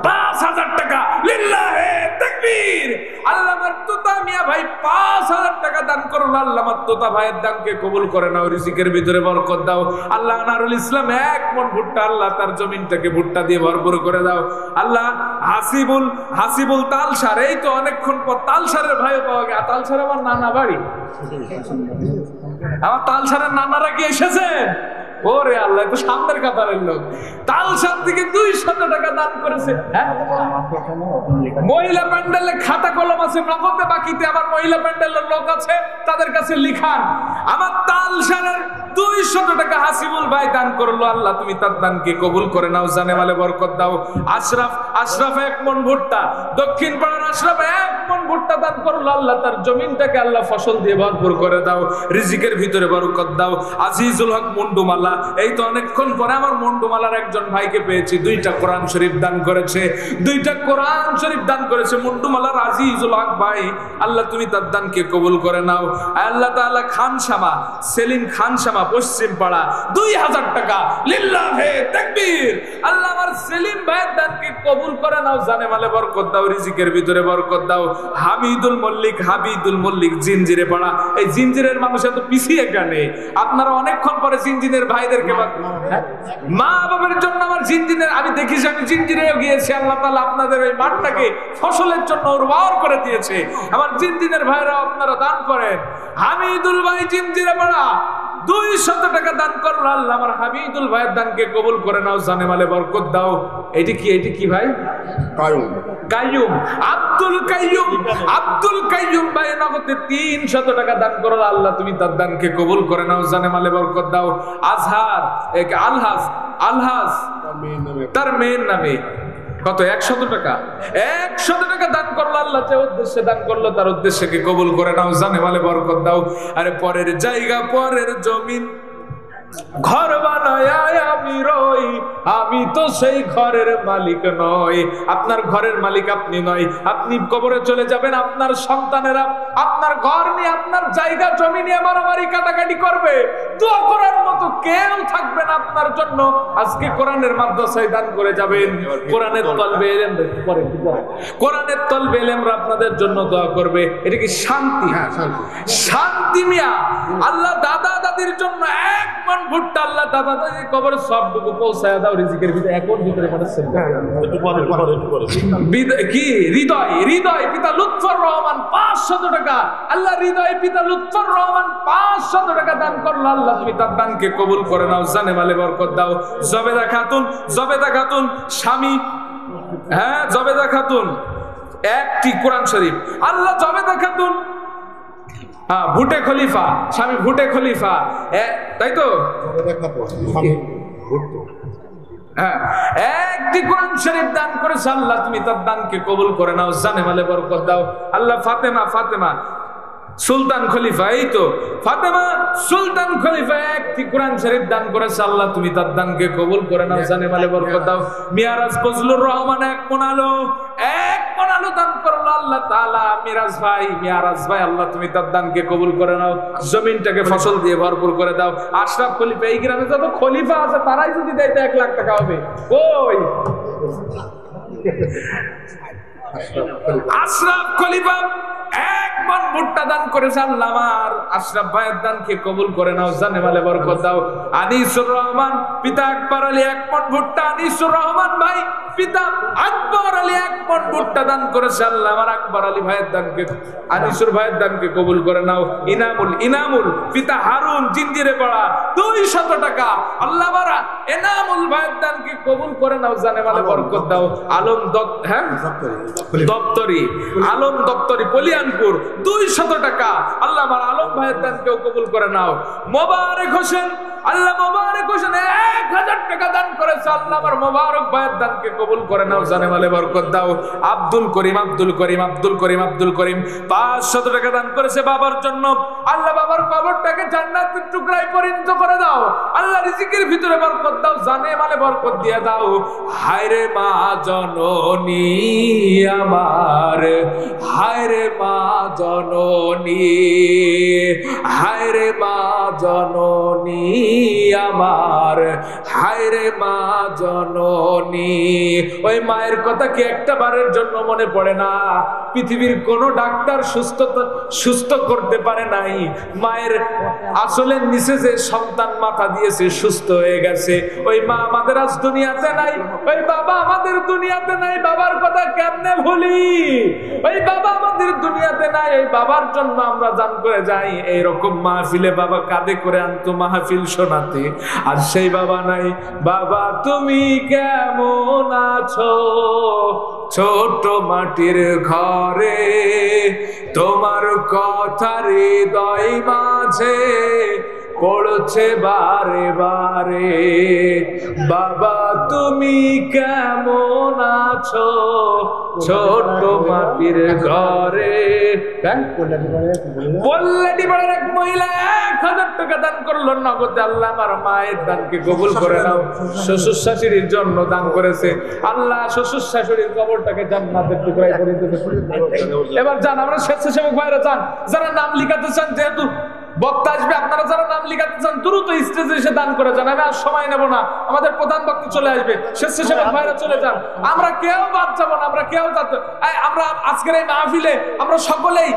5,000 টাকা, লিল্লাহে তাকবীর। আল্লাহ আমার তোতা মিয়া ভাই 5,000 টাকা দান করলো। আল্লাহ আমার তোতা ভাইয়ের দানকে কবুল করে নাও, রিজিকের ভিতরে বরকত দাও। আল্লাহ আনারুল ইসলাম 1 মন ভুট্টা, আল্লাহ তার জমিনটাকে ভুট্টা দিয়ে ভরপুর করে দাও। আল্লাহ হাসিবুল তালসার, এই তো অনেকক্ষণ পর তালসারের ভাইও পাওয়া গেল। তালসার আমার নানা বাড়ি, আমার তালসারের নানারা কি এসেছেন? ওরে আল্লাহ, তো সামনের কাতারের লোক। তালসার থেকে 200 টাকা দান করেছে। মহিলা প্যান্ডেলে খাতা কলম আছে, নগদে বাকিতে আমার মহিলা প্যান্ডেলের লোক আছে, তাদের কাছে লিখান। আমার তালসারের 200 টাকা হাসিবুল ভাই দান করলো। আল্লাহ তুমি তার দানকে কবুল করে নাও, জানে মালে বরকত দাও। আশরাফ 1 মন ভুট্টা, দক্ষিণ পাড়ার আশরাফ 1 মন ভুট্টা দান করলো। আল্লাহ তার জমিনটাকে আল্লাহ ফসল দিয়ে ভরপুর করে দাও, রিজিকের ভিতরে বরকত দাও। আজিজুল হক মুন্ডুমালা, এই তো অনেকক্ষণ পরে আমার মুন্ডুমালার একজন ভাইকে পেয়েছি, 2টা কোরআন শরীফ দান করেছে, 2টা কোরআন শরীফ দান করেছে মুন্ডুমালার আজিজুল হক ভাই। আল্লাহ তুমি তার দানকে কবুল করে নাও। আল্লাহ তাআলা খানসামা, সেলিম খানসামা পশ্চিম পাড়া 2000 টাকা, লিল্লাহে তাকবীর। আল্লাহ আমার সেলিম ভাইয়ের দানকে কবুল করে নাও, জানে মালে বরকত দাও, রিজিকের ভিতরে বরকত দাও। হাবিদুল মল্লিক জিনজিরে পাড়া, এই জিনজিরের মানুষ এত পিছিয়ে কেন? আপনারা অনেকক্ষণ পরে জিনজিনের ভাইদেরকে, মা বাবার জন্য আমার জিনজিনের, আমি দেখিছি, আমি জিনজিরেও গিয়েছি। আল্লাহ তাআলা আপনাদের ওই মাঠটাকে ফসলের জন্য উর্বর করে দিয়েছে। আমার জিনজিনের ভাইরা আপনারা দান করেন। হামিদুল ভাই জিনজিরে পাড়া 200 টাকা দান করলো আল্লাহ আমার হামিদুল ভাইয়ের দানকে কবুল করে নাও, জানে মালে বরকত দাও। এটি কি ভাই? কাইয়ুম, আব্দুল কাইয়ুম ভাই নগদে 300 টাকা দান করলো আল্লাহ তুমি তার দানকে কবুল করে নাও, জানে মালে বরকত দাও। আলহাজ তার মেয়ের নামে কত 100 টাকা, 100 টাকা দান করলো আল্লাহ, যে উদ্দেশ্যে দান করলো তার উদ্দেশ্যকে কবুল করে নাও, জানে মালে বরকত দাও। আরে পরের জায়গা পরের জমিন ঘর বানায় আমি রই, আমি তো সেই ঘরের মালিক নই। আপনার ঘরের মালিক আপনি নয়, আপনি কবরে চলে যাবেন, আপনার সন্তানেরা আপনার ঘর নিয়ে আপনার জায়গা জমি নিয়ে মারামারি কাটাকাটি করবে, দোয়া করার মতো কেউ থাকবে না আপনার জন্য। আজকে কোরআনের মাদ্রাসায় দান করে যাবেন, কোরআনের তলবে এলেম কোরআনের তলবে এলেমরা আপনাদের জন্য দোয়া করবে। এটা কি শান্তি? শান্তি মিয়া। আল্লাহ দাদা দাদির জন্য এক মন ভুট্টা আল্লাহ দাদা দাদি কবরে সবটুকু পৌঁছায় দাও রিজিকের ভিতরে, এখন ভিতরে পড়েছেন কি হৃদয় পিতা লুৎফর রহমান 500 টাকা আল্লাহ, হৃদয় পিতা লুৎফর রহমান 500 টাকা দান করলো আল্লাহ তুমি তার দানকে কবুল করে নাও, জানে মালে বরকত দাও। জবেদা খাতুন স্বামী, হ্যাঁ জবেদা খাতুন একটি কোরআন শরীফ আল্লাহ, জবেদা খাতুন ভুটে খলিফা, স্বামী ভুটে খলিফা, তাই তো হ্যাঁ একটি কোরআন শরীফ দান করেছে আল্লাহ তুমি তার দানকে কবুল করে নাও, জানে মালে বরকত দাও। আল্লাহ ফাতেমা সুলতান খলিফা, এই তো ফাতেমা সুলতান খলিফা একটি কোরআন শরীফ দান করেছে আল্লাহ তুমি তার দানকে কবুল করে নাও, জানে মালে বরকত দাও। মিরাজ ফজলুর রহমান 1 মণ আলু দান করলো আল্লাহ তাআলা, মিরাজ ভাই আল্লাহ তুমি তার দানকে কবুল করে নাও, জমিনটাকে ফসল দিয়ে ভরপুর করে দাও। আশরাফ খলিফা, এই গ্রামে যত খলিফা আছে তারাই যদি দেয় তো 1 লাখ টাকা হবে। কই আশরাফ খলিফা 1 মণ ভুট্টা দান করেছে আল্লাহ, আমার আশরাফ ভাইয়ের দানকে কবুল করে নাও, জানে মালে বরকত দাও। আনিসুর রহমান পিতা আকবর আলী 1 মণ ভুট্টা, আনিসুর রহমান ভাই পিতা আকবর আলী 1 মণ ভুট্টা দান করেছে আল্লাহ, আমার আকবর আলী ভাইয়ের দানকে আনিসুর ভাইয়ের দানকে কবুল করে নাও। ইনামুল পিতা হারুন জিঞ্জিরে পড়া 200 টাকা আল্লাহ, আমার এনামুল ভাইয়ের দানকে কবুল করে নাও, জানে মালে বরকত দাও। আলম দপ্তরি কলিয়ানপুর 200 টাকা আল্লাহ, আমার আলম ভাইয়ের দানকেও কবুল করে নাও। মোবারক হোসেন 1000 টাকা দান করেছে আল্লাহ, আমার মোবারক ভাইয়ের দানকে কবুল করে নাও, জানে মালে বরকত দাও। আব্দুল করিম 500 টাকা দান করেছে বাবার জন্য আল্লাহ, বাবার কবরটাকে জান্নাতের টুকরায় পরিণত করে দাও আল্লাহ, রিজিকের ভিতরে বরকত দাও, জানে মালে বরকত দিয়ে দাও। হায়রে মা জননী আমার, হায়রে মা জননী, হায়রে মা জননী আমার, হায়রে মা জননী। ওই মায়ের কথা কি একটা বারের জন্য মনে পড়ে না? পৃথিবীর কোন ডাক্তার সুস্থ করতে পারে নাই। মায়ের আসলে নিচে যে সন্তান মাথা দিয়েছে সুস্থ হয়ে গেছে, ওই মা আমাদের আজ দুনিয়াতে নাই, ওই বাবা আমাদের দুনিয়াতে নাই। বাবার কথা কেমনে ভুলি? ওই বাবা আমাদের দুনিয়াতে নাই, ওই বাবার জন্য আমরা জান করে যাই। এইরকম মাহফিলে বাবা কাঁধে করে আনতো মাহফিল শোনাতে, আর সেই বাবা নাই। বাবা তুমি কেমন আছো ছোট মাটির ঘরে, তোমার কথা হৃদয় মাঝে পড়ছে বারে বারে। বাবা তুমি কেমন আছো ছোট মাটির ঘরে। পল্লাটি পাড়ার এক মহিলা 1000 টাকা দান করলো নগদে আল্লাহ, আমার মায়ের দানকে কবুল করে নাও। শ্বশুর শাশুড়ির জন্য দান করেছে আল্লাহ, শ্বশুর শাশুড়ির কবরটাকে জান্নাতের টুকরায় পরিণত করে দাও। এবার যান, আমরা স্বেচ্ছাসেবক ভাইরা যান, যারা নাম লিখাতে চান, যেহেতু বক্তা আসবে, আপনারা যারা নাম লিখাতে চান দ্রুত স্টেজে এসে দান করে যান। আমি আর সময় নেব না, আমাদের প্রধান বক্তা চলে আসবে, স্বেচ্ছাসেবক ভাইরা চলে যান। আমরা কেউ বাদ যাব না, আমরা কেউ আমরা আজকের এই মাহফিলে আমরা সকলেই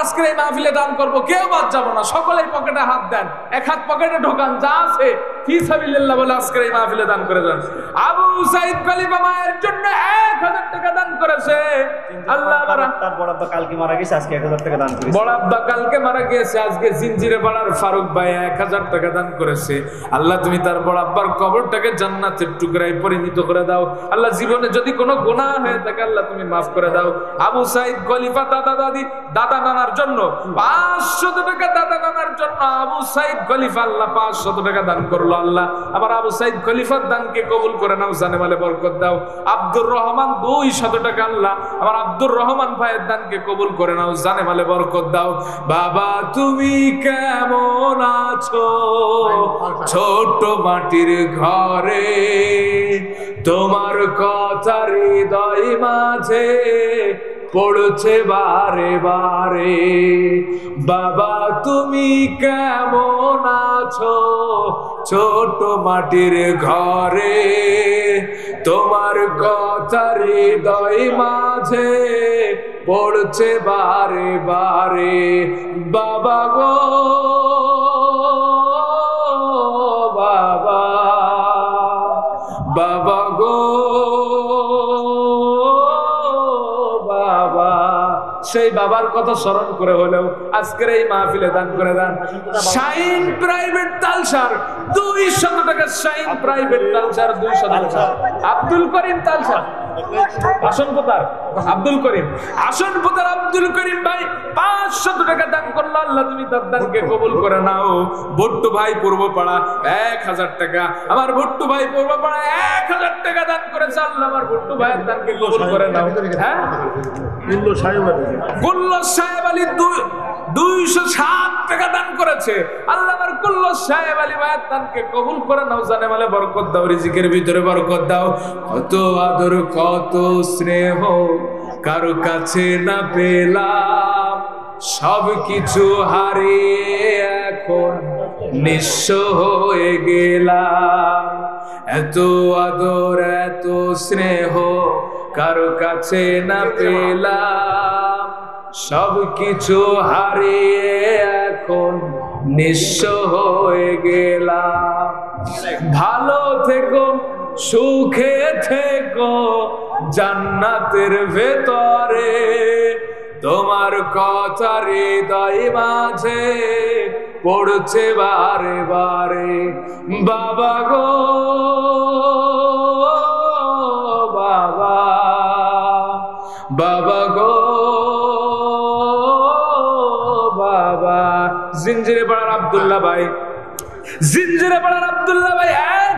আজকের এই মাহফিলে দান করব, কেউ বাদ যাব না। সকলেই পকেটে হাত দেন, 1 হাত পকেটে ঢোকান, যা আছে ফি সাবিলিল্লাহ বলে আজকের এই মাহফিলে দান করে যান। আবু সাইদ খলিফা মায়ের জন্য 1000 টাকা দান করেছে আল্লাহ তার বড় আব্বা কালকে মারা গেছে, আজকে 1000 টাকা দান করেছে। বড় আব্বা কালকে মারা গিয়েছে, আজকে জিঞ্জিরে পাড়ার ফারুক ভাই 1000 টাকা দান করেছে। আল্লাহ তুমি তার বড় আব্বার কবরটাকে জান্নাতের টুকরায় পরিণত করে দাও। আল্লাহ জীবনে যদি কোনো গুনাহ হয়ে থাকে আল্লাহ তুমি মাফ করে দাও। আবু সাইদ খলিফা দাদা নানার জন্য 500 টাকা, দাদা নানার জন্য আবু সাইদ খলিফা আল্লাহ 500 টাকা দান করলো। আল্লাহ আমার আবু সাইদ খলিফার দানকে কবুল করে নাও, জানে মালে বরকত দাও। আব্দুর রহমান 200 টাকা, আল্লাহ আমার আব্দুর রহমান ভাইয়ের দানকে কবুল করে নাও, জানে মালে বরকত দাও। বাবা তুমি কেমন আছো ছোট মাটির ঘরে, তোমার কথা হৃদয় মাঝে পড়ছে বারে বারে। বাবা তুমি কেমন আছো ছোট মাটির ঘরে, তোমার কথা হৃদয় মাঝে পড়ছে বারে বারে। বাবা গো বাবা, বাবা গো বাবা, সেই বাবার কথা স্মরণ করে হলেও আজকের এই মাহফিলে দান করে দেন। শাইন প্রাইভেট তালসার 200 টাকা, শাইন প্রাইভেট তালসার 200 টাকা। আব্দুল করিম তালসার আসনপোতার আব্দুল করিম, আসনপোতার আব্দুল করিম ভাই 500 টাকা দান করলো। আল্লাহ তুমি তার দানকে কবুল করে নাও। ভট্টু ভাই পূর্বপাড়া 1000 টাকা, আমার ভট্টু ভাই পূর্বপাড়া 1000 টাকা দান করেছে। আল্লাহ আমার ভট্টু ভাইয়ের দানকে কবুল করে নাও। হ্যাঁ গুল্লো সাহেব আলী 207 টাকা দান করেছে। আল্লাহ আমার গুল্লো সাহেব আলী ভাইয়ের দানকে কবুল করে নাও, জানে মালে বরকত দাও, রিজিকের ভিতরে বরকত দাও। কত আদর কত স্নেহ কারো কাছে না পেলাম, সব কিছু হারিয়ে এখন নিঃস্ব হয়ে গেলাম। এত আদর এত স্নেহ কারো কাছে না পেলাম, সব কিছু হারিয়ে এখন নিঃস্ব হয়ে গেলাম। ভালো থেকো সুখে থেকো জান্নাতের ভেতরে, তোমার কথা হৃদয় মাঝে পড়ছে বারে বারে। বাবা গো বাবা, বাবা গো বাবা। জিঞ্জিরে পাড়ার আব্দুল্লাহ ভাই, জিঞ্জিরে পাড়ার আব্দুল্লাহ ভাই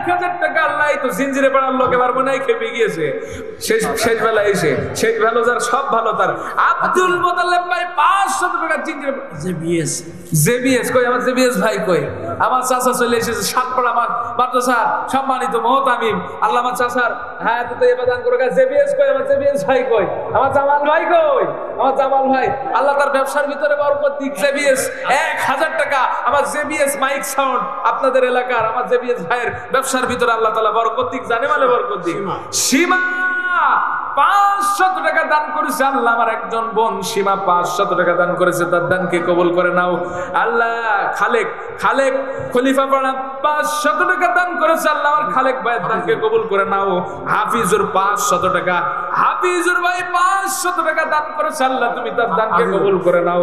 1000 টাকা। আল্লাহ তো জিঞ্জিরে পাড়ার লোক এবার মনে হয় খেপে গিয়েছে শেষ বেলা এসে। শেষ ভালো যার সব ভালো তার। আব্দুল মোতালেব ভাই 500 টাকা জিঞ্জিরে। জেবিএস কই আমার জেবিএস ভাই কই? আমার চাচা চলে এসেছে সাতপাড়া মাদ্রাসার সম্মানিত মোহতামিম। আল্লাহ আমার চাচার হ্যাঁ তো এবাদান করে জেবিএস কই? আমার জেবিএস ভাই কই? আমার জামাল ভাই কই? আমার জামাল ভাই আল্লাহ তার ব্যবসার ভিতরে বরকত দিক। জেবিএস 1000 টাকা। আমার জেবিএস মাইক সাউন্ড আপনাদের এলাকার আমার জেবিএস ভাইয়ের ব্যবসার ভিতরে আল্লাহ তাআলা বরকত দিক, জানে মালে বরকত দিক। সীমা 500 টাকা দান করেছে। আল্লাহ আমার একজন বোন সীমা 500 টাকা দান করেছে, তার দানকে কবুল করে নাও। আল্লাহ খালেক খলিফা পাড়া 500 টাকা দান করেছে। আল্লাহ আমার খালেক ভাইয়ের দানকে কবুল করে নাও। হাফিজুর 500 টাকা, হাফিজুর ভাই 500 টাকা দান করেছে। আল্লাহ তুমি তার দানকে কবুল করে নাও।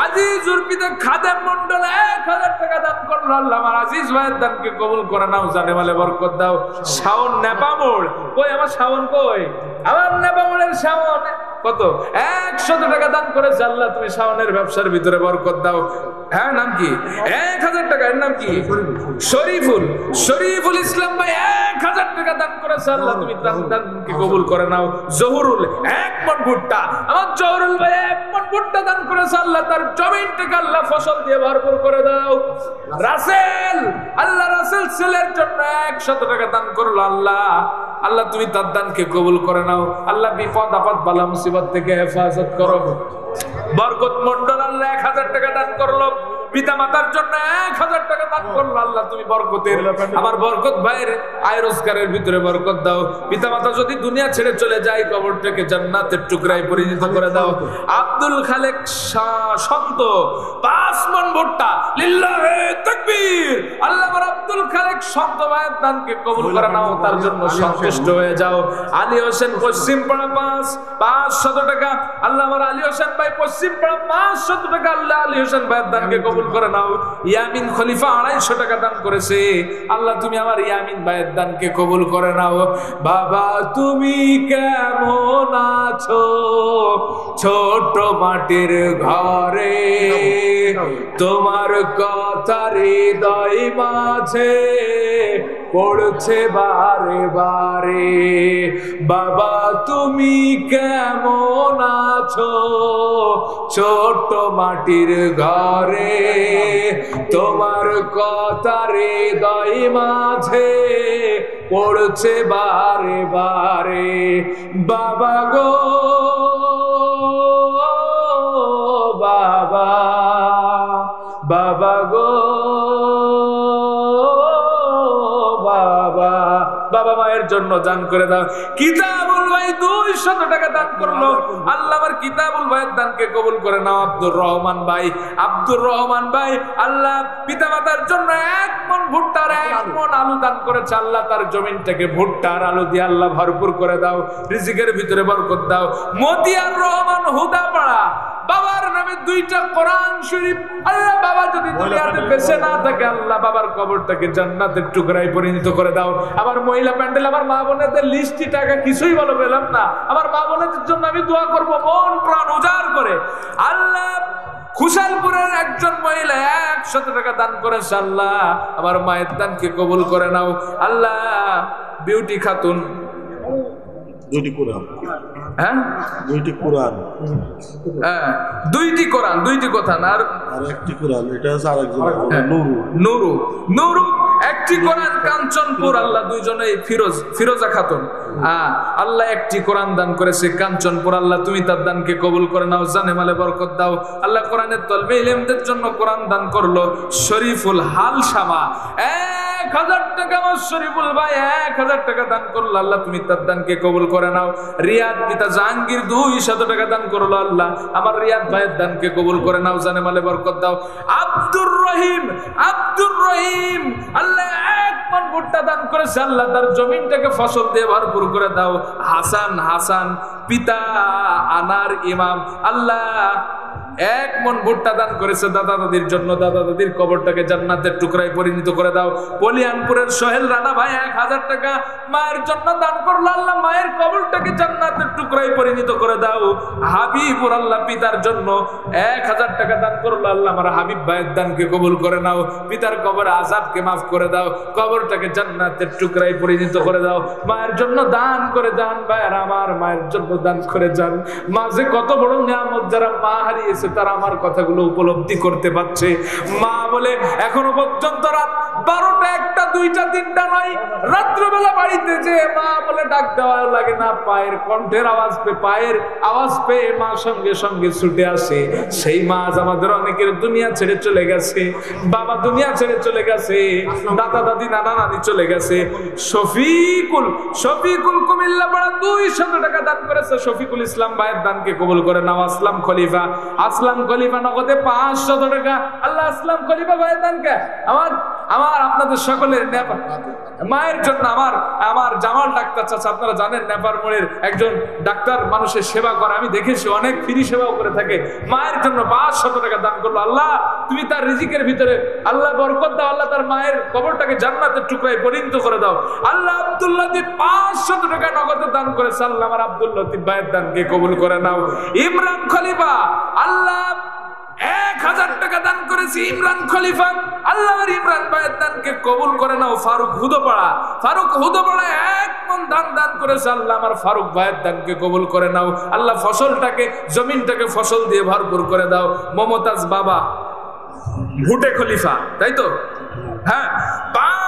আজিজুর পিতা খাদেম মন্ডল 1000 টাকা দান করলো। আল্লাহ আমার আজিজ ভাইয়ের দানকে কবুল করে নাও, জানে মালে বরকত দাও। শাওন নেপামোড় কই? আমার শাওন কই? আমার নেপামোড়ের শাওন কত? 100 টাকা দান করেছে। আল্লাহ তুমি শাওনের ব্যবসার ভিতরে বরকত দাও। হ্যাঁ নাম কি? 1000 টাকা। এর নাম কি? শরীফুল ইসলাম ভাই 1000 টাকা দান করেছে। আল্লাহ তুমি দানকে কবুল করে নাও। জহুরুল 1 মণ ভুট্টা, আমার জহুরুল ভাই 1 মণ ভুট্টা দান করেছে। আল্লাহ তার জমিনটাকে আল্লাহ ফসল দিয়ে ভরপুর করে দাও। রাসেল, আল্লাহ রাসেল ছেলের জন্য 100 টাকা দান করলো। আল্লাহ তুমি তার দানকে কবুল করে নাও। আল্লাহ বিপদ আপদ বালা মুসিবত থেকে হেফাজত করো। বরকত মন্ডল আল্লাহ 1000 টাকা দান করলো। পিতা মাতার জন্য 1000 টাকা দান করলো, আল্লাহ তুমি বরকতের আমার বরকত ভাইয়ের আয় রোজগারের ভিতরে বরকত দাও। পিতা মাতা যদি দুনিয়া ছেড়ে চলে যায়, কবরটাকে জান্নাতের টুকরায় পরিণত করে দাও। আব্দুল খালেক সন্ত 5 মণ ভুট্টা, লিল্লাহে তাকবীর। আল্লাহ আমার আব্দুল খালেক সন্ত ভাইয়ের দানকে কবুল করে নাও, তার জন্য সন্তুষ্ট হয়ে যাও। আলী হোসেন পশ্চিম পাড়া 500 টাকা, আল্লাহ আমার আলী হোসেন ভাই পশ্চিম পাড়া 500 টাকা, আল্লাহ আলী হোসেন ভাইয়ের দানকে কবুল করে নাও। ইয়ামিন খলিফা 250 টাকা দান করেছে, আল্লাহ তুমি আমার ইয়ামিন ভাইয়ের দানকে কবুল করে নাও। বাবা তুমি কেমন আছো ছোট মাটির ঘরে, তোমার কথা হৃদয় মাঝে পড়ছে বারে বারে। বাবা তুমি কেমন আছো ছোট মাটির ঘরে, তোমার কথা হৃদয় মাঝে পড়ছে বারে বারে। বাবা গো বাবা, বাবা গো বাবা, বাবা মায়ের জন্য দান করে দাও। কিতাবুল ভাই 200 টাকা দান করলো, আল্লাহ আমার কিতাবুল ভাইয়ের দানকে কবুল করে নাও। আব্দুর রহমান ভাই আল্লাহ পিতা মাতার জন্য 1 মণ ভুট্টার 1 মণ আলু দান করেছে, আল্লাহ তার জমিনটাকে ভুট্টার আলু দিয়ে আল্লাহ ভরপুর করে দাও, রিজিকের ভিতরে বরকত দাও। মতিয়ার রহমান হুদাপাড়া, বাবার নামে 2টা কোরআন শরীফ, আল্লাহ বাবা যদি দুনিয়াতে বেঁচে না থাকে, আল্লাহ বাবার কবরটাকে জান্নাতের টুকরায় পরিণত করে দাও। আমার মহিলা প্যান্ডেল, আমার মা বোনেদের লিস্টি টাকা কিছুই ভালো পেলাম না, আমার মা বোনেদের জন্য আমি দোয়া করব মন প্রাণ উজাড় করে। আল্লাহ খুশালপুরের একজন মহিলা 100 টাকা দান করেছে, আল্লাহ আমার মায়ের দানকে কবুল করে নাও। আল্লাহ বিউটি খাতুন 2টি কোরআন, হ্যাঁ 2টি কোরআন, হ্যাঁ 2টি কোরআন, 2টি কথা না আর 1টি কোরআন, এটা হচ্ছে আরেকজন নুরু 1টি কোরআন কাঞ্চনপুর, আল্লাহ 2জনেই ফিরোজা খাতুন, আল্লাহ 1টি কোরআন দান করেছে কাঞ্চনপুর, আল্লাহ তুমি তার দানকে কবুল করে নাও, জানে মালে বরকত দাও। আল্লাহ কোরআনের তলবে ইলমদের জন্য কোরআন দান করলো শরীফুল হালশামা 1000 টাকা, আমার শরীফুল ভাই 1000 টাকা দান করলো, আল্লাহ তুমি তার দানকে কবুল করে নাও। রিয়াদ পিতা জাহাঙ্গীর 200 টাকা দান করলো, আল্লাহ আমার রিয়াদ ভাইয়ের দানকে কবুল করে নাও, জানে মালে বরকত দাও। আব্দুর রহিম আল্লাহ 1 মণ ভুট্টা দান করেছে, আল্লাহ তার জমিনটাকে ফসল দিয়ে ভরপুর করে দাও। হাসান পিতা আনার ইমাম, আল্লাহ 1 মণ ভুট্টা দান করেছে দাদা দাদির জন্য, দাদা দাদির কবরটাকে জান্নাতের টুকরায় পরিণত করে দাও। পলিয়ানপুরের সোহেল রানা ভাই 1000 টাকা মায়ের জন্য দান করলো, আল্লাহ মায়ের কবরটাকে জান্নাতের টুকরায় পরিণত করে দাও। হাবিবুর আল্লাহ পিতার জন্য 1000 টাকা দান করলো, আল্লাহ আমার হাবিব ভাইয়ের দানকে কবুল করে নাও, পিতার কবর আযাবকে মাফ করে দাও, কবরটাকে জান্নাতের টুকরায় পরিণত করে দাও। মায়ের জন্য দান করে যান ভাইয়ের, আমার মায়ের জন্য দান করে যান। মাঝে কত বড় নিয়ামত, যারা মা হারিয়েছে তারা আমার কথাগুলো উপলব্ধি করতে পারছে। মা বলে এখনো পর্যন্ত রাত 12টা 1টা 2টা 3টা নয়, রাত্রবেলা বাড়িতে যে মা বলে ডাক দেওয়া লাগে না, পায়ের কণ্ঠের আওয়াজ পেয়ে মা সঙ্গে সঙ্গে ছুটে আসে। সেই মা আজ আমাদের অনেকের দুনিয়া ছেড়ে চলে গেছে, বাবা দুনিয়া ছেড়ে চলে গেছে, দাদা দাদি নানা নানি চলে গেছে। শফিকুল কুমিল্লা পাড়া 200 টাকা দান করেছে, শফিকুল ইসলাম ভাইয়ের দানকে কবুল করে নাও। আসলাম খলিফা নগদে 500 টাকা, আল্লাহ আসলাম খলিফা ভাইয়ের দানকে আমার আপনাদের সকলের মায়ের জন্য, আমার জামাল ডাক্তার চাচা, আপনারা জানেন নেপার মোড়ের একজন ডাক্তার, মানুষের সেবা করে, আমি দেখেছি অনেক ফ্রি সেবাও করে থাকে। মায়ের জন্য 500 টাকা দান করলো, আল্লাহ তুমি তার রিজিকের ভিতরে আল্লাহ বরকত দাও, আল্লাহ তার মায়ের কবরটাকে জান্নাতের টুকরায় পরিণত করে দাও। আল্লাহ আব্দুল লতিফ 500 টাকা নগদে দান করেছে, আল্লাহ আমার আব্দুল লতিফ ভাইয়ের দানকে কবুল করে নাও। ইমরান খলিফা আল্লাহ 1000 টাকা দান করেছি, ইমরান খলিফা আল্লাহ আমার ইমরান ভাইয়ের দানকে কবুল করে নাও। ফারুক হুদপাড়া 1 মণ দান করেছে, আল্লাহ আমার ফারুক ভাইয়ের দানকে কবুল করে নাও। আল্লাহ ফসলটাকে জমিনটাকে ফসল দিয়ে ভরপুর করে দাও। মমতাজ বাবা ভুটে খলিফা, তাই তো, হ্যাঁ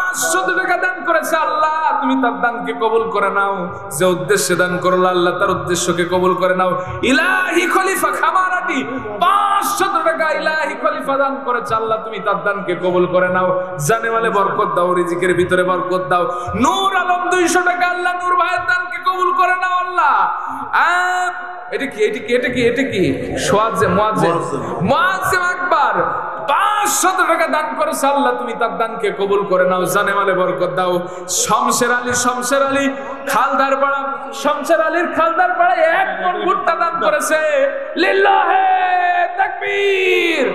500 টাকা দান করেছে, আল্লাহ তুমি তার দানকে কবুল করে নাও। যে উদ্দেশ্যে দান করলো আল্লাহ তার উদ্দেশ্যকে কবুল করে নাও। ইলাহি খলিফা খামারাটি 500 টাকা ইলাহি খলিফা দান করেছে, আল্লাহ তুমি তার দানকে কবুল করে নাও। জানে মালে বরকত দাও, রিজিকের ভিতরে বরকত দাও। নূর আলম 200 টাকা, আল্লাহ নূর ভাইয়ের দানকে কবুল করে নাও আল্লাহ। এটা কি মুয়াজ্জিম আকবর 500 টাকা দান করেছে, আল্লাহ তুমি তার দানকে কবুল করে নাও। জানে মালে বরকত দাও। শমশের আলী খালদার পাড়া, শমশের আলীর খালদার পাড়ায় 1 মণ ভুট্টা দান করেছে। লিল্লাহে তাকবীর।